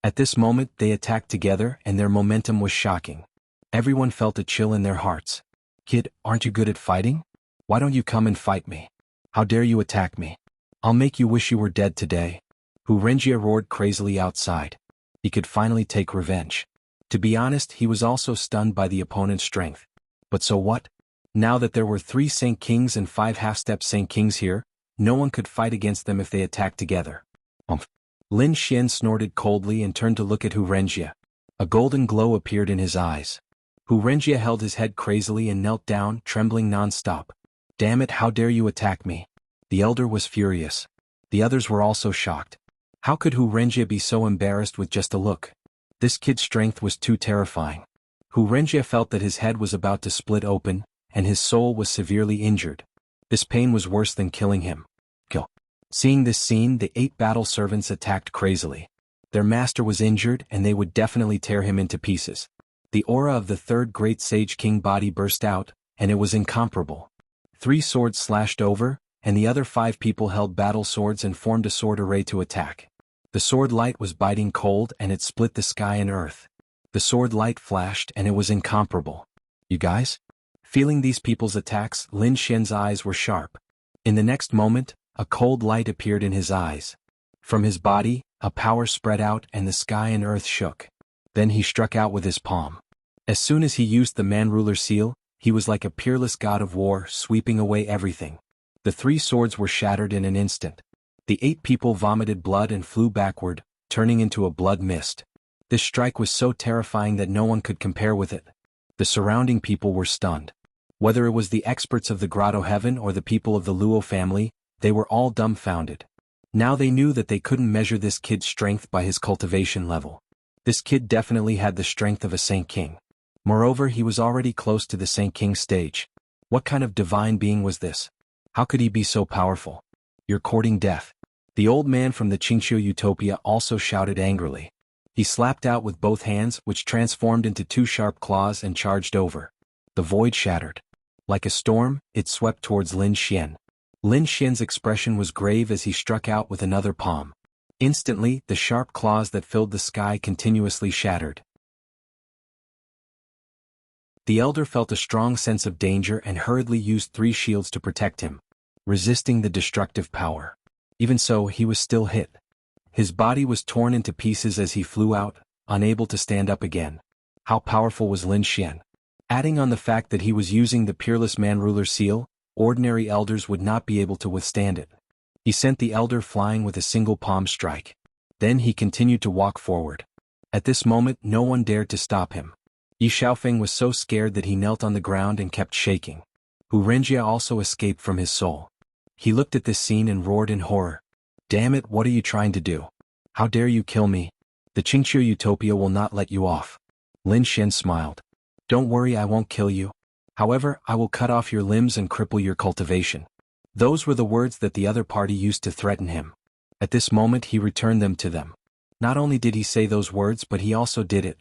At this moment, they attacked together, and their momentum was shocking. Everyone felt a chill in their hearts. Kid, aren't you good at fighting? Why don't you come and fight me? How dare you attack me? I'll make you wish you were dead today. Hu Renjie roared crazily outside. He could finally take revenge. To be honest, he was also stunned by the opponent's strength. But so what? Now that there were 3 Saint Kings and 5 half-step Saint Kings here, no one could fight against them if they attacked together. Lin Xian snorted coldly and turned to look at Hu Renjie. A golden glow appeared in his eyes. Hu Renjie held his head crazily and knelt down, trembling non-stop. Damn it, how dare you attack me? The elder was furious. The others were also shocked. How could Hu Renjie be so embarrassed with just a look? This kid's strength was too terrifying. Hu Renjie felt that his head was about to split open, and his soul was severely injured. This pain was worse than killing him. Kill. Seeing this scene, the 8 battle servants attacked crazily. Their master was injured and they would definitely tear him into pieces. The aura of the third great sage king body burst out, and it was incomparable. 3 swords slashed over, and the other 5 people held battle swords and formed a sword array to attack. The sword light was biting cold and it split the sky and earth. The sword light flashed and it was incomparable. You guys? Feeling these people's attacks, Lin Xian's eyes were sharp. In the next moment, a cold light appeared in his eyes. From his body, a power spread out and the sky and earth shook. Then he struck out with his palm. As soon as he used the man-ruler seal, he was like a peerless god of war, sweeping away everything. The 3 swords were shattered in an instant. The 8 people vomited blood and flew backward, turning into a blood mist. This strike was so terrifying that no one could compare with it. The surrounding people were stunned. Whether it was the experts of the Grotto Heaven or the people of the Luo family, they were all dumbfounded. Now they knew that they couldn't measure this kid's strength by his cultivation level. This kid definitely had the strength of a Saint King. Moreover, he was already close to the Saint King stage. What kind of divine being was this? How could he be so powerful? You're courting death. The old man from the Qingqiu Utopia also shouted angrily. He slapped out with both hands, which transformed into 2 sharp claws and charged over. The void shattered. Like a storm, it swept towards Lin Xian. Lin Xian's expression was grave as he struck out with another palm. Instantly, the sharp claws that filled the sky continuously shattered. The elder felt a strong sense of danger and hurriedly used 3 shields to protect him, resisting the destructive power. Even so, he was still hit. His body was torn into pieces as he flew out, unable to stand up again. How powerful was Lin Xian? Adding on the fact that he was using the Peerless Man-Ruler seal, ordinary elders would not be able to withstand it. He sent the elder flying with a single palm strike. Then he continued to walk forward. At this moment, no one dared to stop him. Yi Xiaofeng was so scared that he knelt on the ground and kept shaking. Hu Renjie also escaped from his soul. He looked at this scene and roared in horror. Damn it, what are you trying to do? How dare you kill me? The Qingqiu Utopia will not let you off. Lin Xian smiled. Don't worry, I won't kill you. However, I will cut off your limbs and cripple your cultivation. Those were the words that the other party used to threaten him. At this moment he returned them to them. Not only did he say those words, but he also did it.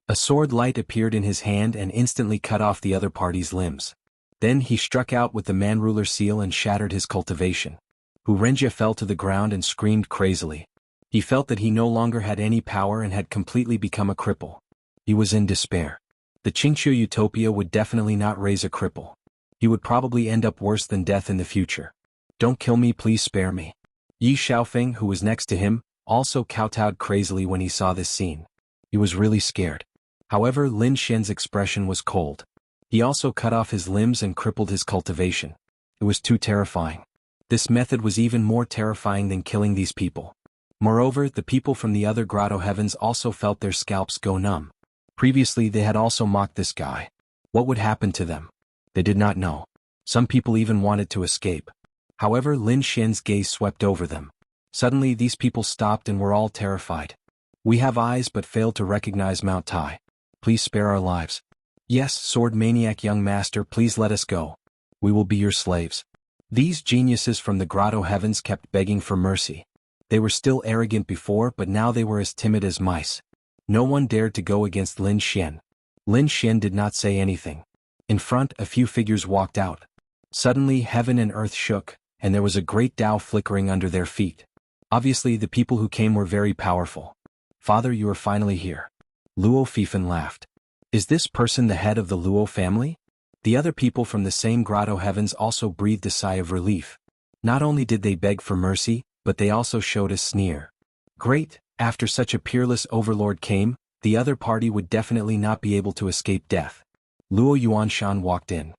A sword light appeared in his hand and instantly cut off the other party's limbs. Then he struck out with the man-ruler seal and shattered his cultivation. Hu Renjie fell to the ground and screamed crazily. He felt that he no longer had any power and had completely become a cripple. He was in despair. The Qingqiu Utopia would definitely not raise a cripple. He would probably end up worse than death in the future. Don't kill me, please spare me. Yi Xiaofeng, who was next to him, also kowtowed crazily when he saw this scene. He was really scared. However, Lin Xian's expression was cold. He also cut off his limbs and crippled his cultivation. It was too terrifying. This method was even more terrifying than killing these people. Moreover, the people from the other Grotto Heavens also felt their scalps go numb. Previously they had also mocked this guy. What would happen to them? They did not know. Some people even wanted to escape. However, Lin Xian's gaze swept over them. Suddenly these people stopped and were all terrified. We have eyes but failed to recognize Mount Tai. Please spare our lives. Yes, sword maniac young master, please let us go. We will be your slaves. These geniuses from the Grotto Heavens kept begging for mercy. They were still arrogant before, but now they were as timid as mice. No one dared to go against Lin Xian. Lin Xian did not say anything. In front, a few figures walked out. Suddenly heaven and earth shook, and there was a great Tao flickering under their feet. Obviously the people who came were very powerful. Father, you are finally here. Luo Fifan laughed. Is this person the head of the Luo family? The other people from the same Grotto Heavens also breathed a sigh of relief. Not only did they beg for mercy, but they also showed a sneer. Great, after such a peerless overlord came, the other party would definitely not be able to escape death. Luo Yuanshan walked in.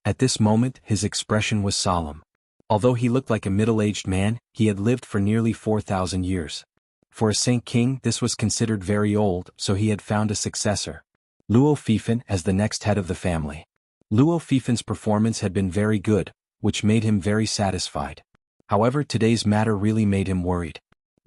At this moment, his expression was solemn. Although he looked like a middle-aged man, he had lived for nearly 4,000 years. For a Saint King, this was considered very old, so he had found a successor. Luo Fifan as the next head of the family. Luo Fifan's performance had been very good, which made him very satisfied. However, today's matter really made him worried.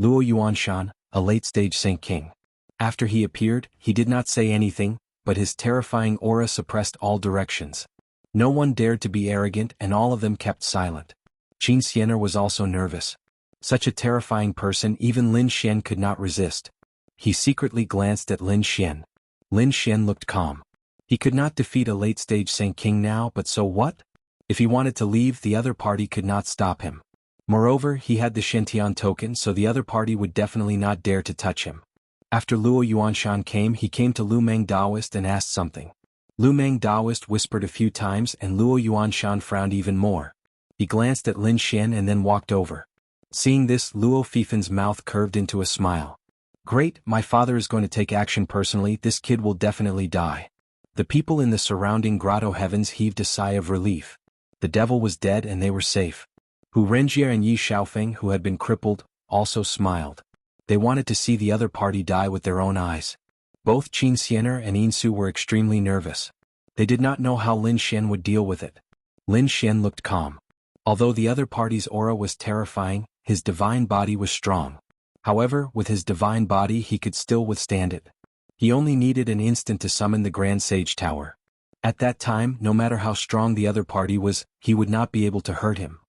Luo Yuanshan, a late-stage Saint King. After he appeared, he did not say anything, but his terrifying aura suppressed all directions. No one dared to be arrogant and all of them kept silent. Qin Xianer was also nervous. Such a terrifying person even Lin Xian could not resist. He secretly glanced at Lin Xian. Lin Xian looked calm. He could not defeat a late-stage Saint King now, but so what? If he wanted to leave, the other party could not stop him. Moreover, he had the Shintian token, so the other party would definitely not dare to touch him. After Luo Yuanshan came, he came to Lu Meng Daoist and asked something. Lu Meng Daoist whispered a few times and Luo Yuanshan frowned even more. He glanced at Lin Xian and then walked over. Seeing this, Luo Fifan's mouth curved into a smile. Great, my father is going to take action personally, this kid will definitely die. The people in the surrounding grotto heavens heaved a sigh of relief. The devil was dead and they were safe. Hu Renjie and Yi Xiaofeng, who had been crippled, also smiled. They wanted to see the other party die with their own eyes. Both Qin Xianer and Yinsu were extremely nervous. They did not know how Lin Xian would deal with it. Lin Xian looked calm. Although the other party's aura was terrifying, his divine body was strong. However, with his divine body he could still withstand it. He only needed an instant to summon the Grand Sage Tower. At that time, no matter how strong the other party was, he would not be able to hurt him.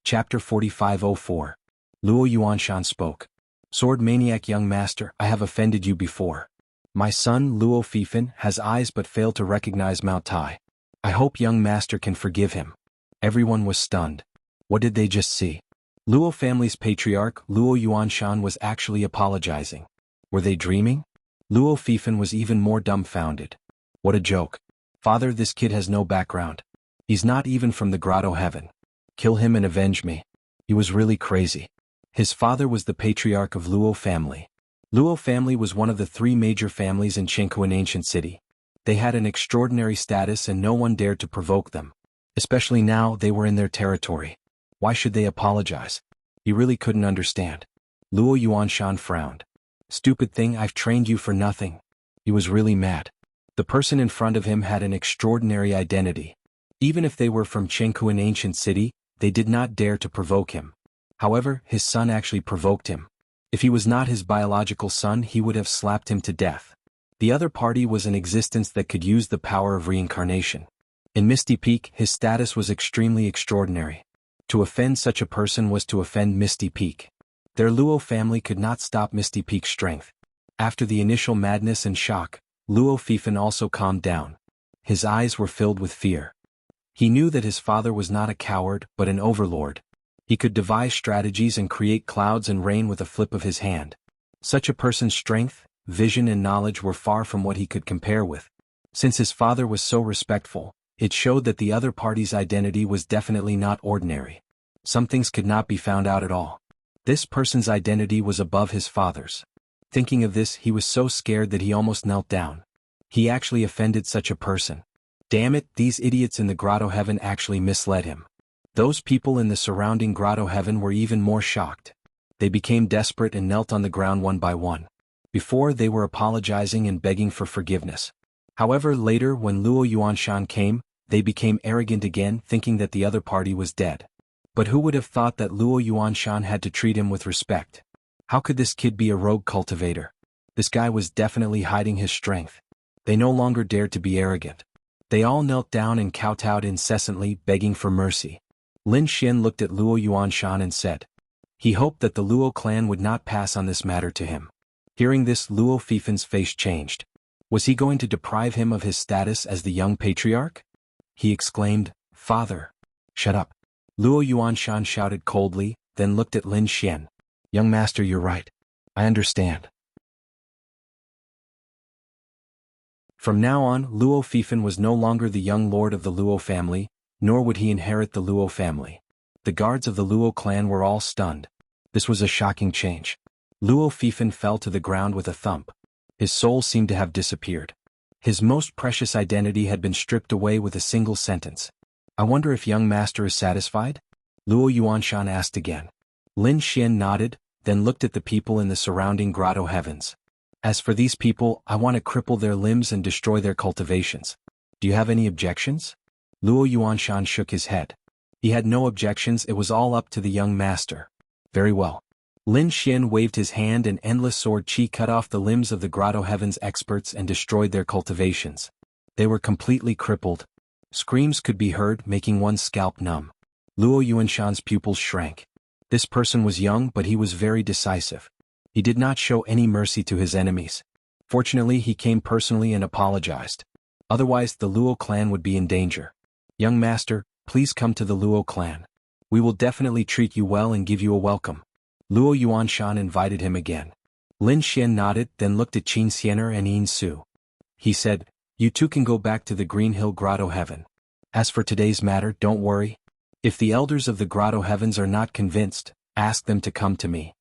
Chapter 4504. Luo Yuanshan spoke. Sword maniac young master, I have offended you before. My son Luo Fifan has eyes but failed to recognize Mount Tai. I hope young master can forgive him. Everyone was stunned. What did they just see? Luo family's patriarch Luo Yuanshan was actually apologizing. Were they dreaming? Luo Fifan was even more dumbfounded. What a joke. Father, this kid has no background. He's not even from the grotto heaven. Kill him and avenge me. He was really crazy. His father was the patriarch of Luo family. Luo family was one of the three major families in Jianghu, an ancient city. They had an extraordinary status and no one dared to provoke them. Especially now they were in their territory. Why should they apologize? He really couldn't understand. Luo Yuanshan frowned. Stupid thing, I've trained you for nothing. He was really mad. The person in front of him had an extraordinary identity. Even if they were from Jianghu, an ancient city, they did not dare to provoke him. However, his son actually provoked him. If he was not his biological son, he would have slapped him to death. The other party was an existence that could use the power of reincarnation. In Misty Peak, his status was extremely extraordinary. To offend such a person was to offend Misty Peak. Their Luo family could not stop Misty Peak's strength. After the initial madness and shock, Luo Fifan also calmed down. His eyes were filled with fear. He knew that his father was not a coward but an overlord. He could devise strategies and create clouds and rain with a flip of his hand. Such a person's strength, vision and knowledge were far from what he could compare with. Since his father was so respectful, it showed that the other party's identity was definitely not ordinary. Some things could not be found out at all. This person's identity was above his father's. Thinking of this, he was so scared that he almost knelt down. He actually offended such a person. Damn it, these idiots in the grotto heaven actually misled him. Those people in the surrounding grotto heaven were even more shocked. They became desperate and knelt on the ground one by one. Before, they were apologizing and begging for forgiveness. However, later when Luo Yuanshan came, they became arrogant again, thinking that the other party was dead. But who would have thought that Luo Yuanshan had to treat him with respect? How could this kid be a rogue cultivator? This guy was definitely hiding his strength. They no longer dared to be arrogant. They all knelt down and kowtowed incessantly, begging for mercy. Lin Xian looked at Luo Yuanshan and said. He hoped that the Luo clan would not pass on this matter to him. Hearing this, Luo Fifan's face changed. Was he going to deprive him of his status as the young patriarch? He exclaimed, Father. Shut up. Luo Yuanshan shouted coldly, then looked at Lin Xian. Young master, you're right. I understand. From now on, Luo Fifan was no longer the young lord of the Luo family, nor would he inherit the Luo family. The guards of the Luo clan were all stunned. This was a shocking change. Luo Fifan fell to the ground with a thump. His soul seemed to have disappeared. His most precious identity had been stripped away with a single sentence. I wonder if young master is satisfied? Luo Yuanshan asked again. Lin Xian nodded, then looked at the people in the surrounding grotto heavens. As for these people, I want to cripple their limbs and destroy their cultivations. Do you have any objections? Luo Yuanshan shook his head. He had no objections, it was all up to the young master. Very well. Lin Xian waved his hand and endless sword chi cut off the limbs of the Grotto Heaven's experts and destroyed their cultivations. They were completely crippled. Screams could be heard, making one's scalp numb. Luo Yuanshan's pupils shrank. This person was young, but he was very decisive. He did not show any mercy to his enemies. Fortunately, he came personally and apologized. Otherwise, the Luo clan would be in danger. Young master, please come to the Luo clan. We will definitely treat you well and give you a welcome. Luo Yuanshan invited him again. Lin Xian nodded, then looked at Qin Xiener and Yin Su. He said, "You two can go back to the Green Hill Grotto Heaven. As for today's matter, don't worry. If the elders of the Grotto Heavens are not convinced, ask them to come to me."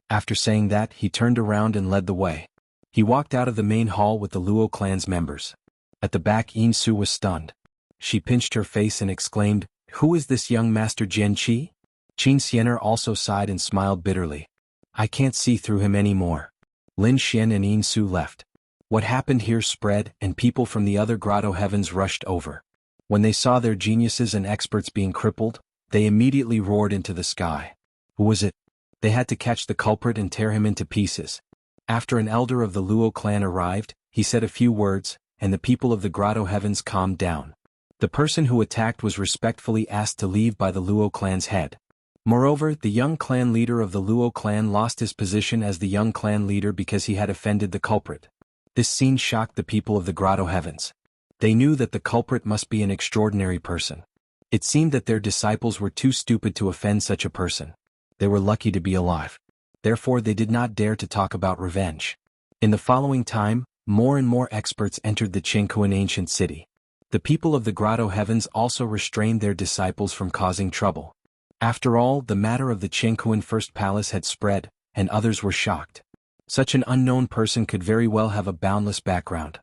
After saying that, he turned around and led the way. He walked out of the main hall with the Luo clan's members. At the back, Yin Su was stunned. She pinched her face and exclaimed, "Who is this young master Jian Qi?" Qin Xiener also sighed and smiled bitterly. "I can't see through him anymore." Lin Xian and Yin Su left. What happened here spread, and people from the other Grotto Heavens rushed over. When they saw their geniuses and experts being crippled, they immediately roared into the sky. Who was it? They had to catch the culprit and tear him into pieces. After an elder of the Luo clan arrived, he said a few words, and the people of the Grotto Heavens calmed down. The person who attacked was respectfully asked to leave by the Luo clan's head. Moreover, the young clan leader of the Luo clan lost his position as the young clan leader because he had offended the culprit. This scene shocked the people of the Grotto Heavens. They knew that the culprit must be an extraordinary person. It seemed that their disciples were too stupid to offend such a person. They were lucky to be alive. Therefore, they did not dare to talk about revenge. In the following time, more and more experts entered the Jianghu ancient city. The people of the Grotto Heavens also restrained their disciples from causing trouble. After all, the matter of the Jianghu First Palace had spread, and others were shocked. Such an unknown person could very well have a boundless background.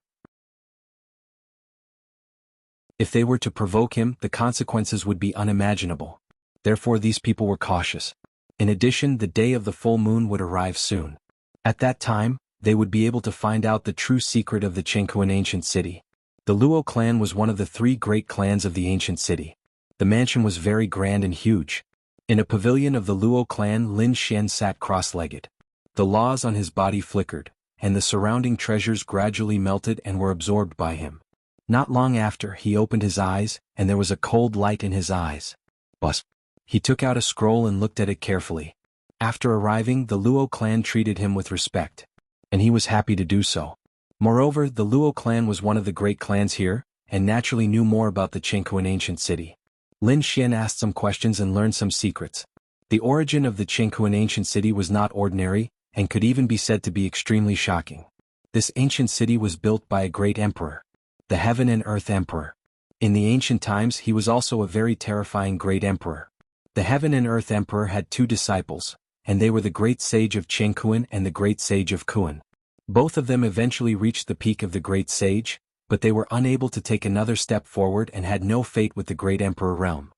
If they were to provoke him, the consequences would be unimaginable. Therefore, these people were cautious. In addition, the day of the full moon would arrive soon. At that time, they would be able to find out the true secret of the Jianghu ancient city. The Luo clan was one of the three great clans of the ancient city. The mansion was very grand and huge. In a pavilion of the Luo clan, Lin Xian sat cross-legged. The laws on his body flickered, and the surrounding treasures gradually melted and were absorbed by him. Not long after, he opened his eyes, and there was a cold light in his eyes. Bus. He took out a scroll and looked at it carefully. After arriving, the Luo clan treated him with respect. And he was happy to do so. Moreover, the Luo clan was one of the great clans here, and naturally knew more about the Jianghu ancient city. Lin Xian asked some questions and learned some secrets. The origin of the Jianghu ancient city was not ordinary, and could even be said to be extremely shocking. This ancient city was built by a great emperor, the Heaven and Earth Emperor. In the ancient times, he was also a very terrifying great emperor. The Heaven and Earth Emperor had two disciples, and they were the great sage of Jianghu and the great sage of Kuan. Both of them eventually reached the peak of the great sage, but they were unable to take another step forward and had no fate with the great emperor realm.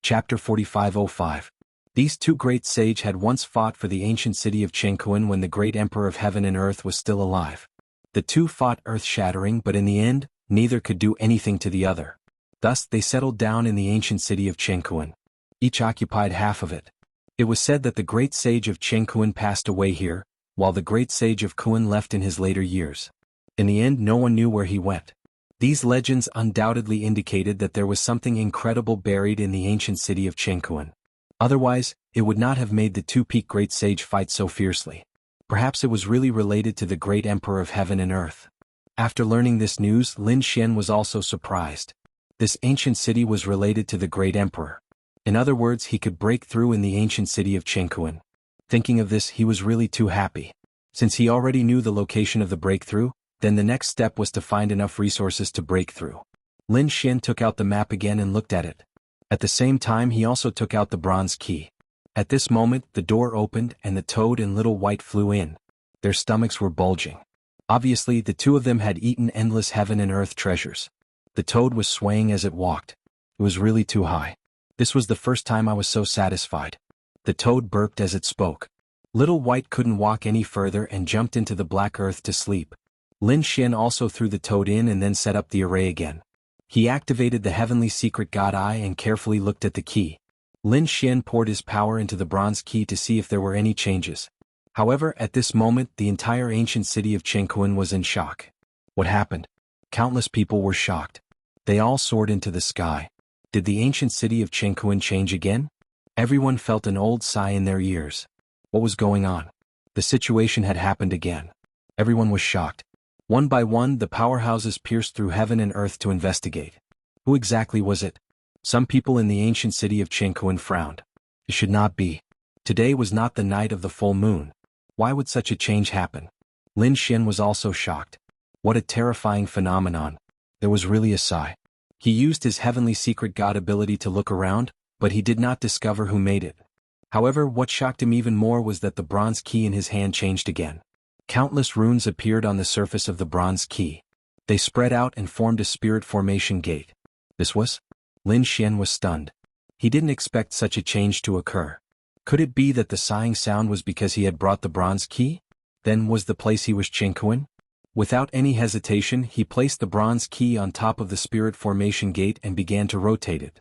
Chapter 4505. These two great sages had once fought for the ancient city of Jianghu when the great emperor of heaven and earth was still alive. The two fought earth-shattering, but in the end, neither could do anything to the other. Thus, they settled down in the ancient city of Jianghu. Each occupied half of it. It was said that the great sage of Jianghu passed away here, while the great sage of Kuan left in his later years. In the end, no one knew where he went. These legends undoubtedly indicated that there was something incredible buried in the ancient city of Jianghu. Otherwise, it would not have made the two-peak great sage fight so fiercely. Perhaps it was really related to the great emperor of heaven and earth. After learning this news, Lin Xian was also surprised. This ancient city was related to the great emperor. In other words, he could break through in the ancient city of Jianghu. Thinking of this, he was really too happy. Since he already knew the location of the breakthrough, then the next step was to find enough resources to break through. Lin Xian took out the map again and looked at it. At the same time, he also took out the bronze key. At this moment, the door opened and the toad and little white flew in. Their stomachs were bulging. Obviously, the two of them had eaten endless heaven and earth treasures. The toad was swaying as it walked. It was really too high. This was the first time I was so satisfied. The toad burped as it spoke. Little White couldn't walk any further and jumped into the black earth to sleep. Lin Xian also threw the toad in and then set up the array again. He activated the heavenly secret god eye and carefully looked at the key. Lin Xian poured his power into the bronze key to see if there were any changes. However, at this moment the entire ancient city of Jianghu was in shock. What happened? Countless people were shocked. They all soared into the sky. Did the ancient city of Jianghu change again? Everyone felt an old sigh in their ears. What was going on? The situation had happened again. Everyone was shocked. One by one the powerhouses pierced through heaven and earth to investigate. Who exactly was it? Some people in the ancient city of Jianghu frowned. It should not be. Today was not the night of the full moon. Why would such a change happen? Lin Xian was also shocked. What a terrifying phenomenon. There was really a sigh. He used his heavenly secret god ability to look around, but he did not discover who made it. However, what shocked him even more was that the bronze key in his hand changed again. Countless runes appeared on the surface of the bronze key. They spread out and formed a spirit formation gate. This was? Lin Xian was stunned. He didn't expect such a change to occur. Could it be that the sighing sound was because he had brought the bronze key? Then was the place he was Jianghu? Without any hesitation, he placed the bronze key on top of the spirit formation gate and began to rotate it.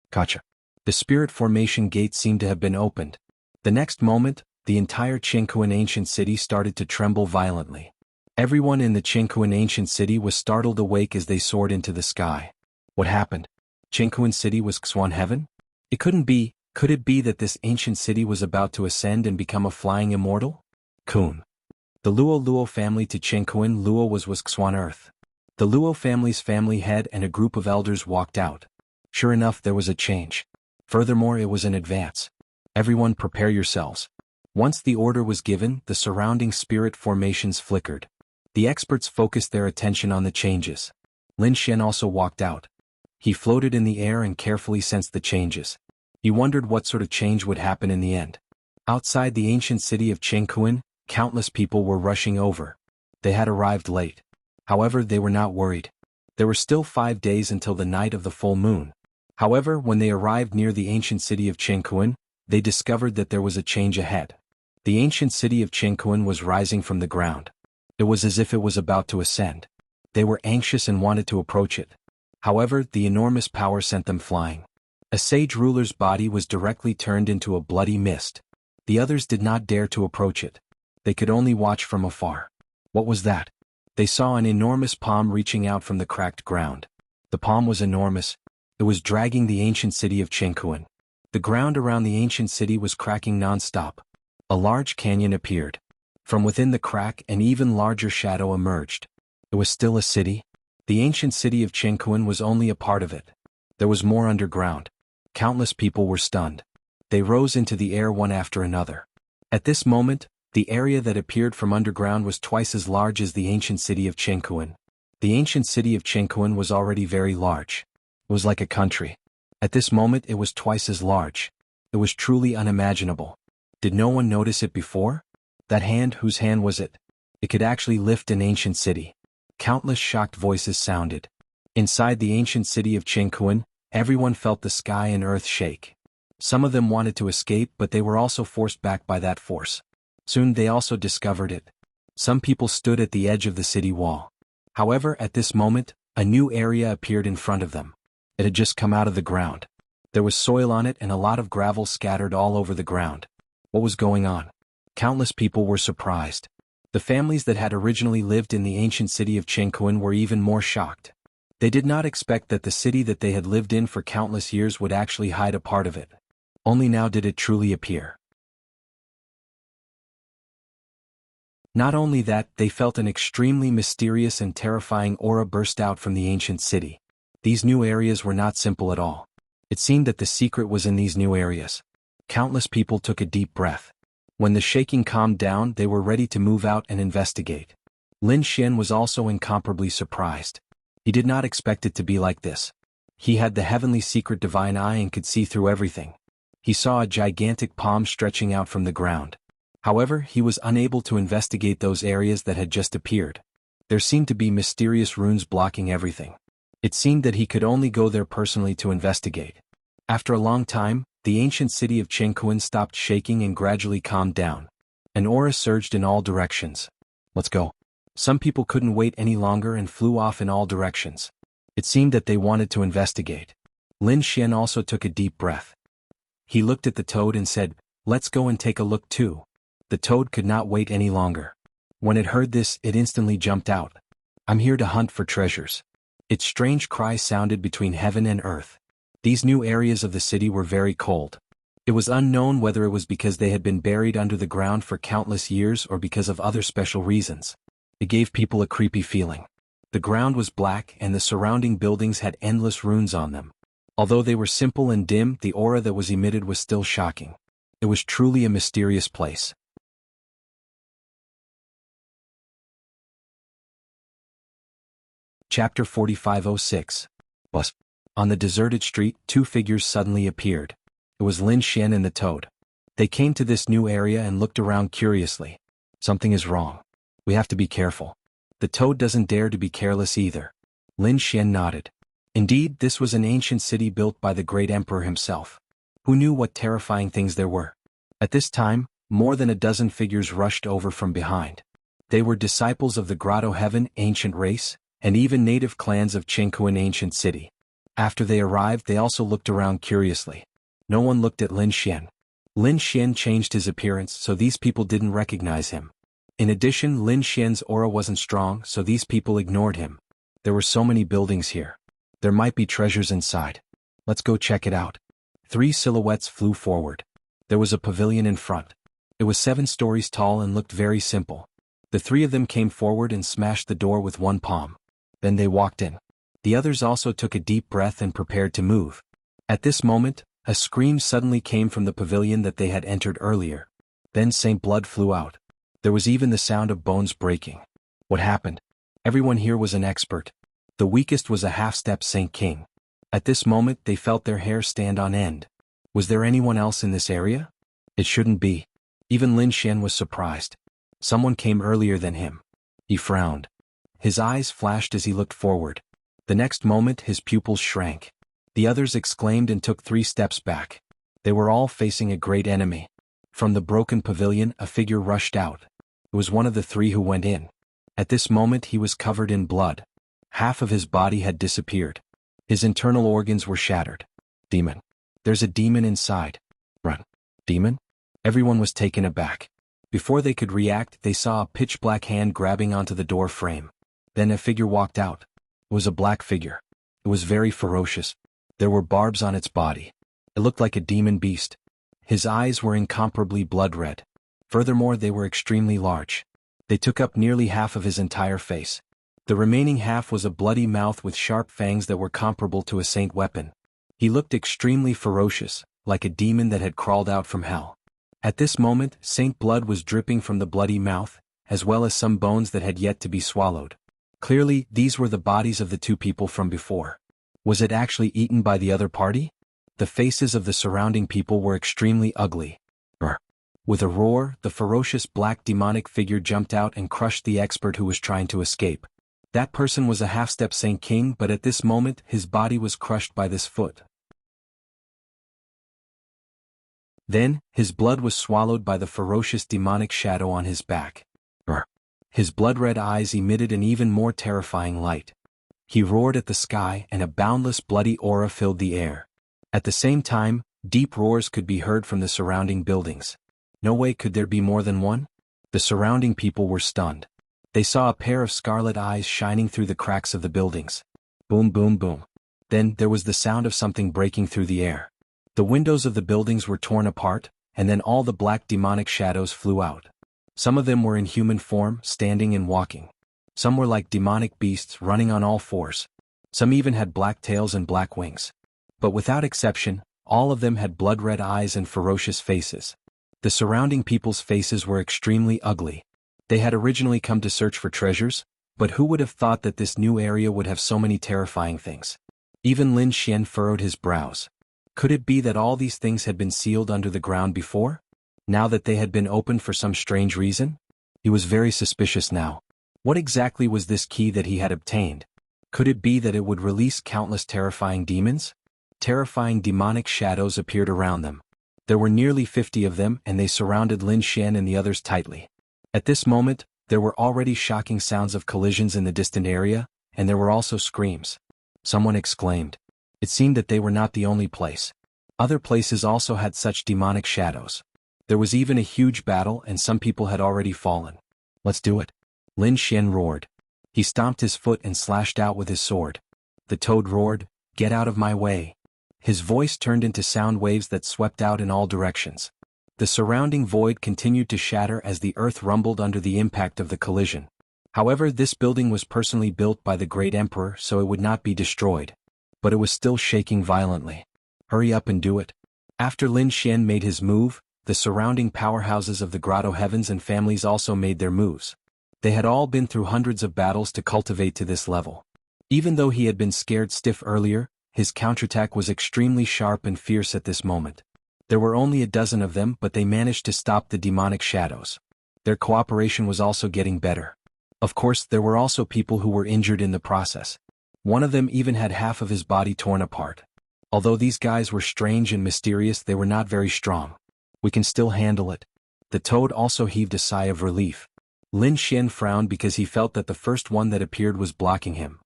Gotcha. The spirit formation gate seemed to have been opened. The next moment, the entire Jianghu ancient city started to tremble violently. Everyone in the Jianghu ancient city was startled awake as they soared into the sky. What happened? Jianghu city was Xuan heaven? It couldn't be. Could it be that this ancient city was about to ascend and become a flying immortal? Kun. The Luo family to Jianghu Luo was Xuan earth. The Luo family's family head and a group of elders walked out. Sure enough, there was a change. Furthermore, it was in advance. Everyone prepare yourselves. Once the order was given, the surrounding spirit formations flickered. The experts focused their attention on the changes. Lin Xian also walked out. He floated in the air and carefully sensed the changes. He wondered what sort of change would happen in the end. Outside the ancient city of Jianghu, countless people were rushing over. They had arrived late. However, they were not worried. There were still 5 days until the night of the full moon. However, when they arrived near the ancient city of Jianghu, they discovered that there was a change ahead. The ancient city of Jianghu was rising from the ground. It was as if it was about to ascend. They were anxious and wanted to approach it. However, the enormous power sent them flying. A sage ruler's body was directly turned into a bloody mist. The others did not dare to approach it. They could only watch from afar. What was that? They saw an enormous palm reaching out from the cracked ground. The palm was enormous. It was dragging the ancient city of Jianghu. The ground around the ancient city was cracking non-stop. A large canyon appeared. From within the crack, an even larger shadow emerged. It was still a city. The ancient city of Jianghu was only a part of it. There was more underground. Countless people were stunned. They rose into the air one after another. At this moment, the area that appeared from underground was twice as large as the ancient city of Jianghu. The ancient city of Jianghu was already very large. It was like a country. At this moment it was twice as large. It was truly unimaginable. Did no one notice it before? That hand, whose hand was it? It could actually lift an ancient city. Countless shocked voices sounded. Inside the ancient city of Jianghu, everyone felt the sky and earth shake. Some of them wanted to escape, but they were also forced back by that force. Soon they also discovered it. Some people stood at the edge of the city wall. However, at this moment, a new area appeared in front of them. It had just come out of the ground. There was soil on it and a lot of gravel scattered all over the ground. What was going on? Countless people were surprised. The families that had originally lived in the ancient city of Jianghu were even more shocked. They did not expect that the city that they had lived in for countless years would actually hide a part of it. Only now did it truly appear. Not only that, they felt an extremely mysterious and terrifying aura burst out from the ancient city. These new areas were not simple at all. It seemed that the secret was in these new areas. Countless people took a deep breath. When the shaking calmed down, they were ready to move out and investigate. Lin Xian was also incomparably surprised. He did not expect it to be like this. He had the heavenly secret divine eye and could see through everything. He saw a gigantic palm stretching out from the ground. However, he was unable to investigate those areas that had just appeared. There seemed to be mysterious runes blocking everything. It seemed that he could only go there personally to investigate. After a long time, the ancient city of Jianghu stopped shaking and gradually calmed down. An aura surged in all directions. Let's go. Some people couldn't wait any longer and flew off in all directions. It seemed that they wanted to investigate. Lin Xian also took a deep breath. He looked at the toad and said, "Let's go and take a look too." The toad could not wait any longer. When it heard this, it instantly jumped out. "I'm here to hunt for treasures." Its strange cry sounded between heaven and earth. These new areas of the city were very cold. It was unknown whether it was because they had been buried under the ground for countless years or because of other special reasons. It gave people a creepy feeling. The ground was black and the surrounding buildings had endless runes on them. Although they were simple and dim, the aura that was emitted was still shocking. It was truly a mysterious place. Chapter 4506. Bus. On the deserted street, two figures suddenly appeared. It was Lin Xian and the toad. They came to this new area and looked around curiously. "Something is wrong. We have to be careful." The toad doesn't dare to be careless either. Lin Xian nodded. Indeed, this was an ancient city built by the great emperor himself. Who knew what terrifying things there were? At this time, more than a dozen figures rushed over from behind. They were disciples of the Grotto Heaven ancient race, and even native clans of Jianghu ancient city. After they arrived, they also looked around curiously. No one looked at Lin Xian. Lin Xian changed his appearance, so these people didn't recognize him. In addition, Lin Xian's aura wasn't strong, so these people ignored him. There were so many buildings here. There might be treasures inside. Let's go check it out. 3 silhouettes flew forward. There was a pavilion in front. It was 7 stories tall and looked very simple. The 3 of them came forward and smashed the door with one palm. Then they walked in. The others also took a deep breath and prepared to move. At this moment, a scream suddenly came from the pavilion that they had entered earlier. Then Saint Blood flew out. There was even the sound of bones breaking. What happened? Everyone here was an expert. The weakest was a half-step Saint King. At this moment they felt their hair stand on end. Was there anyone else in this area? It shouldn't be. Even Lin Xian was surprised. Someone came earlier than him. He frowned. His eyes flashed as he looked forward. The next moment his pupils shrank. The others exclaimed and took 3 steps back. They were all facing a great enemy. From the broken pavilion a figure rushed out. It was one of the 3 who went in. At this moment he was covered in blood. Half of his body had disappeared. His internal organs were shattered. "Demon. There's a demon inside." "Run." "Demon?" Everyone was taken aback. Before they could react, they saw a pitch-black hand grabbing onto the door frame. Then a figure walked out. It was a black figure. It was very ferocious. There were barbs on its body. It looked like a demon beast. His eyes were incomparably blood-red. Furthermore, they were extremely large. They took up nearly half of his entire face. The remaining half was a bloody mouth with sharp fangs that were comparable to a saint weapon. He looked extremely ferocious, like a demon that had crawled out from hell. At this moment, Saint Blood was dripping from the bloody mouth, as well as some bones that had yet to be swallowed. Clearly, these were the bodies of the 2 people from before. Was it actually eaten by the other party? The faces of the surrounding people were extremely ugly. Brr. With a roar, the ferocious black demonic figure jumped out and crushed the expert who was trying to escape. That person was a half-step Saint King, but at this moment his body was crushed by this foot. Then, his blood was swallowed by the ferocious demonic shadow on his back. Brr. His blood-red eyes emitted an even more terrifying light. He roared at the sky and a boundless bloody aura filled the air. At the same time, deep roars could be heard from the surrounding buildings. No way could there be more than one? The surrounding people were stunned. They saw a pair of scarlet eyes shining through the cracks of the buildings. Boom, boom, boom. Then there was the sound of something breaking through the air. The windows of the buildings were torn apart, and then all the black demonic shadows flew out. Some of them were in human form, standing and walking. Some were like demonic beasts running on all 4s. Some even had black tails and black wings. But without exception, all of them had blood-red eyes and ferocious faces. The surrounding people's faces were extremely ugly. They had originally come to search for treasures, but who would have thought that this new area would have so many terrifying things? Even Lin Xian furrowed his brows. Could it be that all these things had been sealed under the ground before? Now that they had been opened for some strange reason? He was very suspicious now. What exactly was this key that he had obtained? Could it be that it would release countless terrifying demons? Terrifying demonic shadows appeared around them. There were nearly 50 of them and they surrounded Lin Xian and the others tightly. At this moment, There were already shocking sounds of collisions in the distant area, and there were also screams. Someone exclaimed. It seemed that they were not the only place. Other places also had such demonic shadows. There was even a huge battle and some people had already fallen. Let's do it. Lin Xian roared. He stomped his foot and slashed out with his sword. The toad roared, "Get out of my way." His voice turned into sound waves that swept out in all directions. The surrounding void continued to shatter as the earth rumbled under the impact of the collision. However, this building was personally built by the great emperor, so it would not be destroyed. But it was still shaking violently. Hurry up and do it. After Lin Xian made his move, the surrounding powerhouses of the Grotto Heavens and families also made their moves. They had all been through hundreds of battles to cultivate to this level. Even though he had been scared stiff earlier, his counterattack was extremely sharp and fierce at this moment. There were only a dozen of them, but they managed to stop the demonic shadows. Their cooperation was also getting better. Of course, there were also people who were injured in the process. One of them even had half of his body torn apart. Although these guys were strange and mysterious, they were not very strong. We can still handle it. The toad also heaved a sigh of relief. Lin Xian frowned because he felt that the first one that appeared was blocking him.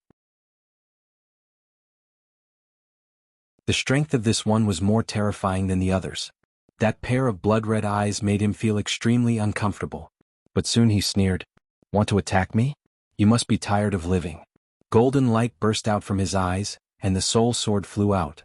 The strength of this one was more terrifying than the others. That pair of blood-red eyes made him feel extremely uncomfortable. But soon he sneered. Want to attack me? You must be tired of living. Golden light burst out from his eyes, and the soul sword flew out.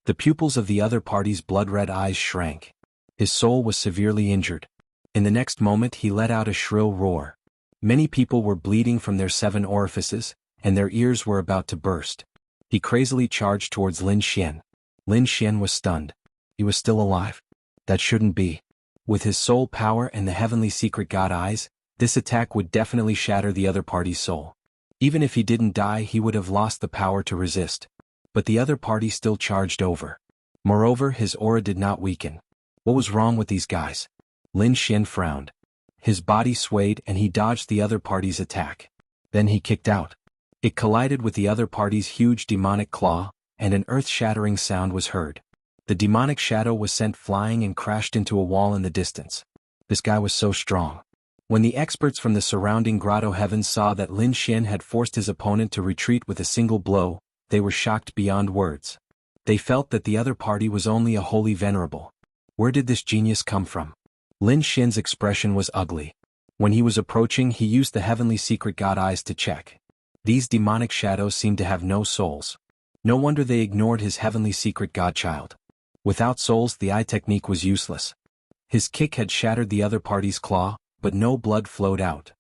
The pupils of the other party's blood-red eyes shrank. His soul was severely injured. In the next moment he let out a shrill roar. Many people were bleeding from their 7 orifices, and their ears were about to burst. He crazily charged towards Lin Xian. Lin Xian was stunned. He was still alive. That shouldn't be. With his soul power and the heavenly secret god eyes, this attack would definitely shatter the other party's soul. Even if he didn't die, he would have lost the power to resist. But the other party still charged over. Moreover, his aura did not weaken. What was wrong with these guys? Lin Xian frowned. His body swayed and he dodged the other party's attack. Then he kicked out. It collided with the other party's huge demonic claw, and an earth-shattering sound was heard. The demonic shadow was sent flying and crashed into a wall in the distance. This guy was so strong. When the experts from the surrounding Grotto Heavens saw that Lin Xian had forced his opponent to retreat with a single blow, they were shocked beyond words. They felt that the other party was only a holy venerable. Where did this genius come from? Lin Xian's expression was ugly. When he was approaching, he used the heavenly secret god eyes to check. These demonic shadows seemed to have no souls. No wonder they ignored his heavenly secret godchild. Without souls, the eye technique was useless. His kick had shattered the other party's claw, but no blood flowed out.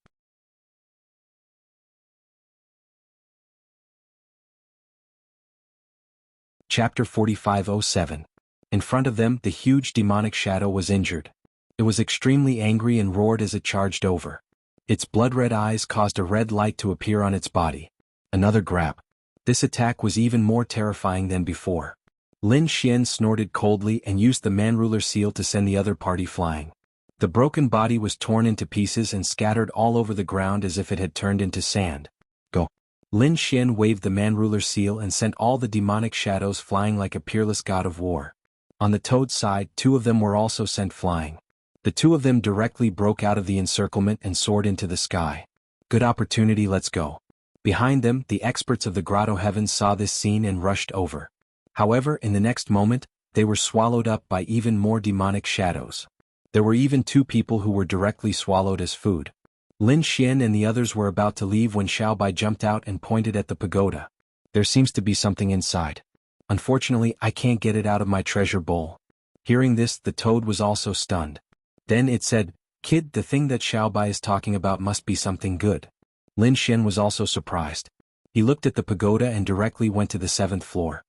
Chapter 4507. In front of them, the huge demonic shadow was injured. It was extremely angry and roared as it charged over. Its blood-red eyes caused a red light to appear on its body. Another grab. This attack was even more terrifying than before. Lin Xian snorted coldly and used the man-ruler seal to send the other party flying. The broken body was torn into pieces and scattered all over the ground as if it had turned into sand. Go. Lin Xian waved the man-ruler seal and sent all the demonic shadows flying like a peerless god of war. On the toad side, 2 of them were also sent flying. The 2 of them directly broke out of the encirclement and soared into the sky. Good opportunity, let's go. Behind them, the experts of the Grotto Heavens saw this scene and rushed over. However, in the next moment, they were swallowed up by even more demonic shadows. There were even 2 people who were directly swallowed as food. Lin Xian and the others were about to leave when Xiaobai jumped out and pointed at the pagoda. There seems to be something inside. Unfortunately, I can't get it out of my treasure bowl. Hearing this, the toad was also stunned. Then it said, "Kid, the thing that Xiaobai is talking about must be something good." Lin Xian was also surprised. He looked at the pagoda and directly went to the 7th floor.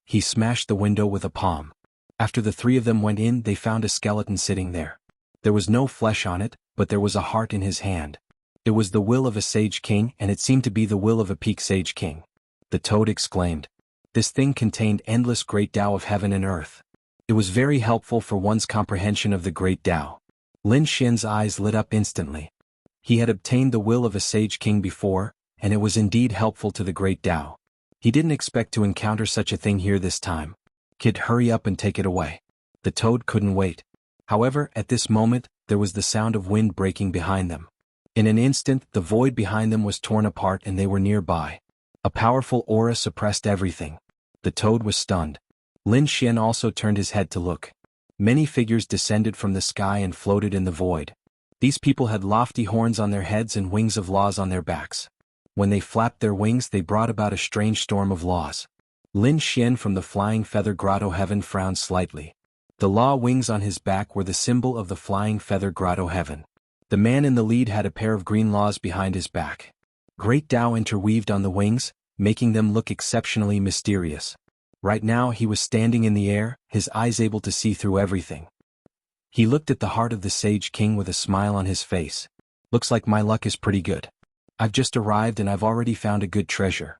He smashed the window with a palm. After the 3 of them went in, they found a skeleton sitting there. There was no flesh on it, but there was a heart in his hand. It was the will of a sage king, and it seemed to be the will of a peak sage king. The toad exclaimed. This thing contained endless great Tao of heaven and earth. It was very helpful for one's comprehension of the great Tao. Lin Xian's eyes lit up instantly. He had obtained the will of a sage king before, and it was indeed helpful to the great Tao. He didn't expect to encounter such a thing here this time. Kid, hurry up and take it away. The toad couldn't wait. However, at this moment, there was the sound of wind breaking behind them. In an instant, the void behind them was torn apart and they were nearby. A powerful aura suppressed everything. The toad was stunned. Lin Xian also turned his head to look. Many figures descended from the sky and floated in the void. These people had lofty horns on their heads and wings of laws on their backs. When they flapped their wings, they brought about a strange storm of laws. Lin Xian from the Flying Feather Grotto Heaven frowned slightly. The law wings on his back were the symbol of the Flying Feather Grotto Heaven. The man in the lead had a pair of green laws behind his back. Great Tao interweaved on the wings, making them look exceptionally mysterious. Right now he was standing in the air, his eyes able to see through everything. He looked at the heart of the Sage King with a smile on his face. Looks like my luck is pretty good. I've just arrived and I've already found a good treasure.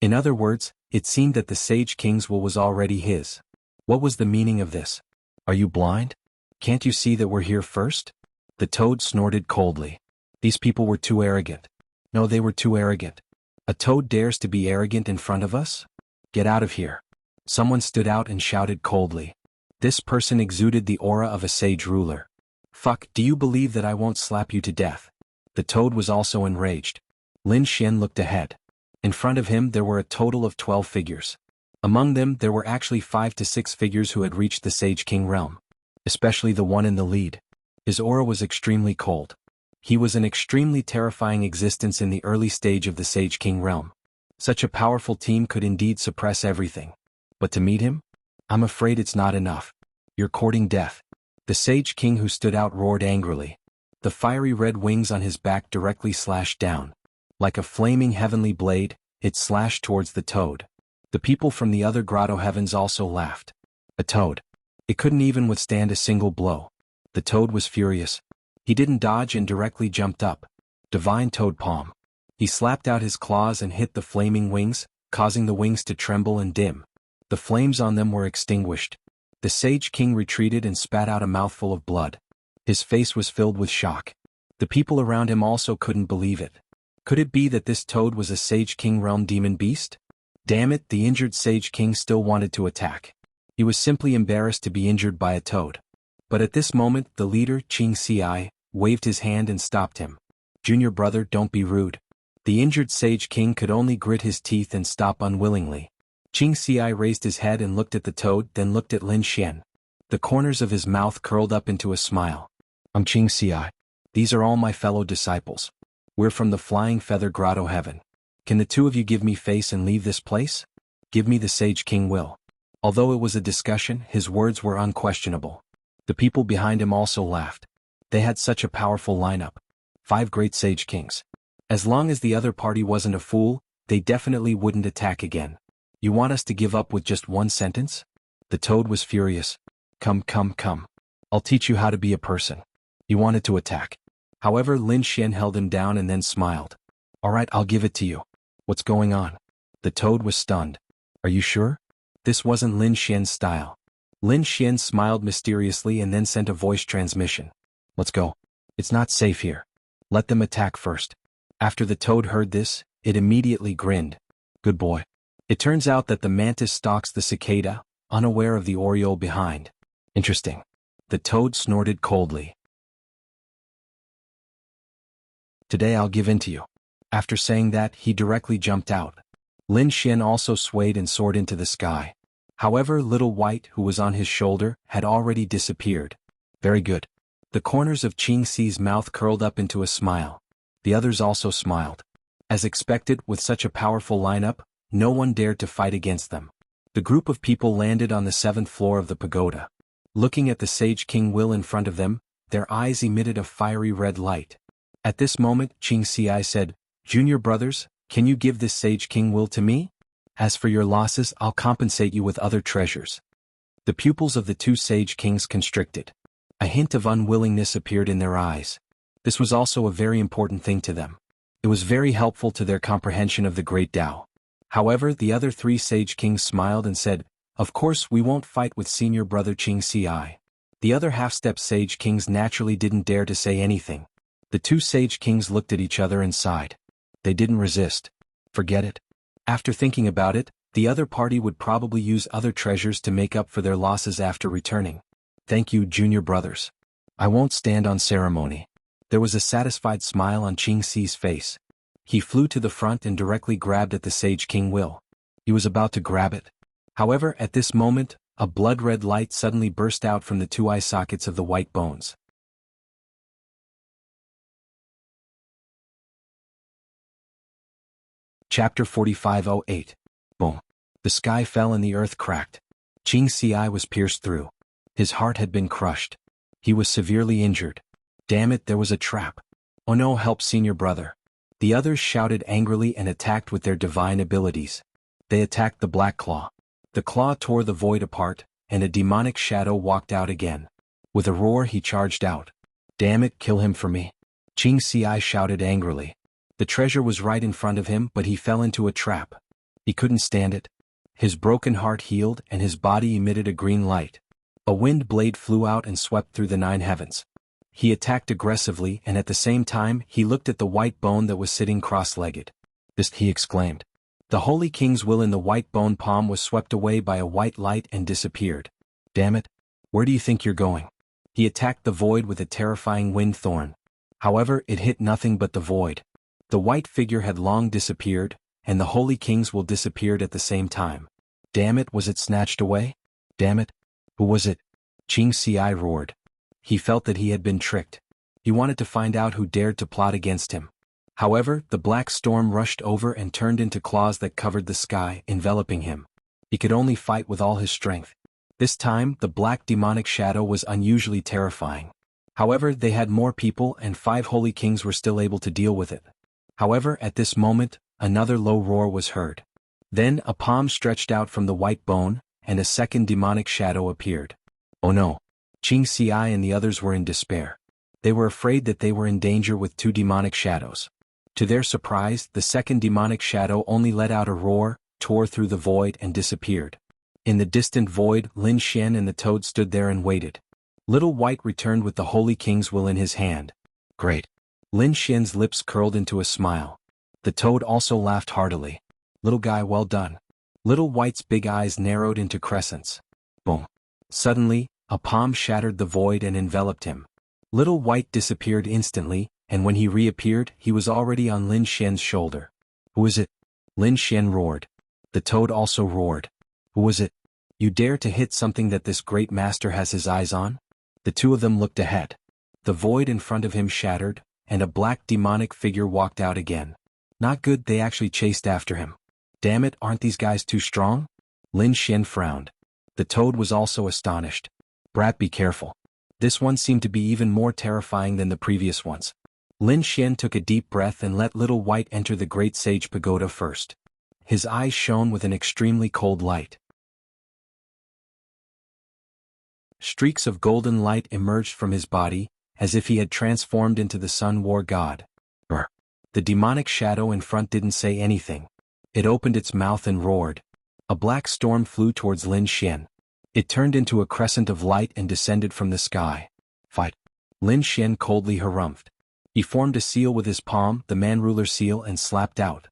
In other words, it seemed that the Sage King's will was already his. What was the meaning of this? Are you blind? Can't you see that we're here first? The toad snorted coldly. These people were too arrogant. No, they were too arrogant. A toad dares to be arrogant in front of us? Get out of here. Someone stood out and shouted coldly. This person exuded the aura of a sage ruler. Fuck, do you believe that I won't slap you to death? The toad was also enraged. Lin Xian looked ahead. In front of him there were a total of 12 figures. Among them there were actually 5 to 6 figures who had reached the Sage King realm. Especially the one in the lead. His aura was extremely cold. He was an extremely terrifying existence in the early stage of the Sage King realm. Such a powerful team could indeed suppress everything. But to meet him? I'm afraid it's not enough. You're courting death. The Sage King who stood out roared angrily. The fiery red wings on his back directly slashed down. Like a flaming heavenly blade, it slashed towards the toad. The people from the other grotto heavens also laughed. A toad. It couldn't even withstand a single blow. The toad was furious. He didn't dodge and directly jumped up. Divine Toad Palm. He slapped out his claws and hit the flaming wings, causing the wings to tremble and dim. The flames on them were extinguished. The Sage King retreated and spat out a mouthful of blood. His face was filled with shock. The people around him also couldn't believe it. Could it be that this toad was a Sage King realm demon beast? Damn it, the injured Sage King still wanted to attack. He was simply embarrassed to be injured by a toad. But at this moment, the leader, Qing Xi, waved his hand and stopped him. Junior brother, don't be rude. The injured Sage King could only grit his teeth and stop unwillingly. Qing Xi raised his head and looked at the toad, then looked at Lin Xian. The corners of his mouth curled up into a smile. I'm Qing Xi. These are all my fellow disciples. We're from the Flying Feather Grotto Heaven. Can the two of you give me face and leave this place? Give me the Sage King will. Although it was a discussion, his words were unquestionable. The people behind him also laughed. They had such a powerful lineup. 5 great Sage Kings. As long as the other party wasn't a fool, they definitely wouldn't attack again. You want us to give up with just one sentence? The toad was furious. Come. I'll teach you how to be a person. He wanted to attack. However, Lin Xian held him down and then smiled. Alright, I'll give it to you. What's going on? The toad was stunned. Are you sure? This wasn't Lin Xian's style. Lin Xian smiled mysteriously and then sent a voice transmission. Let's go. It's not safe here. Let them attack first. After the toad heard this, it immediately grinned. Good boy. It turns out that the mantis stalks the cicada, unaware of the oriole behind. Interesting. The toad snorted coldly. Today I'll give in to you. After saying that, he directly jumped out. Lin Xian also swayed and soared into the sky. However, Little White, who was on his shoulder, had already disappeared. Very good. The corners of Qing Xi's mouth curled up into a smile. The others also smiled. As expected, with such a powerful lineup, no one dared to fight against them. The group of people landed on the 7th floor of the pagoda. Looking at the Sage King will in front of them, their eyes emitted a fiery red light. At this moment, Qing Xi said, Junior brothers, can you give this Sage King will to me? As for your losses, I'll compensate you with other treasures. The pupils of the 2 Sage Kings constricted. A hint of unwillingness appeared in their eyes. This was also a very important thing to them. It was very helpful to their comprehension of the Great Tao. However, the other 3 Sage Kings smiled and said, Of course we won't fight with senior brother Qing Xi. The other half-step Sage Kings naturally didn't dare to say anything. The 2 Sage Kings looked at each other and sighed. They didn't resist. Forget it. After thinking about it, the other party would probably use other treasures to make up for their losses after returning. Thank you, junior brothers. I won't stand on ceremony. There was a satisfied smile on Qing Si's face. He flew to the front and directly grabbed at the Sage King Will. He was about to grab it. However, at this moment, a blood-red light suddenly burst out from the two eye sockets of the white bones. Chapter 4508. Boom. The sky fell and the earth cracked. Qing Si's eye was pierced through. His heart had been crushed. He was severely injured. Damn it, there was a trap. Oh no, help senior brother. The others shouted angrily and attacked with their divine abilities. They attacked the Black Claw. The claw tore the void apart, and a demonic shadow walked out again. With a roar he charged out. Damn it, kill him for me. Qing Si's shouted angrily. The treasure was right in front of him, but he fell into a trap. He couldn't stand it. His broken heart healed and his body emitted a green light. A wind blade flew out and swept through the 9 heavens. He attacked aggressively and at the same time he looked at the white bone that was sitting cross-legged. This, he exclaimed. The Holy King's will in the white bone palm was swept away by a white light and disappeared. Damn it. Where do you think you're going? He attacked the void with a terrifying wind thorn. However, it hit nothing but the void. The white figure had long disappeared, and the Holy King's will disappeared at the same time. Damn it, was it snatched away? Damn it. Who was it? Qing Si roared. He felt that he had been tricked. He wanted to find out who dared to plot against him. However, the black storm rushed over and turned into claws that covered the sky, enveloping him. He could only fight with all his strength. This time, the black demonic shadow was unusually terrifying. However, they had more people and 5 Holy Kings were still able to deal with it. However, at this moment, another low roar was heard. Then a palm stretched out from the white bone, and a second demonic shadow appeared. Oh no. Qing Si and the others were in despair. They were afraid that they were in danger with 2 demonic shadows. To their surprise, the second demonic shadow only let out a roar, tore through the void and disappeared. In the distant void, Lin Xian and the toad stood there and waited. Little White returned with the Holy King's will in his hand. Great. Lin Xian's lips curled into a smile. The toad also laughed heartily. Little guy, well done. Little White's big eyes narrowed into crescents. Boom. Suddenly, a palm shattered the void and enveloped him. Little White disappeared instantly, and when he reappeared, he was already on Lin Xian's shoulder. Who is it? Lin Xian roared. The toad also roared. Who was it? You dare to hit something that this great master has his eyes on? The two of them looked ahead. The void in front of him shattered, and a black demonic figure walked out again. Not good, they actually chased after him. Damn it, aren't these guys too strong? Lin Xian frowned. The toad was also astonished. Brat, be careful. This one seemed to be even more terrifying than the previous ones. Lin Xian took a deep breath and let Little White enter the Great Sage Pagoda first. His eyes shone with an extremely cold light. Streaks of golden light emerged from his body, as if he had transformed into the Sun War God. The demonic shadow in front didn't say anything. It opened its mouth and roared. A black storm flew towards Lin Xian. It turned into a crescent of light and descended from the sky. Fight. Lin Xian coldly harumphed. He formed a seal with his palm, the man-ruler seal, and slapped out.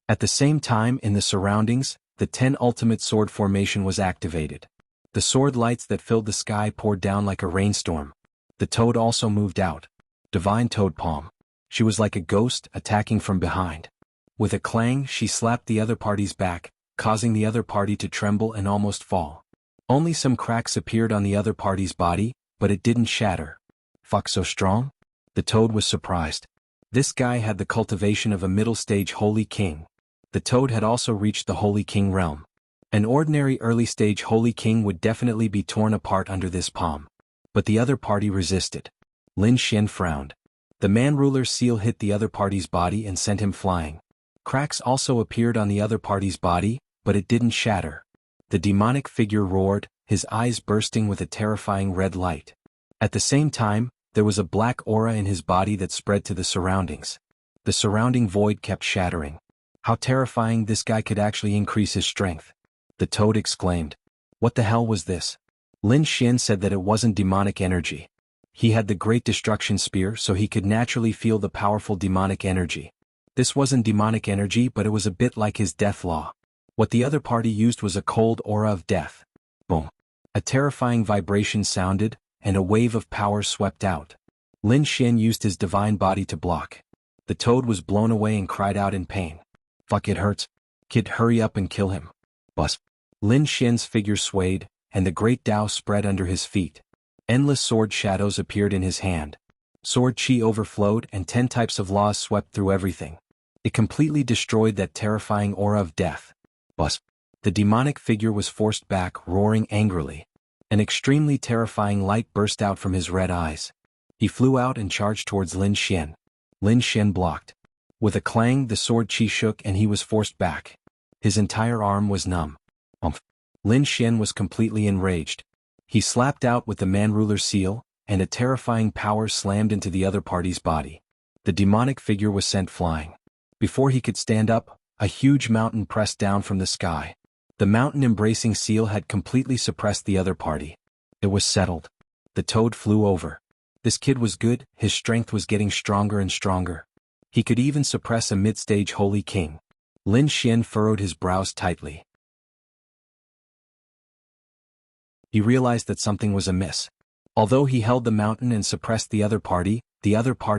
At the same time, in the surroundings, the 10 ultimate sword formation was activated. The sword lights that filled the sky poured down like a rainstorm. The toad also moved out. Divine Toad Palm. She was like a ghost, attacking from behind. With a clang, she slapped the other party's back, causing the other party to tremble and almost fall. Only some cracks appeared on the other party's body, but it didn't shatter. Fuck, so strong? The toad was surprised. This guy had the cultivation of a middle-stage Holy King. The toad had also reached the Holy King realm. An ordinary early-stage Holy King would definitely be torn apart under this palm. But the other party resisted. Lin Xian frowned. The man-ruler's seal hit the other party's body and sent him flying. Cracks also appeared on the other party's body, but it didn't shatter. The demonic figure roared, his eyes bursting with a terrifying red light. At the same time, there was a black aura in his body that spread to the surroundings. The surrounding void kept shattering. How terrifying, this guy could actually increase his strength. The toad exclaimed. What the hell was this? Lin Xian said that it wasn't demonic energy. He had the Great Destruction Spear, so he could naturally feel the powerful demonic energy. This wasn't demonic energy, but it was a bit like his death law. What the other party used was a cold aura of death. Boom. A terrifying vibration sounded, and a wave of power swept out. Lin Xian used his divine body to block. The toad was blown away and cried out in pain. "Fuck, it hurts. Kid, hurry up and kill him." Bus. Lin Xian's figure swayed, and the great Tao spread under his feet. Endless sword shadows appeared in his hand. Sword chi overflowed and 10 types of laws swept through everything. It completely destroyed that terrifying aura of death. Bus. The demonic figure was forced back, roaring angrily. An extremely terrifying light burst out from his red eyes. He flew out and charged towards Lin Xian. Lin Xian blocked. With a clang, the sword chi shook and he was forced back. His entire arm was numb. Lin Xian was completely enraged. He slapped out with the man-ruler seal, and a terrifying power slammed into the other party's body. The demonic figure was sent flying. Before he could stand up, a huge mountain pressed down from the sky. The mountain-embracing seal had completely suppressed the other party. It was settled. The toad flew over. This kid was good, his strength was getting stronger and stronger. He could even suppress a mid-stage holy king. Lin Xian furrowed his brows tightly. He realized that something was amiss. Although he held the mountain and suppressed the other party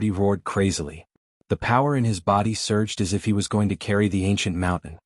roared crazily. The power in his body surged as if he was going to carry the ancient mountain.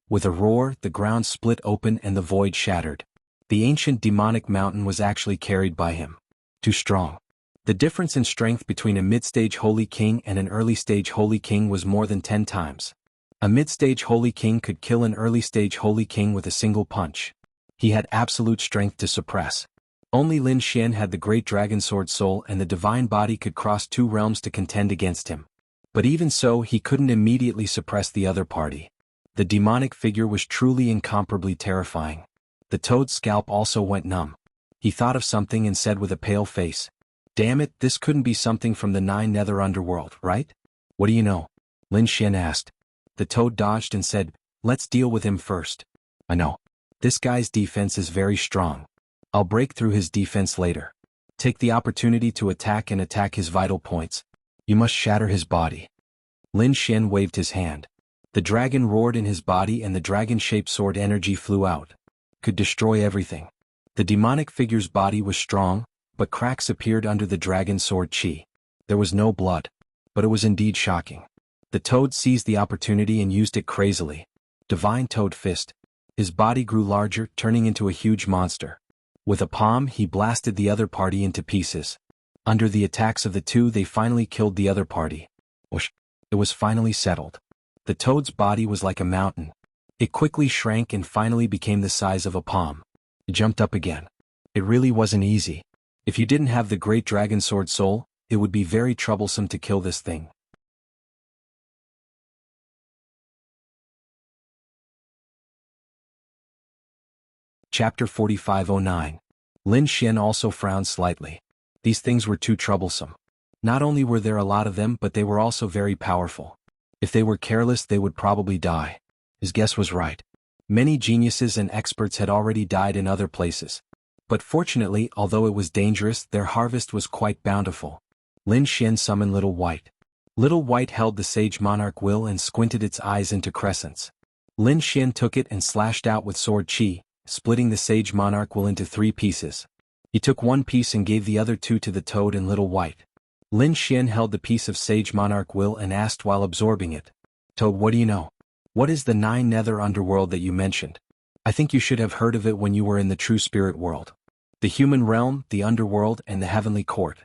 With a roar, the ground split open and the void shattered. The ancient demonic mountain was actually carried by him. Too strong. The difference in strength between a mid-stage holy king and an early-stage holy king was more than 10 times. A mid-stage holy king could kill an early-stage holy king with a single punch. He had absolute strength to suppress. Only Lin Xian had the great dragon sword soul and the divine body could cross 2 realms to contend against him. But even so, he couldn't immediately suppress the other party. The demonic figure was truly incomparably terrifying. The toad's scalp also went numb. He thought of something and said with a pale face, "Damn it, this couldn't be something from the 9 nether underworld, right?" "What do you know?" Lin Xian asked. The toad dodged and said, "Let's deal with him first." "I know. This guy's defense is very strong. I'll break through his defense later. Take the opportunity to attack his vital points. You must shatter his body." Lin Xian waved his hand. The dragon roared in his body and the dragon-shaped sword energy flew out. Could destroy everything. The demonic figure's body was strong, but cracks appeared under the dragon sword chi. There was no blood. But it was indeed shocking. The toad seized the opportunity and used it crazily. Divine Toad Fist. His body grew larger, turning into a huge monster. With a palm, he blasted the other party into pieces. Under the attacks of the two, they finally killed the other party. Whoosh! It was finally settled. The toad's body was like a mountain. It quickly shrank and finally became the size of a palm. It jumped up again. It really wasn't easy. If you didn't have the great dragon sword soul, it would be very troublesome to kill this thing. Chapter 4509. Lin Xian also frowned slightly. These things were too troublesome. Not only were there a lot of them, but they were also very powerful. If they were careless, they would probably die. His guess was right. Many geniuses and experts had already died in other places. But fortunately, although it was dangerous, their harvest was quite bountiful. Lin Xian summoned Little White. Little White held the Sage Monarch will and squinted its eyes into crescents. Lin Xian took it and slashed out with sword chi, splitting the Sage Monarch will into 3 pieces. He took 1 piece and gave the other 2 to the toad and Little White. Lin Xian held the piece of Sage Monarch will and asked while absorbing it, "Toad, what do you know? What is the 9 nether underworld that you mentioned? I think you should have heard of it when you were in the true spirit world. The human realm, the underworld, and the heavenly court.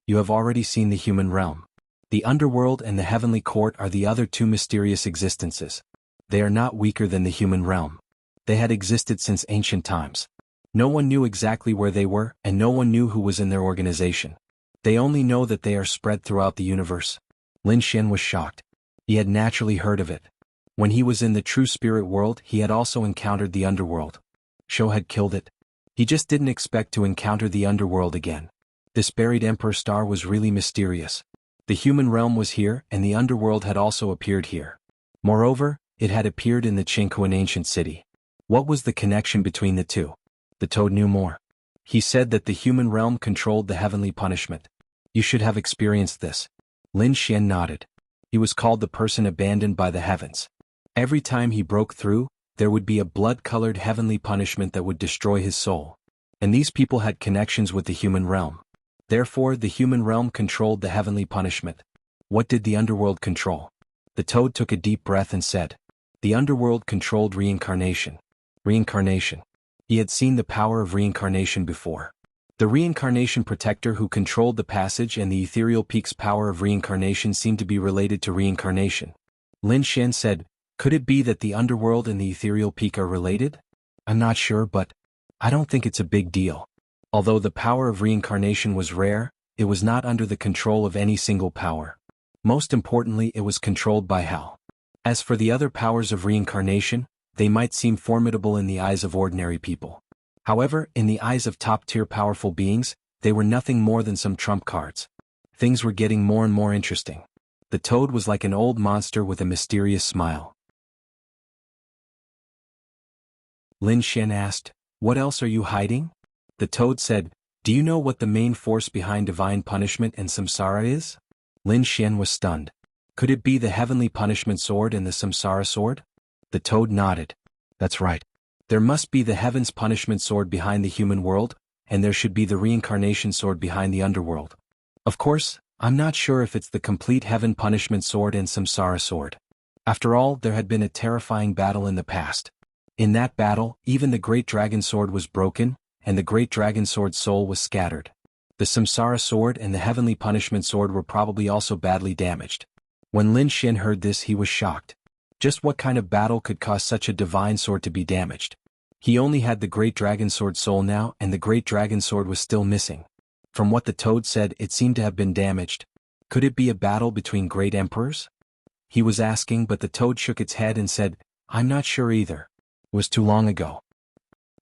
You have already seen the human realm. The underworld and the heavenly court are the other 2 mysterious existences. They are not weaker than the human realm. They had existed since ancient times. No one knew exactly where they were, and no one knew who was in their organization. They only know that they are spread throughout the universe." Lin Xian was shocked. He had naturally heard of it. When he was in the true spirit world, he had also encountered the underworld. Shou had killed it. He just didn't expect to encounter the underworld again. This buried Emperor Star was really mysterious. The human realm was here, and the underworld had also appeared here. Moreover, it had appeared in the Jianghu ancient city. What was the connection between the two? The toad knew more. He said that the human realm controlled the heavenly punishment. You should have experienced this. Lin Xian nodded. He was called the person abandoned by the heavens. Every time he broke through, there would be a blood-colored heavenly punishment that would destroy his soul. And these people had connections with the human realm. Therefore the human realm controlled the heavenly punishment. What did the underworld control? The toad took a deep breath and said, the underworld controlled reincarnation. Reincarnation. He had seen the power of reincarnation before. The reincarnation protector who controlled the passage and the ethereal peak's power of reincarnation seemed to be related to reincarnation. Lin Xian said, could it be that the underworld and the ethereal peak are related? I'm not sure, but I don't think it's a big deal. Although the power of reincarnation was rare, it was not under the control of any single power. Most importantly, it was controlled by Hal. As for the other powers of reincarnation, they might seem formidable in the eyes of ordinary people. However, in the eyes of top-tier powerful beings, they were nothing more than some trump cards. Things were getting more and more interesting. The toad was like an old monster with a mysterious smile. Lin Xian asked, what else are you hiding? The toad said, do you know what the main force behind divine punishment and samsara is? Lin Xian was stunned. Could it be the heavenly punishment sword and the samsara sword? The toad nodded. That's right. There must be the heavens punishment sword behind the human world, and there should be the reincarnation sword behind the underworld. Of course, I'm not sure if it's the complete heaven punishment sword and samsara sword. After all, there had been a terrifying battle in the past. In that battle, even the great dragon sword was broken, and the great dragon sword's soul was scattered. The samsara sword and the heavenly punishment sword were probably also badly damaged. When Lin Xian heard this, he was shocked. Just what kind of battle could cause such a divine sword to be damaged? He only had the great dragon sword soul now, and the great dragon sword was still missing. From what the toad said, it seemed to have been damaged. Could it be a battle between great emperors? He was asking, but the toad shook its head and said, I'm not sure either. It was too long ago.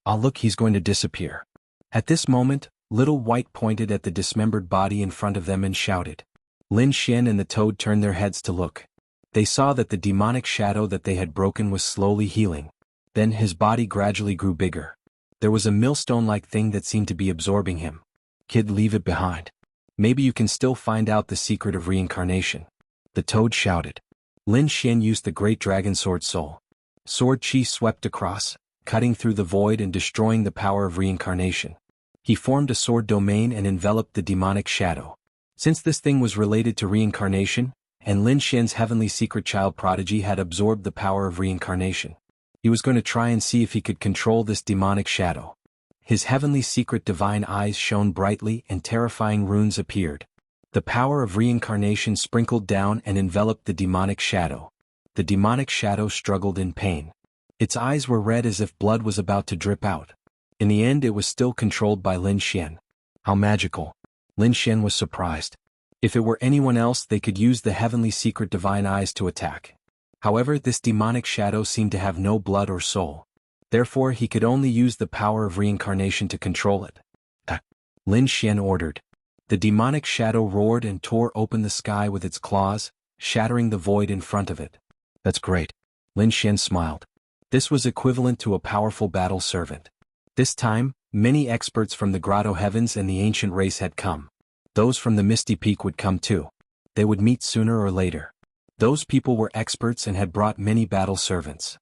Ah, look, he's going to disappear. At this moment, Little White pointed at the dismembered body in front of them and shouted. Lin Xian and the toad turned their heads to look. They saw that the demonic shadow that they had broken was slowly healing. Then his body gradually grew bigger. There was a millstone-like thing that seemed to be absorbing him. Kid, leave it behind. Maybe you can still find out the secret of reincarnation. The toad shouted. Lin Xian used the great dragon sword soul. Sword chi swept across, cutting through the void and destroying the power of reincarnation. He formed a sword domain and enveloped the demonic shadow. Since this thing was related to reincarnation, and Lin Xian's heavenly secret child prodigy had absorbed the power of reincarnation, he was going to try and see if he could control this demonic shadow. His heavenly secret divine eyes shone brightly and terrifying runes appeared. The power of reincarnation sprinkled down and enveloped the demonic shadow. The demonic shadow struggled in pain. Its eyes were red as if blood was about to drip out. In the end, it was still controlled by Lin Xian. How magical. Lin Xian was surprised. If it were anyone else, they could use the heavenly secret divine eyes to attack. However, this demonic shadow seemed to have no blood or soul. Therefore, he could only use the power of reincarnation to control it. Lin Xian ordered. The demonic shadow roared and tore open the sky with its claws, shattering the void in front of it. That's great. Lin Xian smiled. This was equivalent to a powerful battle servant. This time, many experts from the Grotto Heavens and the ancient race had come. Those from the Misty Peak would come too. They would meet sooner or later. Those people were experts and had brought many battle servants.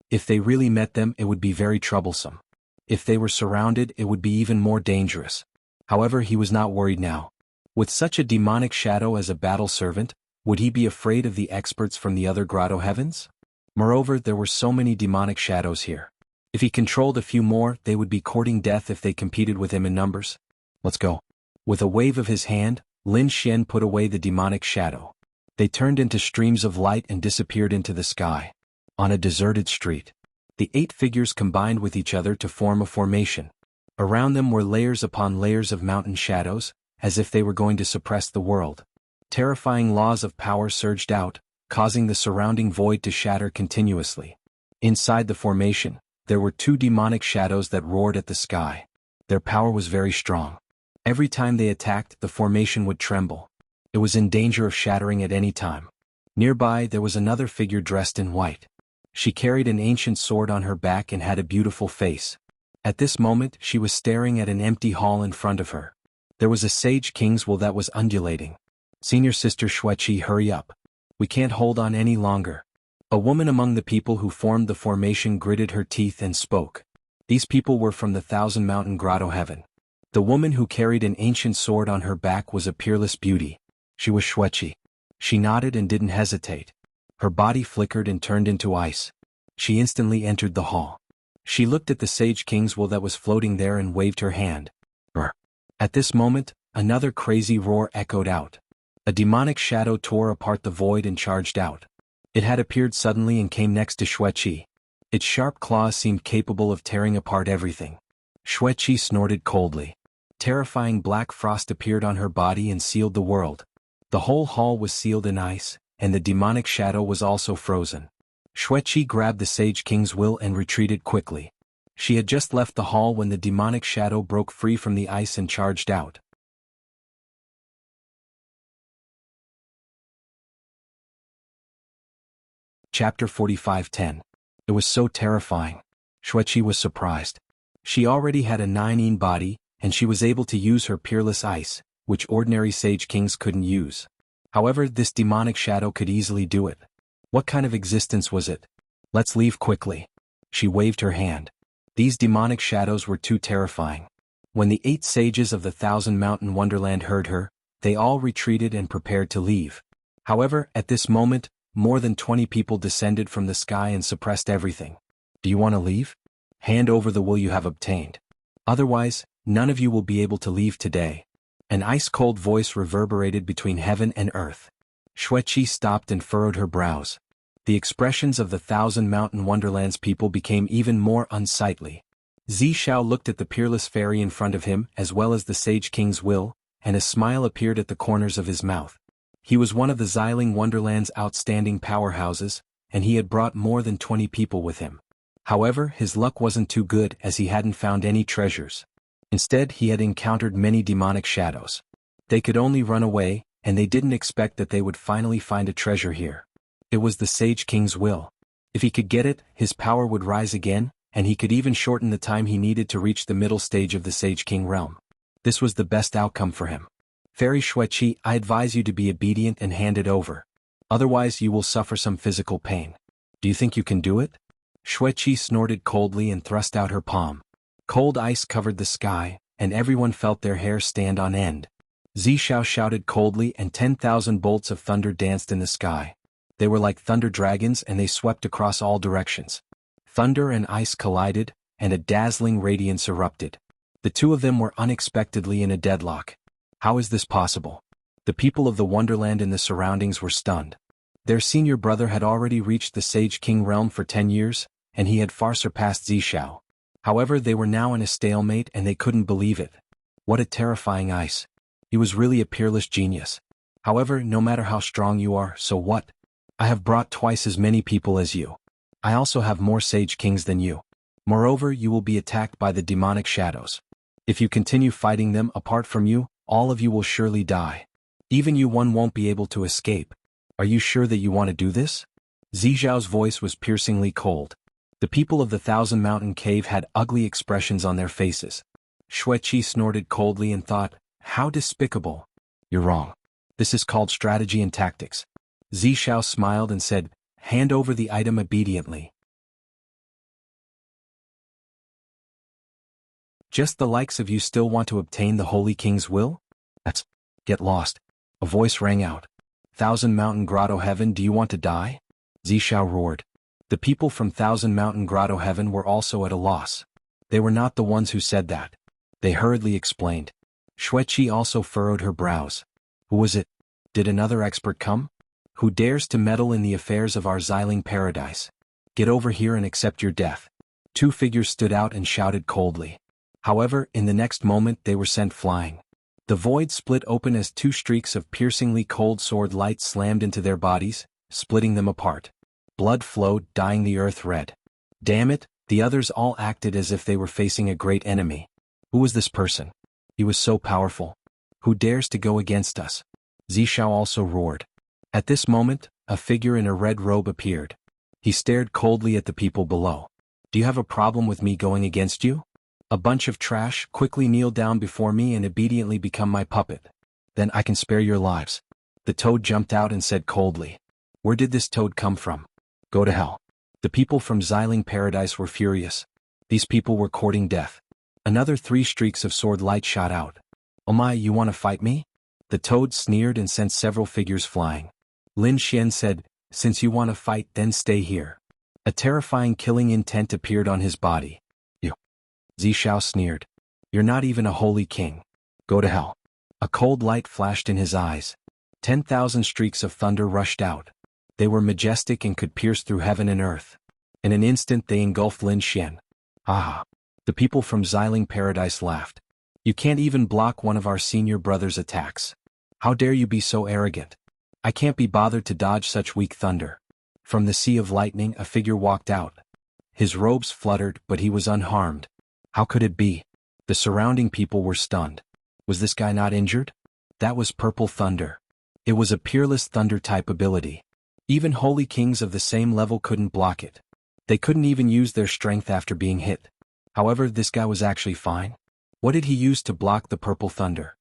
If they really met them, it would be very troublesome. If they were surrounded, it would be even more dangerous. However, he was not worried now. With such a demonic shadow as a battle servant, would he be afraid of the experts from the other Grotto Heavens? Moreover, there were so many demonic shadows here. If he controlled a few more, they would be courting death if they competed with him in numbers. Let's go. With a wave of his hand, Lin Xian put away the demonic shadow. They turned into streams of light and disappeared into the sky. On a deserted street, the 8 figures combined with each other to form a formation. Around them were layers upon layers of mountain shadows, as if they were going to suppress the world. Terrifying laws of power surged out, causing the surrounding void to shatter continuously. Inside the formation, there were 2 demonic shadows that roared at the sky. Their power was very strong. Every time they attacked, the formation would tremble. It was in danger of shattering at any time. Nearby, there was another figure dressed in white. She carried an ancient sword on her back and had a beautiful face. At this moment, she was staring at an empty hall in front of her. There was a sage king's will that was undulating. Senior Sister Xueqi, hurry up. We can't hold on any longer. A woman among the people who formed the formation gritted her teeth and spoke. These people were from the Thousand Mountain Grotto heaven. The woman who carried an ancient sword on her back was a peerless beauty. She was Shueqi. She nodded and didn't hesitate. Her body flickered and turned into ice. She instantly entered the hall. She looked at the Sage King's will that was floating there and waved her hand. Brr. At this moment, another crazy roar echoed out. A demonic shadow tore apart the void and charged out. It had appeared suddenly and came next to Shueqi. Its sharp claws seemed capable of tearing apart everything. Shueqi snorted coldly. Terrifying black frost appeared on her body and sealed the world. The whole hall was sealed in ice, and the demonic shadow was also frozen. Shueqi grabbed the Sage King's will and retreated quickly. She had just left the hall when the demonic shadow broke free from the ice and charged out. Chapter 45:10. It was so terrifying. Shueqi was surprised. She already had a 9-in body, and she was able to use her peerless ice, which ordinary Sage Kings couldn't use. However, this demonic shadow could easily do it. What kind of existence was it? Let's leave quickly. She waved her hand. These demonic shadows were too terrifying. When the 8 sages of the Thousand Mountain Wonderland heard her, they all retreated and prepared to leave. However, at this moment, more than 20 people descended from the sky and suppressed everything. Do you want to leave? Hand over the will you have obtained. Otherwise, none of you will be able to leave today. An ice-cold voice reverberated between heaven and earth. Shueqi stopped and furrowed her brows. The expressions of the Thousand Mountain Wonderland's people became even more unsightly. Zishao looked at the peerless fairy in front of him as well as the Sage King's will, and a smile appeared at the corners of his mouth. He was one of the Xiling Wonderland's outstanding powerhouses, and he had brought more than 20 people with him. However, his luck wasn't too good as he hadn't found any treasures. Instead, he had encountered many demonic shadows. They could only run away, and they didn't expect that they would finally find a treasure here. It was the Sage King's will. If he could get it, his power would rise again, and he could even shorten the time he needed to reach the middle stage of the Sage King realm. This was the best outcome for him. Fairy Shueqi, I advise you to be obedient and hand it over. Otherwise you will suffer some physical pain. Do you think you can do it? Shueqi snorted coldly and thrust out her palm. Cold ice covered the sky, and everyone felt their hair stand on end. Zishao shouted coldly and 10,000 bolts of thunder danced in the sky. They were like thunder dragons and they swept across all directions. Thunder and ice collided, and a dazzling radiance erupted. The two of them were unexpectedly in a deadlock. How is this possible? The people of the Wonderland and the surroundings were stunned. Their senior brother had already reached the Sage King realm for 10 years, and he had far surpassed Zishao. However, they were now in a stalemate and they couldn't believe it. What a terrifying ice. He was really a peerless genius. However, no matter how strong you are, so what? I have brought twice as many people as you. I also have more Sage Kings than you. Moreover, you will be attacked by the demonic shadows. If you continue fighting them apart from you, all of you will surely die. Even you one won't be able to escape. Are you sure that you want to do this? Zizhao's voice was piercingly cold. The people of the Thousand Mountain Cave had ugly expressions on their faces. Shueqi snorted coldly and thought, how despicable. You're wrong. This is called strategy and tactics. Zishao smiled and said, hand over the item obediently. Just the likes of you still want to obtain the Holy King's will? That's... Get lost. A voice rang out. Thousand Mountain Grotto Heaven, do you want to die? Zishao roared. The people from Thousand Mountain Grotto Heaven were also at a loss. They were not the ones who said that. They hurriedly explained. Shueqi also furrowed her brows. Who was it? Did another expert come? Who dares to meddle in the affairs of our Xiling paradise? Get over here and accept your death. 2 figures stood out and shouted coldly. However, in the next moment they were sent flying. The void split open as 2 streaks of piercingly cold sword light slammed into their bodies, splitting them apart. Blood flowed, dyeing the earth red. Damn it, the others all acted as if they were facing a great enemy. Who was this person? He was so powerful. Who dares to go against us? Zishao also roared. At this moment, a figure in a red robe appeared. He stared coldly at the people below. Do you have a problem with me going against you? A bunch of trash, quickly kneel down before me and obediently become my puppet. Then I can spare your lives. The toad jumped out and said coldly. Where did this toad come from? Go to hell. The people from Xiling Paradise were furious. These people were courting death. Another 3 streaks of sword light shot out. "Oh my, you want to fight me?" The toad sneered and sent several figures flying. Lin Xian said, "Since you want to fight, then stay here." A terrifying killing intent appeared on his body. "You." Zishao sneered. "You're not even a holy king. Go to hell." A cold light flashed in his eyes. 10,000 streaks of thunder rushed out. They were majestic and could pierce through heaven and earth. In an instant they engulfed Lin Xian. "Ah!" The people from Xiling Paradise laughed. "You can't even block one of our senior brother's attacks. How dare you be so arrogant? I can't be bothered to dodge such weak thunder." From the sea of lightning a figure walked out. His robes fluttered, but he was unharmed. How could it be? The surrounding people were stunned. Was this guy not injured? That was purple thunder. It was a peerless thunder-type ability. Even holy kings of the same level couldn't block it. They couldn't even use their strength after being hit. However, this guy was actually fine. What did he use to block the purple thunder?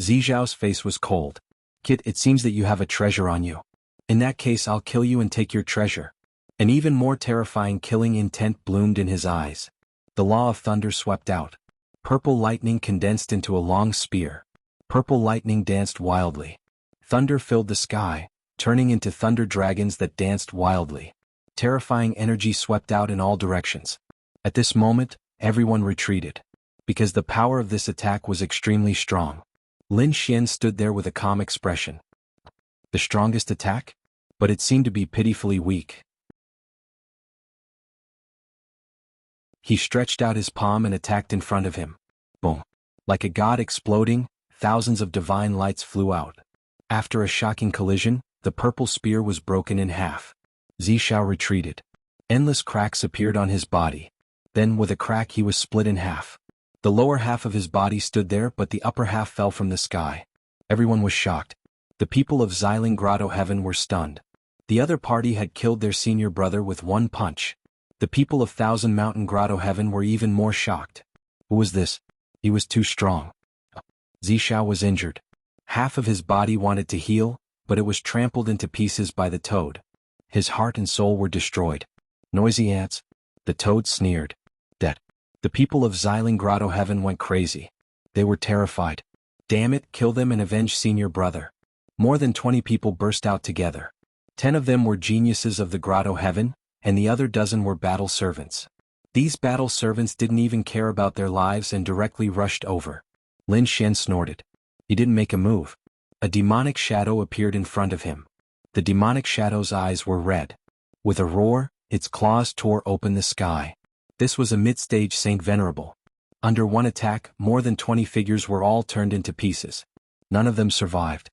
Zizhao's face was cold. "Kid, it seems that you have a treasure on you. In that case, I'll kill you and take your treasure." An even more terrifying killing intent bloomed in his eyes. The law of thunder swept out. Purple lightning condensed into a long spear. Purple lightning danced wildly. Thunder filled the sky, turning into thunder dragons that danced wildly. Terrifying energy swept out in all directions. At this moment, everyone retreated. Because the power of this attack was extremely strong. Lin Xian stood there with a calm expression. The strongest attack? But it seemed to be pitifully weak. He stretched out his palm and attacked in front of him. Boom. Like a god exploding, thousands of divine lights flew out. After a shocking collision, the purple spear was broken in half. Zishao retreated. Endless cracks appeared on his body. Then, with a crack, he was split in half. The lower half of his body stood there, but the upper half fell from the sky. Everyone was shocked. The people of Xiling Grotto Heaven were stunned. The other party had killed their senior brother with one punch. The people of Thousand Mountain Grotto Heaven were even more shocked. Who was this? He was too strong. Zishao was injured. Half of his body wanted to heal, but it was trampled into pieces by the toad. His heart and soul were destroyed. Noisy ants. The toad sneered. That. The people of Xiling Grotto Heaven went crazy. They were terrified. Damn it, kill them and avenge senior brother. More than 20 people burst out together. 10 of them were geniuses of the Grotto Heaven, and the other dozen were battle servants. These battle servants didn't even care about their lives and directly rushed over. Lin Xian snorted. He didn't make a move. A demonic shadow appeared in front of him. The demonic shadow's eyes were red. With a roar, its claws tore open the sky. This was a mid-stage Saint Venerable. Under one attack, more than 20 figures were all turned into pieces. None of them survived.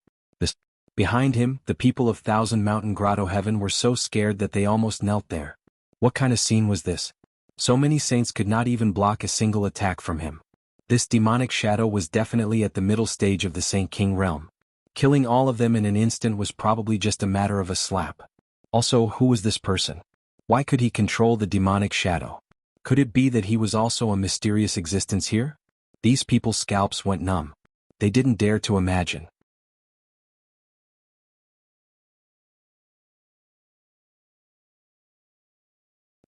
Behind him, the people of Thousand Mountain Grotto Heaven were so scared that they almost knelt there. What kind of scene was this? So many saints could not even block a single attack from him. This demonic shadow was definitely at the middle stage of the Saint King realm. Killing all of them in an instant was probably just a matter of a slap. Also, who was this person? Why could he control the demonic shadow? Could it be that he was also a mysterious existence here? These people's scalps went numb. They didn't dare to imagine.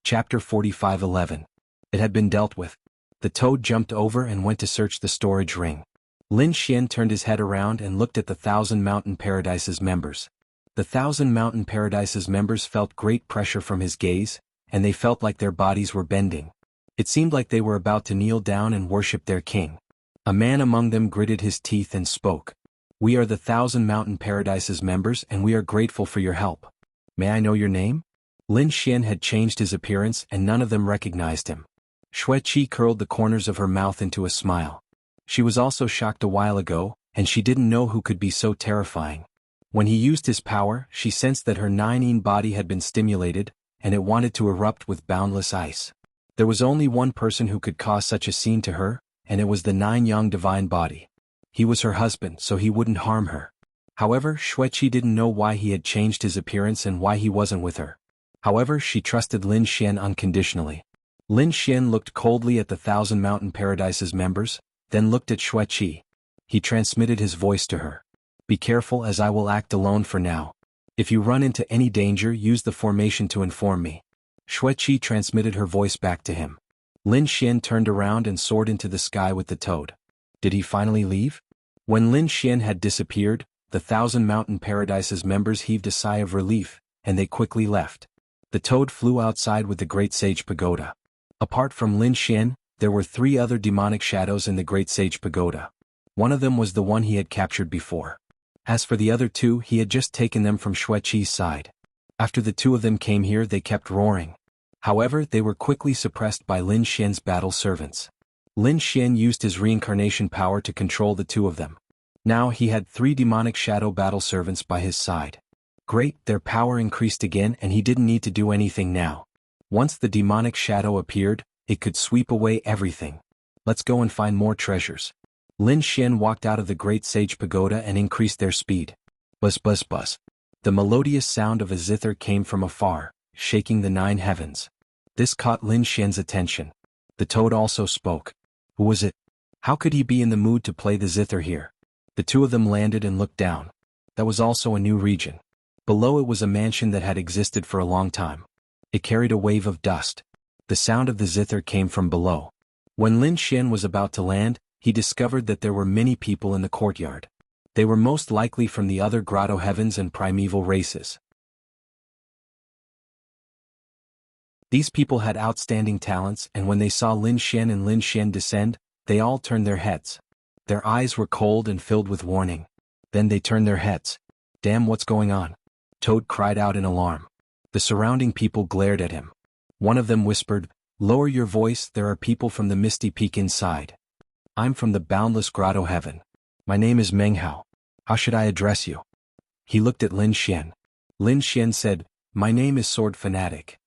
Chapter 45:11. It had been dealt with. The toad jumped over and went to search the storage ring. Lin Xian turned his head around and looked at the Thousand Mountain Paradise's members. The Thousand Mountain Paradise's members felt great pressure from his gaze, and they felt like their bodies were bending. It seemed like they were about to kneel down and worship their king. A man among them gritted his teeth and spoke. "We are the Thousand Mountain Paradise's members and we are grateful for your help. May I know your name?" Lin Xian had changed his appearance and none of them recognized him. Xueqi curled the corners of her mouth into a smile. She was also shocked a while ago, and she didn't know who could be so terrifying. When he used his power, she sensed that her nine-yin body had been stimulated, and it wanted to erupt with boundless ice. There was only one person who could cause such a scene to her, and it was the nine-yang divine body. He was her husband, so he wouldn't harm her. However, Xueqi didn't know why he had changed his appearance and why he wasn't with her. However, she trusted Lin Xian unconditionally. Lin Xian looked coldly at the Thousand Mountain Paradise's members, then looked at Xueqi. He transmitted his voice to her. "Be careful as I will act alone for now. If you run into any danger, use the formation to inform me." Xueqi transmitted her voice back to him. Lin Xian turned around and soared into the sky with the toad. Did he finally leave? When Lin Xian had disappeared, the Thousand Mountain Paradise's members heaved a sigh of relief, and they quickly left. The toad flew outside with the Great Sage Pagoda. Apart from Lin Xian, there were 3 other demonic shadows in the Great Sage Pagoda. One of them was the one he had captured before. As for the other 2, he had just taken them from Xueqi's side. After the 2 of them came here, they kept roaring. However, they were quickly suppressed by Lin Xian's battle servants. Lin Xian used his reincarnation power to control the 2 of them. Now he had 3 demonic shadow battle servants by his side. Great, their power increased again and he didn't need to do anything now. Once the demonic shadow appeared, it could sweep away everything. Let's go and find more treasures. Lin Xian walked out of the Great Sage Pagoda and increased their speed. Buzz buzz buzz. The melodious sound of a zither came from afar, shaking the 9 heavens. This caught Lin Xian's attention. The toad also spoke. Who was it? How could he be in the mood to play the zither here? The 2 of them landed and looked down. That was also a new region. Below it was a mansion that had existed for a long time. It carried a wave of dust. The sound of the zither came from below. When Lin Xian was about to land, he discovered that there were many people in the courtyard. They were most likely from the other grotto heavens and primeval races. These people had outstanding talents, and when they saw Lin Xian and Lin Xian descend, they all turned their heads. Their eyes were cold and filled with warning. Then they turned their heads. Damn, what's going on? Toad cried out in alarm. The surrounding people glared at him. One of them whispered, "Lower your voice, there are people from the misty peak inside. I'm from the boundless grotto heaven. My name is Meng Hao. How should I address you?" He looked at Lin Xian. Lin Xian said, "My name is Sword Fanatic."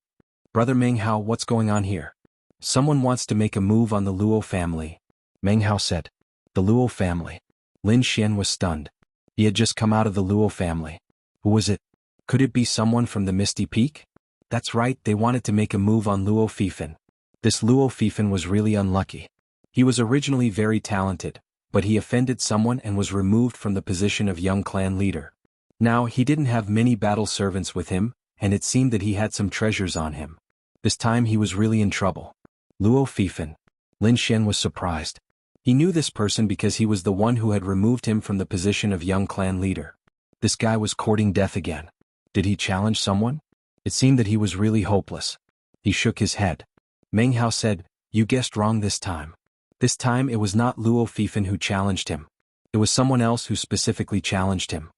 "Brother Meng Hao, what's going on here?" "Someone wants to make a move on the Luo family." Meng Hao said. "The Luo family?" Lin Xian was stunned. He had just come out of the Luo family. Who was it? Could it be someone from the Misty Peak? That's right, they wanted to make a move on Luo Fifan. This Luo Fifan was really unlucky. He was originally very talented, but he offended someone and was removed from the position of young clan leader. Now he didn't have many battle servants with him, and it seemed that he had some treasures on him. This time he was really in trouble. Luo Fifan. Lin Xian was surprised. He knew this person because he was the one who had removed him from the position of young clan leader. This guy was courting death again. Did he challenge someone? It seemed that he was really hopeless. He shook his head. Meng Hao said, "You guessed wrong this time." This time it was not Luo Fifan who challenged him. It was someone else who specifically challenged him.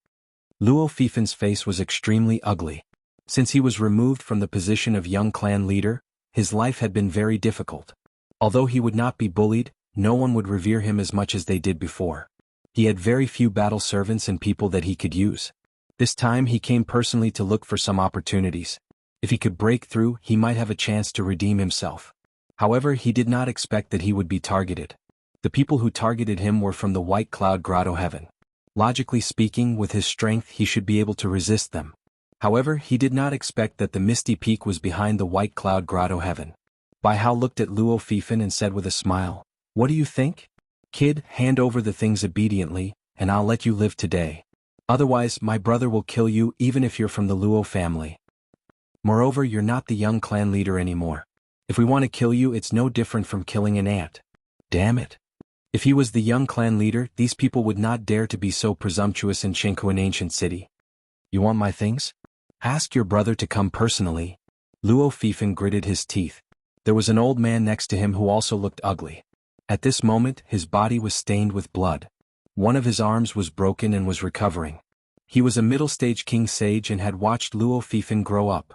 Luo Fifan's face was extremely ugly. Since he was removed from the position of young clan leader, his life had been very difficult. Although he would not be bullied, no one would revere him as much as they did before. He had very few battle servants and people that he could use. This time he came personally to look for some opportunities. If he could break through, he might have a chance to redeem himself. However, he did not expect that he would be targeted. The people who targeted him were from the White Cloud Grotto Heaven. Logically speaking, with his strength he should be able to resist them. However, he did not expect that the Misty Peak was behind the White Cloud Grotto Heaven. Bai Hao looked at Luo Fifan and said with a smile, "What do you think? Kid, hand over the things obediently, and I'll let you live today. Otherwise, my brother will kill you even if you're from the Luo family. Moreover, you're not the young clan leader anymore. If we want to kill you, it's no different from killing an ant." Damn it. If he was the young clan leader, these people would not dare to be so presumptuous in Jianghu, an ancient city. "You want my things? Ask your brother to come personally." Luo Fifan gritted his teeth. There was an old man next to him who also looked ugly. At this moment, his body was stained with blood. One of his arms was broken and was recovering. He was a middle-stage king sage and had watched Luo Fifan grow up.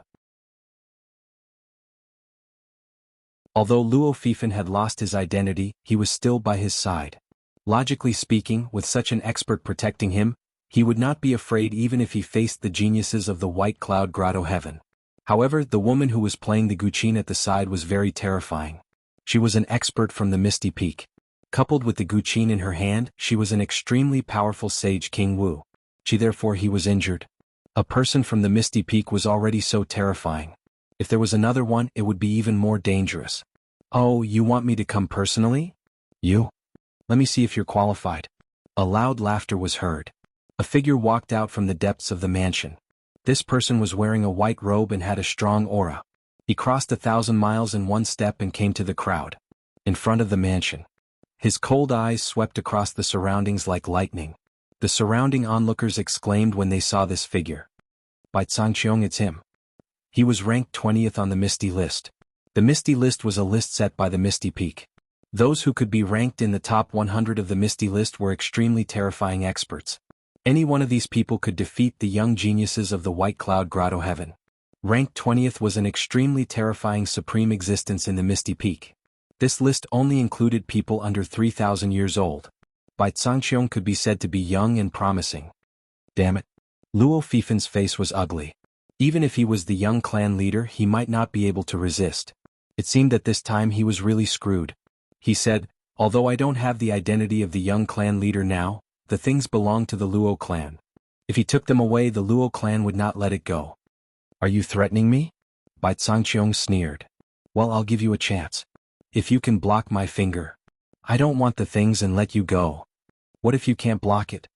Although Luo Fifan had lost his identity, he was still by his side. Logically speaking, with such an expert protecting him, he would not be afraid even if he faced the geniuses of the White Cloud Grotto Heaven. However, the woman who was playing the guqin at the side was very terrifying. She was an expert from the Misty Peak. Coupled with the guqin in her hand, she was an extremely powerful sage King Wu. He was injured. A person from the Misty Peak was already so terrifying. If there was another one, it would be even more dangerous. "Oh, you want me to come personally? You? Let me see if you're qualified." A loud laughter was heard. A figure walked out from the depths of the mansion. This person was wearing a white robe and had a strong aura. He crossed 1,000 miles in one step and came to the crowd. In front of the mansion. His cold eyes swept across the surroundings like lightning. The surrounding onlookers exclaimed when they saw this figure. By Changqiong, it's him. He was ranked 20th on the Misty list. The Misty list was a list set by the Misty Peak. Those who could be ranked in the top 100 of the Misty list were extremely terrifying experts. Any one of these people could defeat the young geniuses of the White Cloud Grotto Heaven. Ranked 20th was an extremely terrifying supreme existence in the Misty Peak. This list only included people under 3,000 years old. Bai Changqiong could be said to be young and promising. Damn it. Luo Fifen's face was ugly. Even if he was the young clan leader, he might not be able to resist. It seemed that this time he was really screwed. He said, although I don't have the identity of the young clan leader now, the things belong to the Luo clan. If he took them away, the Luo clan would not let it go. Are you threatening me? Bai Changqiong sneered. Well, I'll give you a chance. If you can block my finger. I don't want the things and let you go. What if you can't block it?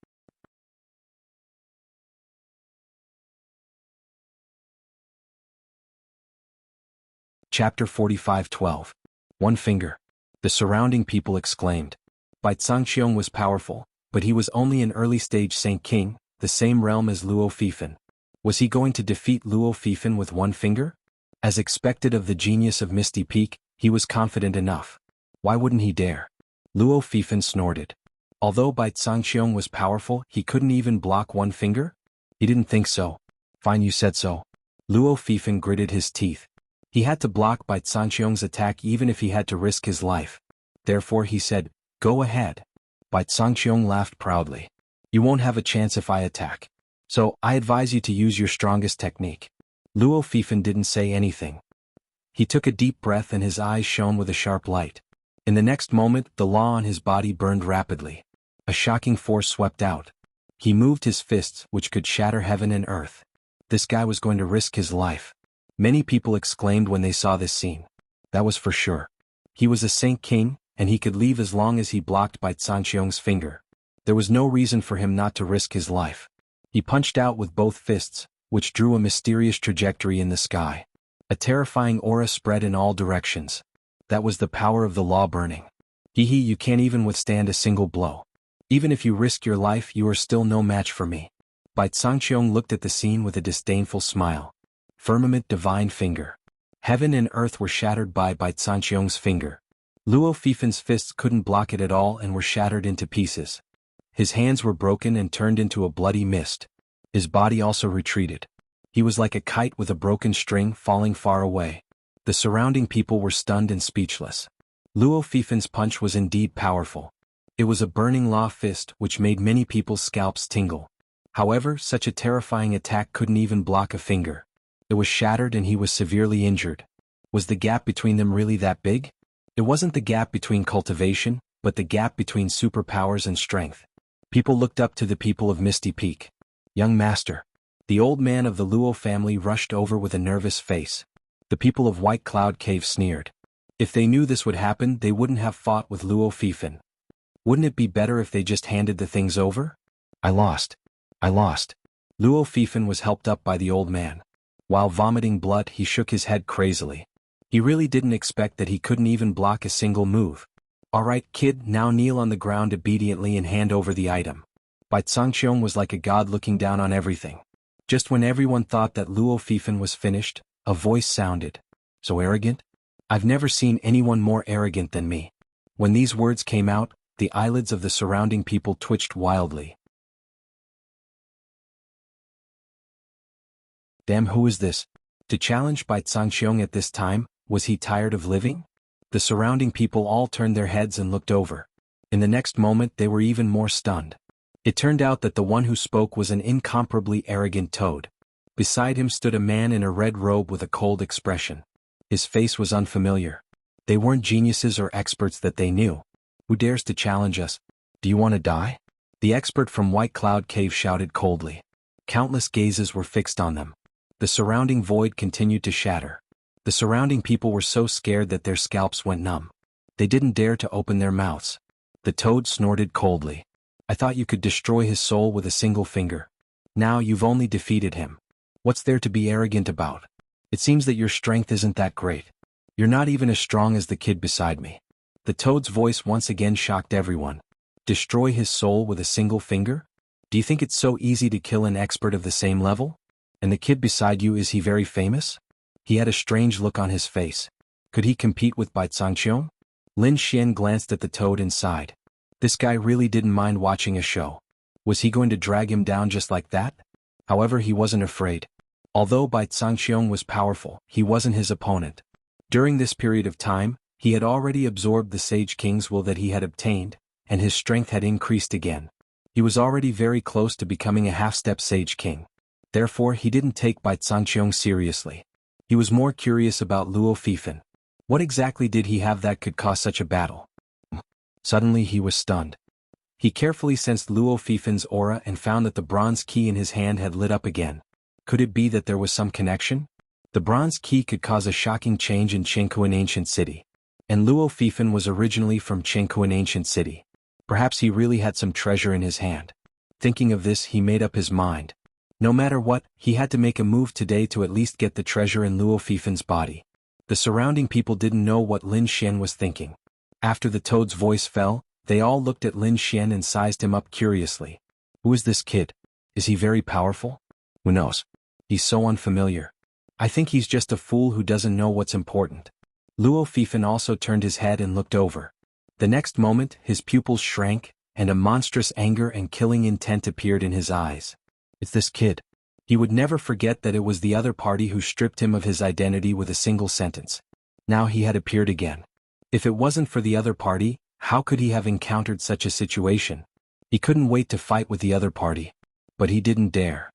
Chapter 45:12. One finger. The surrounding people exclaimed. Bai Changqiong was powerful, but he was only an early-stage Saint King, the same realm as Luo Fifen. Was he going to defeat Luo Fifen with one finger? As expected of the genius of Misty Peak, he was confident enough. Why wouldn't he dare? Luo Fifen snorted. Although Bai Changqiong was powerful, he couldn't even block one finger? He didn't think so. Fine, you said so. Luo Fifen gritted his teeth. He had to block Bai Changqiong's attack even if he had to risk his life. Therefore he said, go ahead. Bai Changqiong laughed proudly. You won't have a chance if I attack. So, I advise you to use your strongest technique. Luo Fifen didn't say anything. He took a deep breath and his eyes shone with a sharp light. In the next moment, the law on his body burned rapidly. A shocking force swept out. He moved his fists, which could shatter heaven and earth. This guy was going to risk his life. Many people exclaimed when they saw this scene. That was for sure. He was a Saint King, and he could leave as long as he blocked Bai Changqiong's finger. There was no reason for him not to risk his life. He punched out with both fists, which drew a mysterious trajectory in the sky. A terrifying aura spread in all directions. That was the power of the law burning. Hee, you can't even withstand a single blow. Even if you risk your life, you are still no match for me. Bai Changqiong looked at the scene with a disdainful smile. Firmament divine finger. Heaven and earth were shattered by Bai Changqiong's finger. Luo Fifen's fists couldn't block it at all and were shattered into pieces. His hands were broken and turned into a bloody mist. His body also retreated. He was like a kite with a broken string falling far away. The surrounding people were stunned and speechless. Luo Fifen's punch was indeed powerful. It was a burning law fist which made many people's scalps tingle. However, such a terrifying attack couldn't even block a finger. It was shattered and he was severely injured. Was the gap between them really that big? It wasn't the gap between cultivation, but the gap between superpowers and strength. People looked up to the people of Misty Peak. Young master. The old man of the Luo family rushed over with a nervous face. The people of White Cloud Cave sneered. If they knew this would happen, they wouldn't have fought with Luo Fifen. Wouldn't it be better if they just handed the things over? I lost. Luo Fifen was helped up by the old man. While vomiting blood, he shook his head crazily. He really didn't expect that he couldn't even block a single move. Alright, kid, now kneel on the ground obediently and hand over the item. Bai Changqiong was like a god looking down on everything. Just when everyone thought that Luo Fifen was finished, a voice sounded. So arrogant? I've never seen anyone more arrogant than me. When these words came out, the eyelids of the surrounding people twitched wildly. Damn, who is this? To challenge Bai Changqiong at this time, was he tired of living? The surrounding people all turned their heads and looked over. In the next moment they were even more stunned. It turned out that the one who spoke was an incomparably arrogant toad. Beside him stood a man in a red robe with a cold expression. His face was unfamiliar. They weren't geniuses or experts that they knew. Who dares to challenge us? Do you want to die? The expert from White Cloud Cave shouted coldly. Countless gazes were fixed on them. The surrounding void continued to shatter. The surrounding people were so scared that their scalps went numb. They didn't dare to open their mouths. The toad snorted coldly. I thought you could destroy his soul with a single finger. Now you've only defeated him. What's there to be arrogant about? It seems that your strength isn't that great. You're not even as strong as the kid beside me. The toad's voice once again shocked everyone. Destroy his soul with a single finger? Do you think it's so easy to kill an expert of the same level? And the kid beside you, is he very famous? He had a strange look on his face. Could he compete with Bai Zhangqiong? Lin Xian glanced at the toad and sighed. This guy really didn't mind watching a show. Was he going to drag him down just like that? However, he wasn't afraid. Although Bai Zhangqiong was powerful, he wasn't his opponent. During this period of time, he had already absorbed the Sage King's will that he had obtained, and his strength had increased again. He was already very close to becoming a half-step Sage King. Therefore, he didn't take Bai Zhangqiong seriously. He was more curious about Luo Fifan. What exactly did he have that could cause such a battle? Suddenly he was stunned. He carefully sensed Luo Fifan's aura and found that the bronze key in his hand had lit up again. Could it be that there was some connection? The bronze key could cause a shocking change in Jianghu, ancient city. And Luo Fifan was originally from Jianghu, ancient city. Perhaps he really had some treasure in his hand. Thinking of this, he made up his mind. No matter what, he had to make a move today to at least get the treasure in Luo Fifan's body. The surrounding people didn't know what Lin Xian was thinking. After the toad's voice fell, they all looked at Lin Xian and sized him up curiously. Who is this kid? Is he very powerful? Who knows? He's so unfamiliar. I think he's just a fool who doesn't know what's important. Luo Fifan also turned his head and looked over. The next moment, his pupils shrank, and a monstrous anger and killing intent appeared in his eyes. It's this kid. He would never forget that it was the other party who stripped him of his identity with a single sentence. Now he had appeared again. If it wasn't for the other party, how could he have encountered such a situation? He couldn't wait to fight with the other party. But he didn't dare.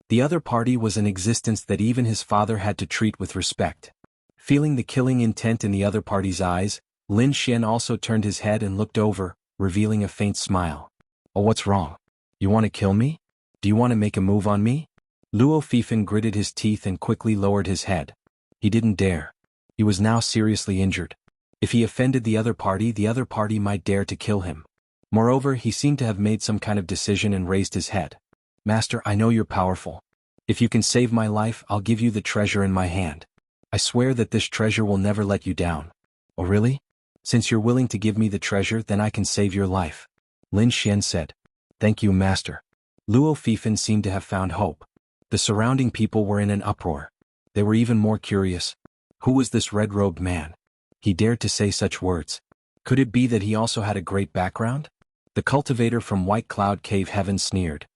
The other party was an existence that even his father had to treat with respect. Feeling the killing intent in the other party's eyes, Lin Xian also turned his head and looked over, revealing a faint smile. Oh, what's wrong? You want to kill me? Do you want to make a move on me? Luo Fifan gritted his teeth and quickly lowered his head. He didn't dare. He was now seriously injured. If he offended the other party might dare to kill him. Moreover, he seemed to have made some kind of decision and raised his head. Master, I know you're powerful. If you can save my life, I'll give you the treasure in my hand. I swear that this treasure will never let you down. Oh really? Since you're willing to give me the treasure, then I can save your life. Lin Xian said. Thank you, master. Luo Fifan seemed to have found hope. The surrounding people were in an uproar. They were even more curious. Who was this red-robed man? He dared to say such words. Could it be that he also had a great background? The cultivator from White Cloud Cave Heaven sneered.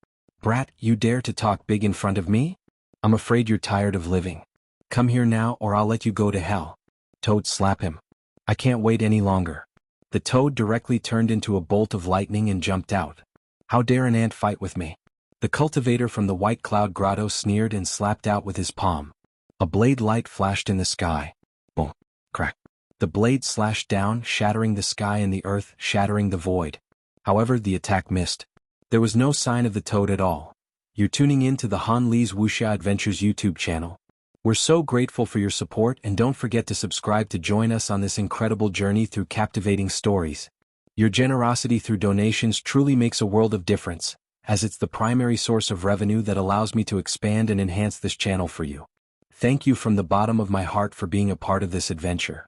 Brat, you dare to talk big in front of me? I'm afraid you're tired of living. Come here now or I'll let you go to hell. Toad, slap him. I can't wait any longer. The toad directly turned into a bolt of lightning and jumped out. How dare an ant fight with me? The cultivator from the White Cloud Grotto sneered and slapped out with his palm. A blade light flashed in the sky. Boom. Crack. The blade slashed down, shattering the sky and the earth, shattering the void. However, the attack missed. There was no sign of the toad at all. You're tuning in to the Han Li's Wuxia Adventures YouTube channel. We're so grateful for your support, and don't forget to subscribe to join us on this incredible journey through captivating stories. Your generosity through donations truly makes a world of difference, as it's the primary source of revenue that allows me to expand and enhance this channel for you. Thank you from the bottom of my heart for being a part of this adventure.